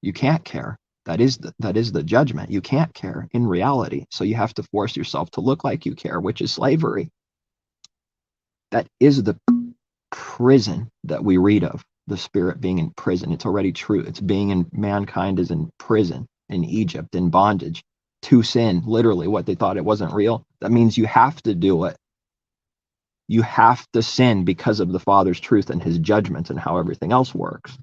You can't care. That is the judgment. You can't care in reality. So you have to force yourself to look like you care, which is slavery. That is the prison that we read of, the spirit being in prison. It's already true. It's being in, mankind is in prison, in Egypt, in bondage, to sin, literally what they thought it wasn't real. That means you have to do it. You have to sin because of the Father's truth and his judgments and how everything else works.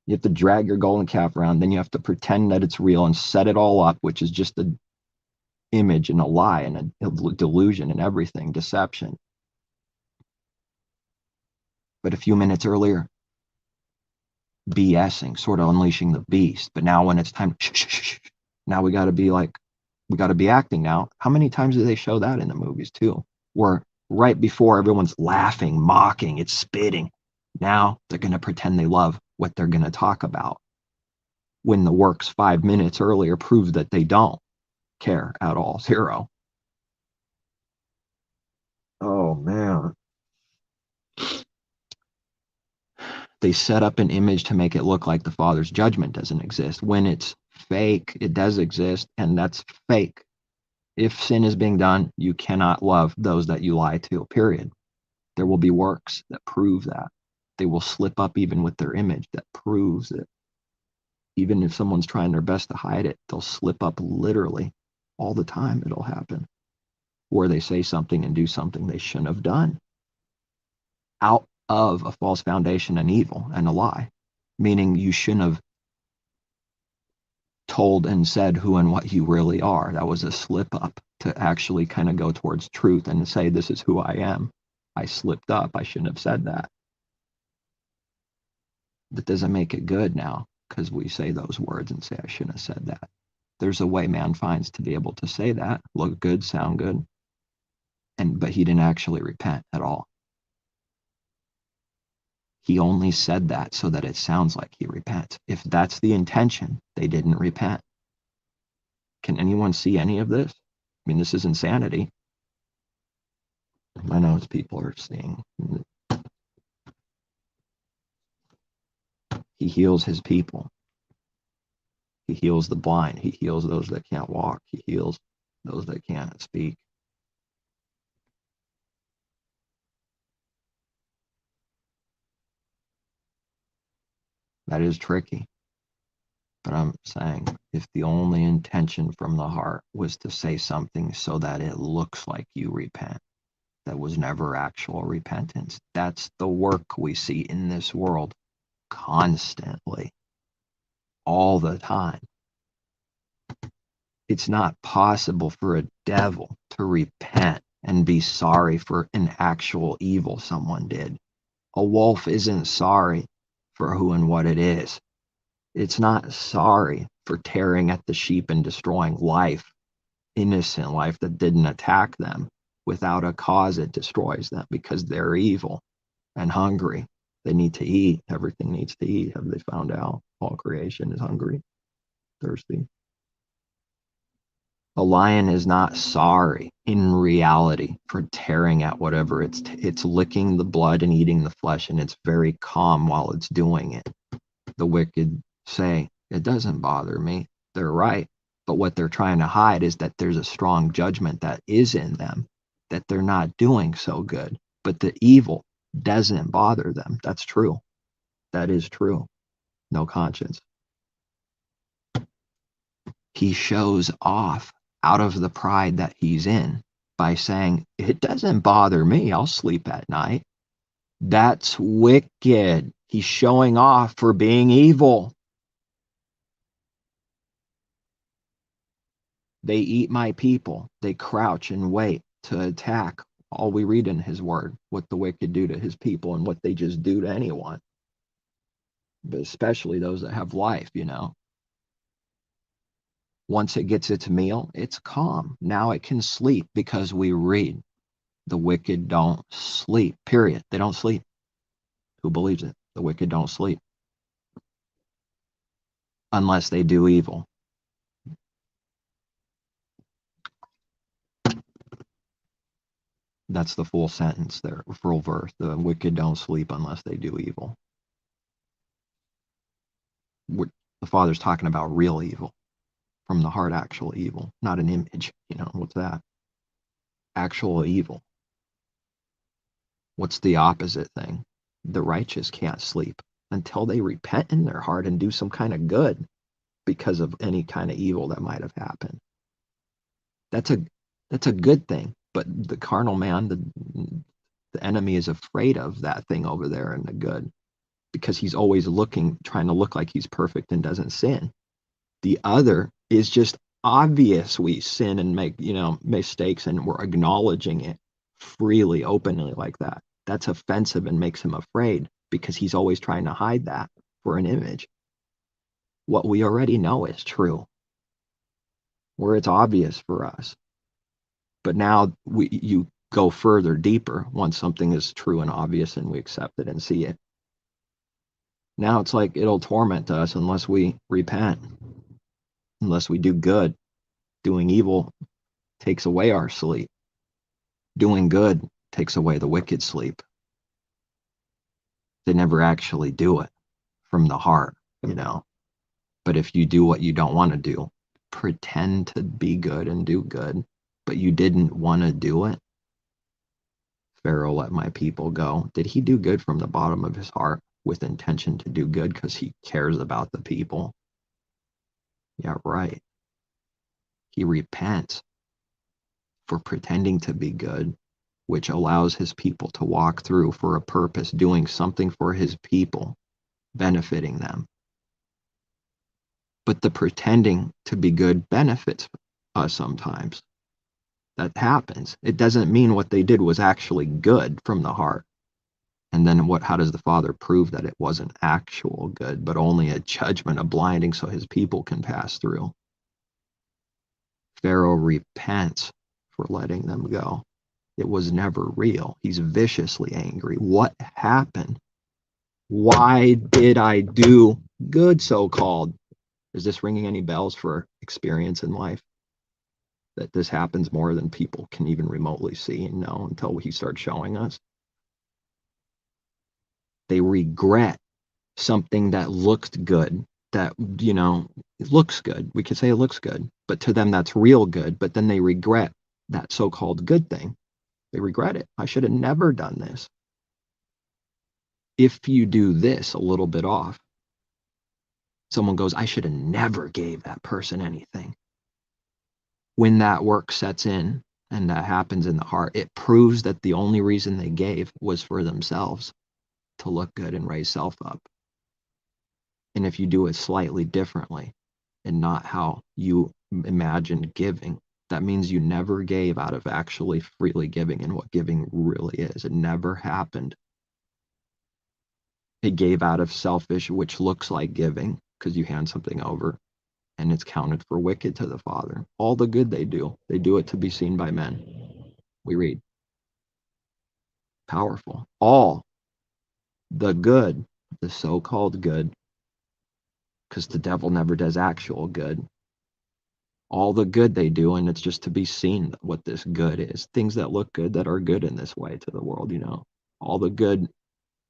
You have to drag your golden calf around, then you have to pretend that it's real and set it all up, which is just an image and a lie and a delusion and everything, deception. But a few minutes earlier, BSing, sort of unleashing the beast. But now when it's time, now we got to be like, we got to be acting now. How many times do they show that in the movies too? Where right before everyone's laughing, mocking, it's spitting. Now they're going to pretend they love what they're going to talk about. When the works 5 minutes earlier prove that they don't care at all. Zero. Oh man. They set up an image to make it look like the Father's judgment doesn't exist. When it's fake, it does exist, and that's fake. If sin is being done, you cannot love those that you lie to, period. There will be works that prove that. They will slip up even with their image that proves it. Even if someone's trying their best to hide it, they'll slip up literally all the time. It'll happen. Or they say something and do something they shouldn't have done out of a false foundation and evil and a lie, meaning you shouldn't have told and said who and what you really are. That was a slip up to actually kind of go towards truth and say, this is who I am. I slipped up. I shouldn't have said that. That doesn't make it good now because we say those words and say, I shouldn't have said that. There's a way man finds to be able to say that, look good, sound good, but he didn't actually repent at all. He only said that so that it sounds like he repents. If that's the intention, they didn't repent. Can anyone see any of this? I mean, this is insanity. I know people are seeing. He heals his people. He heals the blind. He heals those that can't walk. He heals those that can't speak. That is tricky. But I'm saying if the only intention from the heart was to say something so that it looks like you repent, that was never actual repentance. That's the work we see in this world constantly, all the time. It's not possible for a devil to repent and be sorry for an actual evil someone did. A wolf isn't sorry for who and what it is. It's not sorry for tearing at the sheep and destroying life, innocent life that didn't attack them. Without a cause, it destroys them because they're evil and hungry. They need to eat. Everything needs to eat. Have they found out? All creation is hungry, thirsty. A lion is not sorry in reality for tearing at whatever it's licking the blood and eating the flesh, and it's very calm while it's doing it. The wicked say, it doesn't bother me. They're right. But what they're trying to hide is that there's a strong judgment that is in them, that they're not doing so good. But the evil doesn't bother them. That's true. That is true. No conscience. He shows off out of the pride that he's in by saying, it doesn't bother me. I'll sleep at night. That's wicked. He's showing off for being evil. They eat my people. They crouch and wait to attack. All we read in his word, what the wicked do to his people and what they just do to anyone. But especially those that have life, Once it gets its meal, it's calm. Now it can sleep because we read. The wicked don't sleep, period. They don't sleep. Who believes it? The wicked don't sleep. Unless they do evil. That's the full sentence there, full verse. The wicked don't sleep unless they do evil. The Father's talking about real evil, from the heart, actual evil, not an image. What's that? Actual evil. What's the opposite thing? The righteous can't sleep until they repent in their heart and do some kind of good because of any kind of evil that might have happened. That's a good thing. But the carnal man, the enemy, is afraid of that thing over there in the good, because he's always trying to look like he's perfect and doesn't sin. The other is just obvious. We sin and make mistakes, and we're acknowledging it freely, openly like that. That's offensive and makes him afraid, because he's always trying to hide that for an image. What we already know is true, where it's obvious for us. But now you go further, deeper, once something is true and obvious and we accept it and see it. Now it's like it'll torment us unless we repent, unless we do good. Doing evil takes away our sleep. Doing good takes away the wicked sleep. They never actually do it from the heart, But if you do what you don't want to do, pretend to be good and do good, but you didn't want to do it. Pharaoh let my people go. Did he do good from the bottom of his heart with intention to do good because he cares about the people? Yeah, right. He repents for pretending to be good, which allows his people to walk through for a purpose, doing something for his people, benefiting them. But the pretending to be good benefits us sometimes. That happens. It doesn't mean what they did was actually good from the heart. And then how does the Father prove that it wasn't actual good, but only a judgment, a blinding so his people can pass through? Pharaoh repents for letting them go. It was never real. He's viciously angry. What happened? Why did I do good, so-called? Is this ringing any bells for experience in life? That this happens more than people can even remotely see and know until he starts showing us. They regret something that looked good, that, it looks good. We could say it looks good, but to them that's real good. But then they regret that so-called good thing. They regret it. I should have never done this. If you do this a little bit off, someone goes, I should have never gave that person anything. When that work sets in and that happens in the heart, it proves that the only reason they gave was for themselves, to look good and raise self up. And if you do it slightly differently and not how you imagined giving, that means you never gave out of actually freely giving and what giving really is. It never happened. It gave out of selfish, which looks like giving because you hand something over, and it's counted for wicked to the Father. All the good they do it to be seen by men. We read. Powerful. All the good, the so-called good, because the devil never does actual good. All the good they do, and it's just to be seen what this good is. Things that look good, that are good in this way to the world, All the good,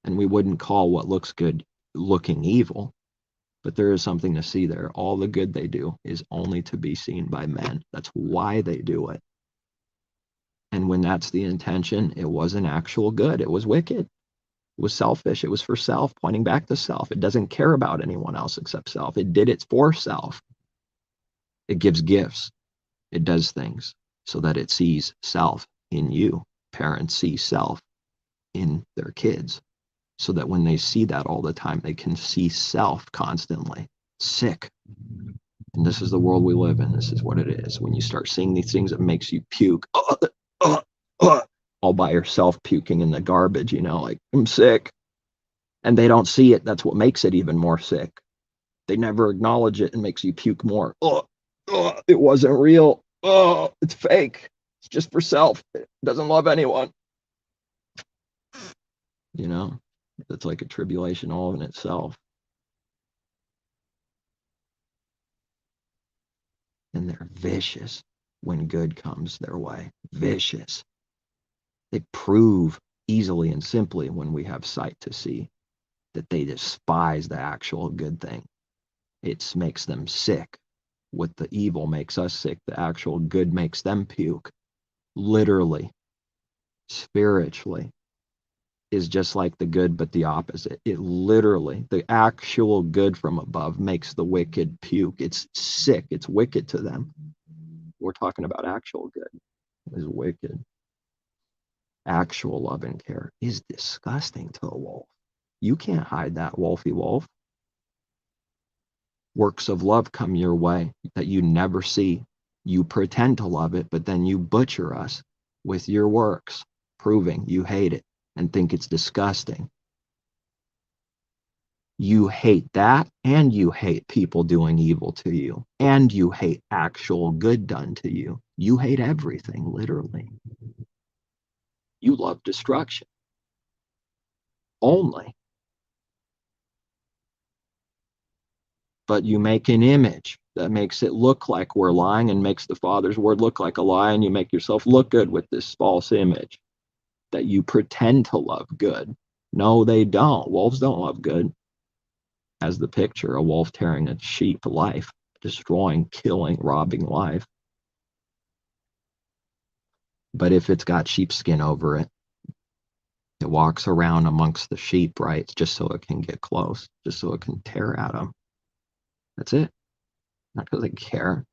and we wouldn't call what looks good looking evil, but there is something to see there. All the good they do is only to be seen by men. That's why they do it. And when that's the intention, it wasn't actual good. It was wicked. It was selfish. It was for self, pointing back to self. It doesn't care about anyone else except self. It did it for self. It gives gifts. It does things so that it sees self in you. Parents see self in their kids, so that when they see that all the time, they can see self constantly. Sick. And this is the world we live in. This is what it is. When you start seeing these things, it makes you puke. All by yourself, puking in the garbage, like, I'm sick. And they don't see it. That's what makes it even more sick. They never acknowledge it and makes you puke more. It wasn't real. It's fake. It's just for self. It doesn't love anyone. It's like a tribulation all in itself. And they're vicious when good comes their way. Vicious. They prove easily and simply when we have sight to see that they despise the actual good thing. It makes them sick. What the evil makes us sick, the actual good makes them puke. Literally, spiritually, is just like the good, but the opposite. It literally, the actual good from above makes the wicked puke. It's sick. It's wicked to them. We're talking about actual good is wicked. Actual love and care is disgusting to a wolf. You can't hide that, wolfy wolf. Works of love come your way that you never see. You pretend to love it, but then you butcher us with your works, proving you hate it and think it's disgusting. You hate that, and you hate people doing evil to you, and you hate actual good done to you. You hate everything, literally. You love destruction only. But you make an image that makes it look like we're lying and makes the Father's word look like a lie, and you make yourself look good with this false image that you pretend to love good. No, they don't. Wolves don't love good. As the picture, a wolf tearing a sheep life, destroying, killing, robbing life. But if it's got sheepskin over it, it walks around amongst the sheep, right? Just so it can get close, just so it can tear at them. That's it. Not because they care,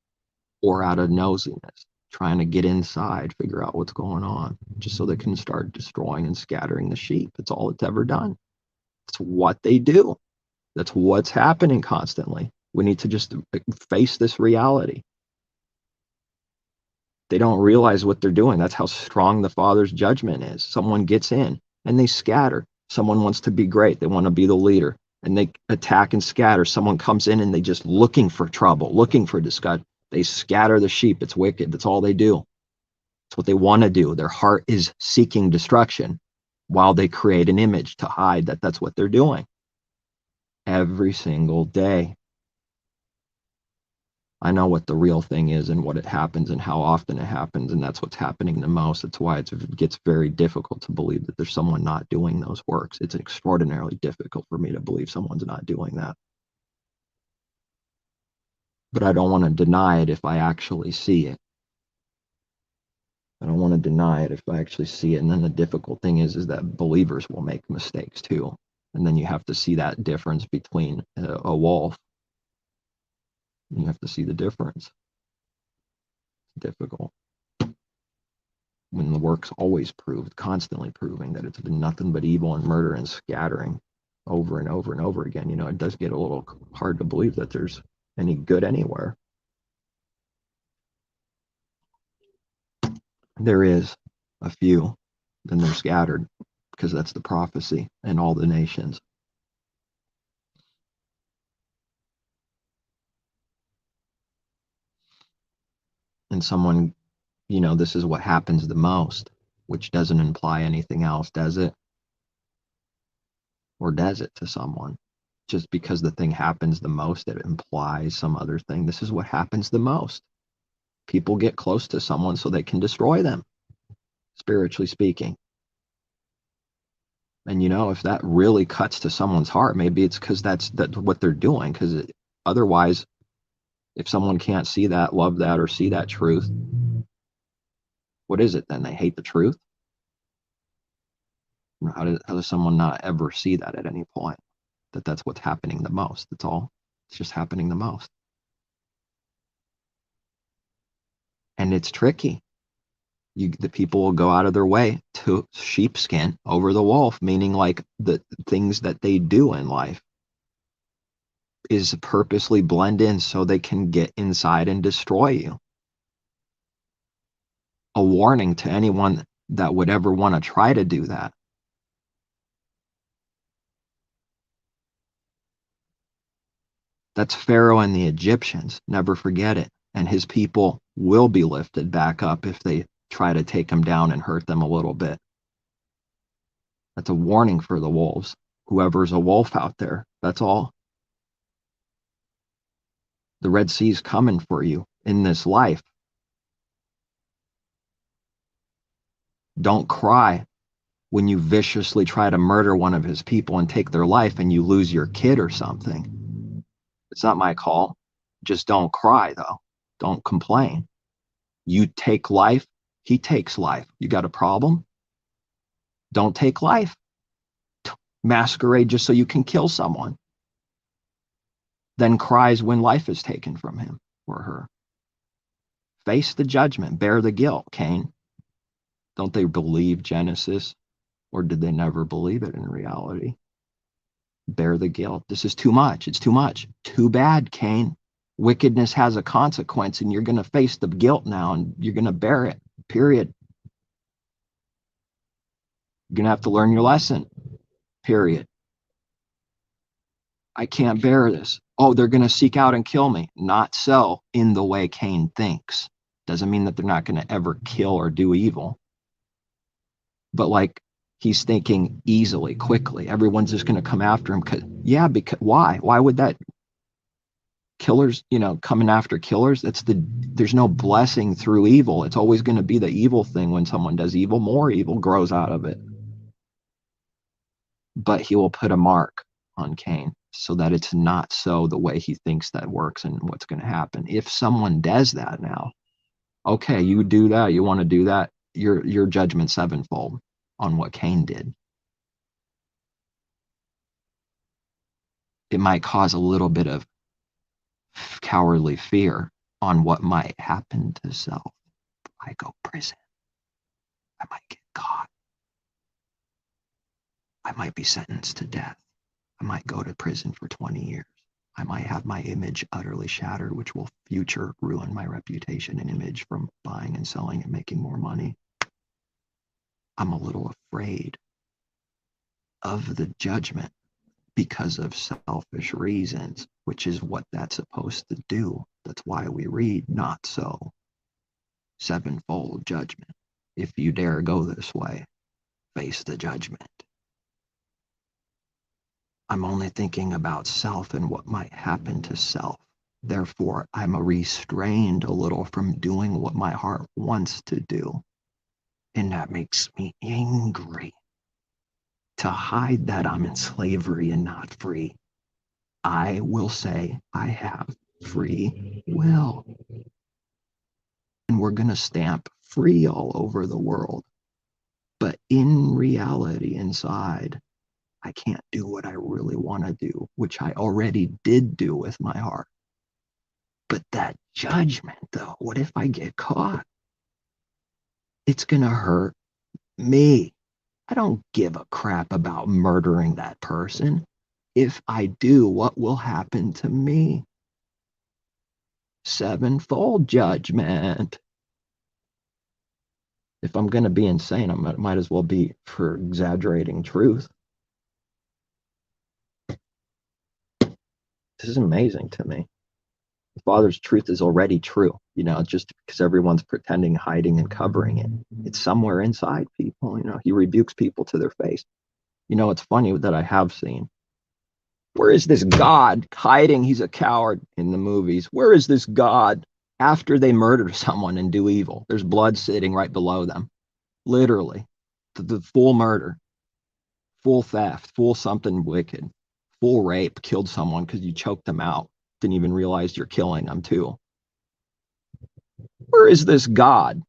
or out of nosiness, trying to get inside, figure out what's going on, just so they can start destroying and scattering the sheep. That's all it's ever done. That's what they do. That's what's happening constantly. We need to just face this reality. They don't realize what they're doing. That's how strong the Father's judgment is. Someone gets in and they scatter. Someone wants to be great. They want to be the leader, and they attack and scatter. Someone comes in and they just looking for trouble, looking for disgust. They scatter the sheep. It's wicked. That's all they do. It's what they want to do. Their heart is seeking destruction while they create an image to hide that that's what they're doing every single day. I know what the real thing is and what it happens and how often it happens, and that's what's happening the most. That's why it gets very difficult to believe that there's someone not doing those works. It's extraordinarily difficult for me to believe someone's not doing that. But I don't want to deny it if I actually see it. I don't want to deny it if I actually see it. And then the difficult thing is that believers will make mistakes too. And then you have to see that difference between a wolf. You have to see the difference. It's difficult. When the work's always proved, constantly proving that it's been nothing but evil and murder and scattering over and over and over again, it does get a little hard to believe that there's any good anywhere. There is a few, then they're scattered, because that's the prophecy in all the nations. And someone, this is what happens the most, which doesn't imply anything else, does it? Or does it to someone? Just because the thing happens the most, it implies some other thing. This is what happens the most. People get close to someone so they can destroy them, spiritually speaking. And if that really cuts to someone's heart, maybe it's because that's what they're doing. Because otherwise, if someone can't see that, love that, or see that truth, what is it then? They hate the truth? How does someone not ever see that at any point? That's what's happening the most. That's all. It's just happening the most. And it's tricky. The people will go out of their way to sheepskin over the wolf, meaning like the things that they do in life is purposely blend in so they can get inside and destroy you. A warning to anyone that would ever want to try to do that. That's Pharaoh and the Egyptians. Never forget it. And his people will be lifted back up if they try to take them down and hurt them a little bit. That's a warning for the wolves. Whoever's a wolf out there, that's all. The Red Sea's coming for you in this life. Don't cry when you viciously try to murder one of his people and take their life and you lose your kid or something. It's not my call. Just don't cry, though. Don't complain. You take life, he takes life. You got a problem? Don't take life. Masquerade just so you can kill someone. Then cries when life is taken from him or her. Face the judgment, bear the guilt, Cain. Don't they believe Genesis? Or did they never believe it in reality? Bear the guilt. This is too much. It's too much. Too bad, Cain. Wickedness has a consequence, and you're going to face the guilt now, and you're going to bear it, period. You're going to have to learn your lesson, period. I can't bear this. Oh, they're going to seek out and kill me. Not so in the way Cain thinks. Doesn't mean that they're not going to ever kill or do evil. But like, he's thinking easily, quickly. Everyone's just going to come after him. Because why? Why would that? Killers, coming after killers, there's no blessing through evil. It's always going to be the evil thing. When someone does evil, more evil grows out of it. But he will put a mark on Cain so that it's not so the way he thinks that works and what's going to happen. If someone does that now, okay, you do that, you want to do that, your judgment sevenfold on what Cain did. It might cause a little bit of cowardly fear on what might happen to self. I go prison. I might get caught. I might be sentenced to death. I might go to prison for 20 years. I might have my image utterly shattered, which will future ruin my reputation and image from buying and selling and making more money. I'm a little afraid of the judgment because of selfish reasons, which is what that's supposed to do. That's why we read, not so. Sevenfold judgment. If you dare go this way, face the judgment. I'm only thinking about self and what might happen to self. Therefore, I'm restrained a little from doing what my heart wants to do. And that makes me angry. To hide that I'm in slavery and not free, I will say I have free will. And we're going to stamp free all over the world. But in reality, inside, I can't do what I really want to do, which I already did do with my heart. But that judgment, though, what if I get caught? It's going to hurt me. I don't give a crap about murdering that person. If I do, what will happen to me? Sevenfold judgment. If I'm going to be insane, I might as well be for exaggerating truth. This is amazing to me. The Father's truth is already true, just because everyone's pretending, hiding, and covering it. It's somewhere inside people, he rebukes people to their face. It's funny that I have seen. Where is this God hiding? He's a coward in the movies. Where is this God after they murder someone and do evil? There's blood sitting right below them. Literally. The full murder, full theft, full something wicked, full rape, killed someone because you choked them out. Didn't even realize you're killing them too. Where is this God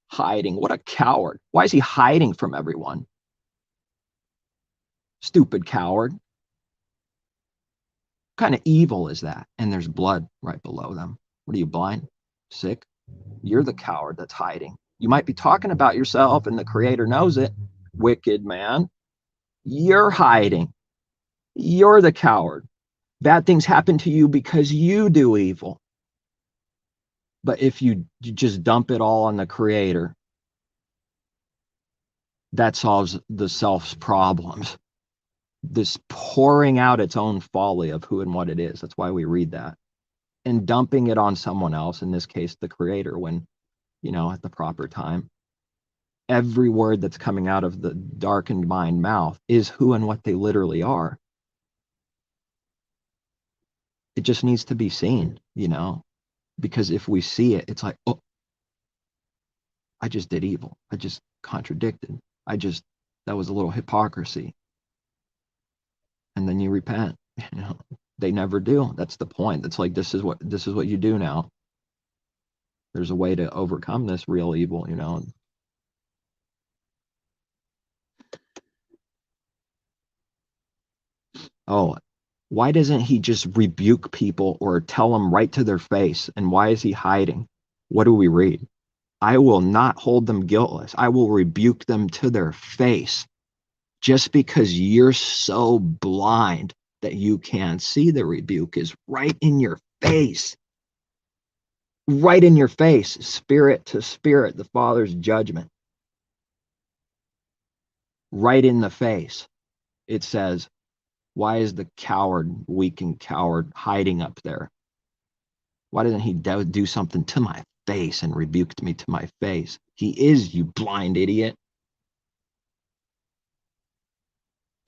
hiding? What a coward. Why is he hiding from everyone? Stupid coward. What kind of evil is that? And there's blood right below them. What are you, blind? Sick? You're the coward that's hiding. You might be talking about yourself and the Creator knows it. Wicked man. You're hiding. You're the coward. Bad things happen to you because you do evil. But if you just dump it all on the Creator, that solves the self's problems. This pouring out its own folly of who and what it is. That's why we read that. And dumping it on someone else, in this case, the Creator, when, at the proper time. Every word that's coming out of the darkened mind mouth is who and what they literally are. It just needs to be seen, because if we see it, it's like, oh, I just did evil. I just contradicted. That was a little hypocrisy. And then you repent. You know, they never do. That's the point. It's like, this is what you do now. There's a way to overcome this real evil, you know. Oh, why doesn't he just rebuke people or tell them right to their face? And why is he hiding? What do we read? I will not hold them guiltless. I will rebuke them to their face. Just because you're so blind that you can't see the rebuke is right in your face. Right in your face, spirit to spirit, the Father's judgment. Right in the face. It says, why is the coward, weak and coward, hiding up there? Why doesn't he do something to my face and rebuke me to my face? He is, you blind idiot.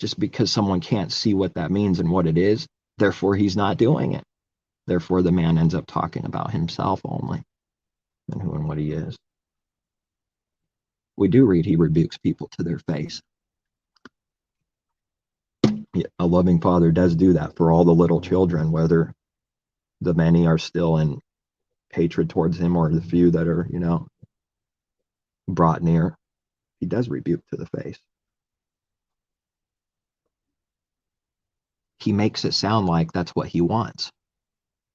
Just because someone can't see what that means and what it is, therefore he's not doing it. Therefore the man ends up talking about himself only and who and what he is. We do read he rebukes people to their face. A loving father does do that for all the little children, whether the many are still in hatred towards him or the few that are, you know, brought near. He does rebuke to the face. He makes it sound like that's what he wants.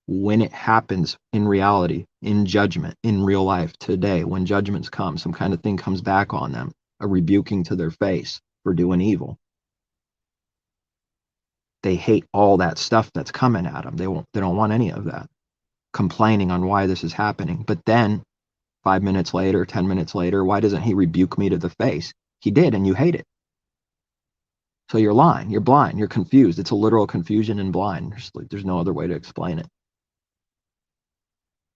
When it happens in reality, in judgment, in real life, today, when judgments come, some kind of thing comes back on them, a rebuking to their face for doing evil. They hate all that stuff that's coming at them. They don't want any of that. Complaining on why this is happening. But then 5 minutes later, 10 minutes later, why doesn't he rebuke me to the face? He did, and you hate it. So you're lying, you're blind, you're confused. It's a literal confusion and blind. There's no other way to explain it.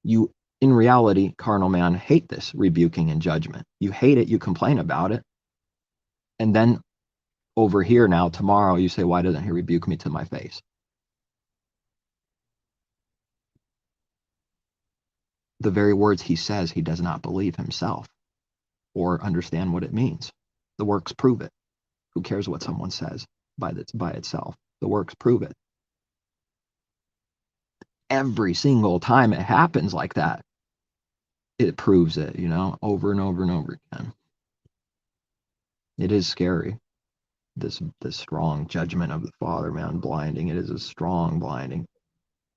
You, in reality, carnal man, hate this rebuking and judgment. You hate it, you complain about it. And then over here now, tomorrow, you say, why doesn't he rebuke me to my face? The very words he says, he does not believe himself or understand what it means. The works prove it. Who cares what someone says by itself? The works prove it. Every single time it happens like that, it proves it, you know, over and over and over again. It is scary. This strong judgment of the Father, man, blinding. It is a strong blinding.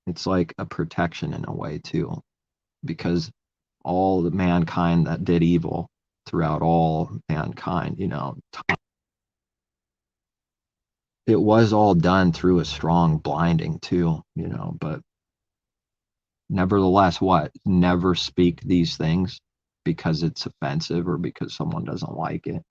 It's like a protection in a way too, because all the mankind that did evil throughout all mankind, you know, it was all done through a strong blinding too, you know, but nevertheless, what? Never speak these things because it's offensive or because someone doesn't like it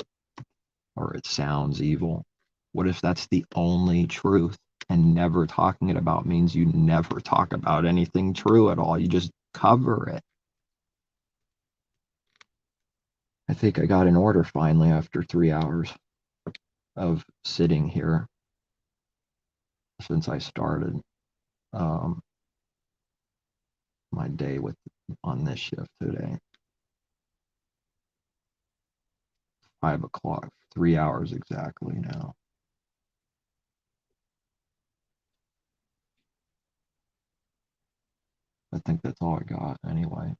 or it sounds evil. What if that's the only truth? And never talking it about means you never talk about anything true at all. You just cover it. I think I got an order finally after 3 hours of sitting here since I started my day on this shift today. 5 o'clock, 3 hours exactly now. I think that's all I got anyway.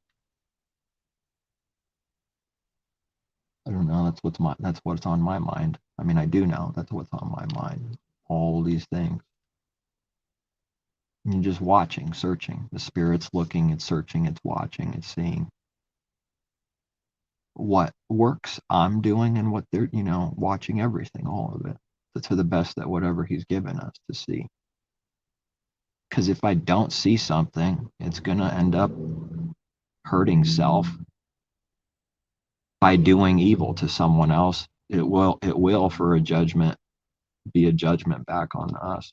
I don't know. That's what's on my mind. I mean, I do know that's what's on my mind. All these things. And you're just watching, searching. The Spirit's looking, it's searching, it's watching, it's seeing what works I'm doing and what they're, you know, watching everything, all of it, to the best that whatever He's given us to see. Because if I don't see something, it's going to end up hurting self by doing evil to someone else. It will for a judgment, be a judgment back on us.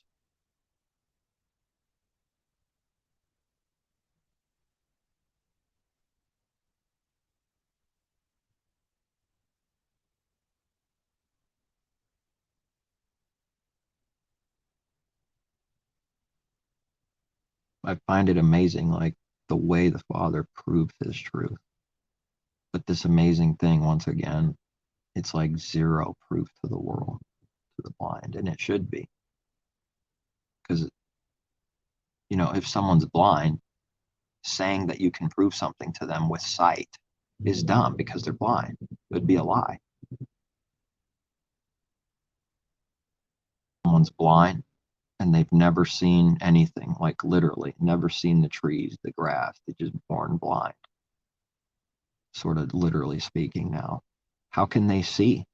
I find it amazing, like the way the Father proves His truth. But this amazing thing, once again, it's like zero proof to the world, to the blind, and it should be. Because, if someone's blind, saying that you can prove something to them with sight is dumb because they're blind. It would be a lie. Someone's blind and they've never seen anything, like literally never seen the trees, the grass. They're just born blind. Sort of literally speaking now. How can they see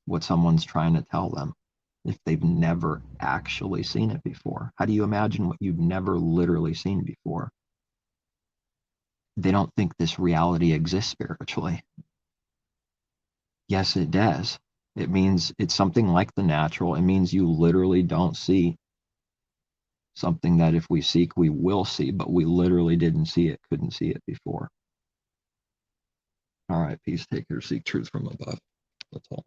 what someone's trying to tell them if they've never actually seen it before? How do you imagine what you've never literally seen before? They don't think this reality exists spiritually. Yes, it does. It means it's something like the natural. It means you literally don't see something that if we seek, we will see, but we literally didn't see it, couldn't see it before. All right, peace takers, seek truth from above. That's all.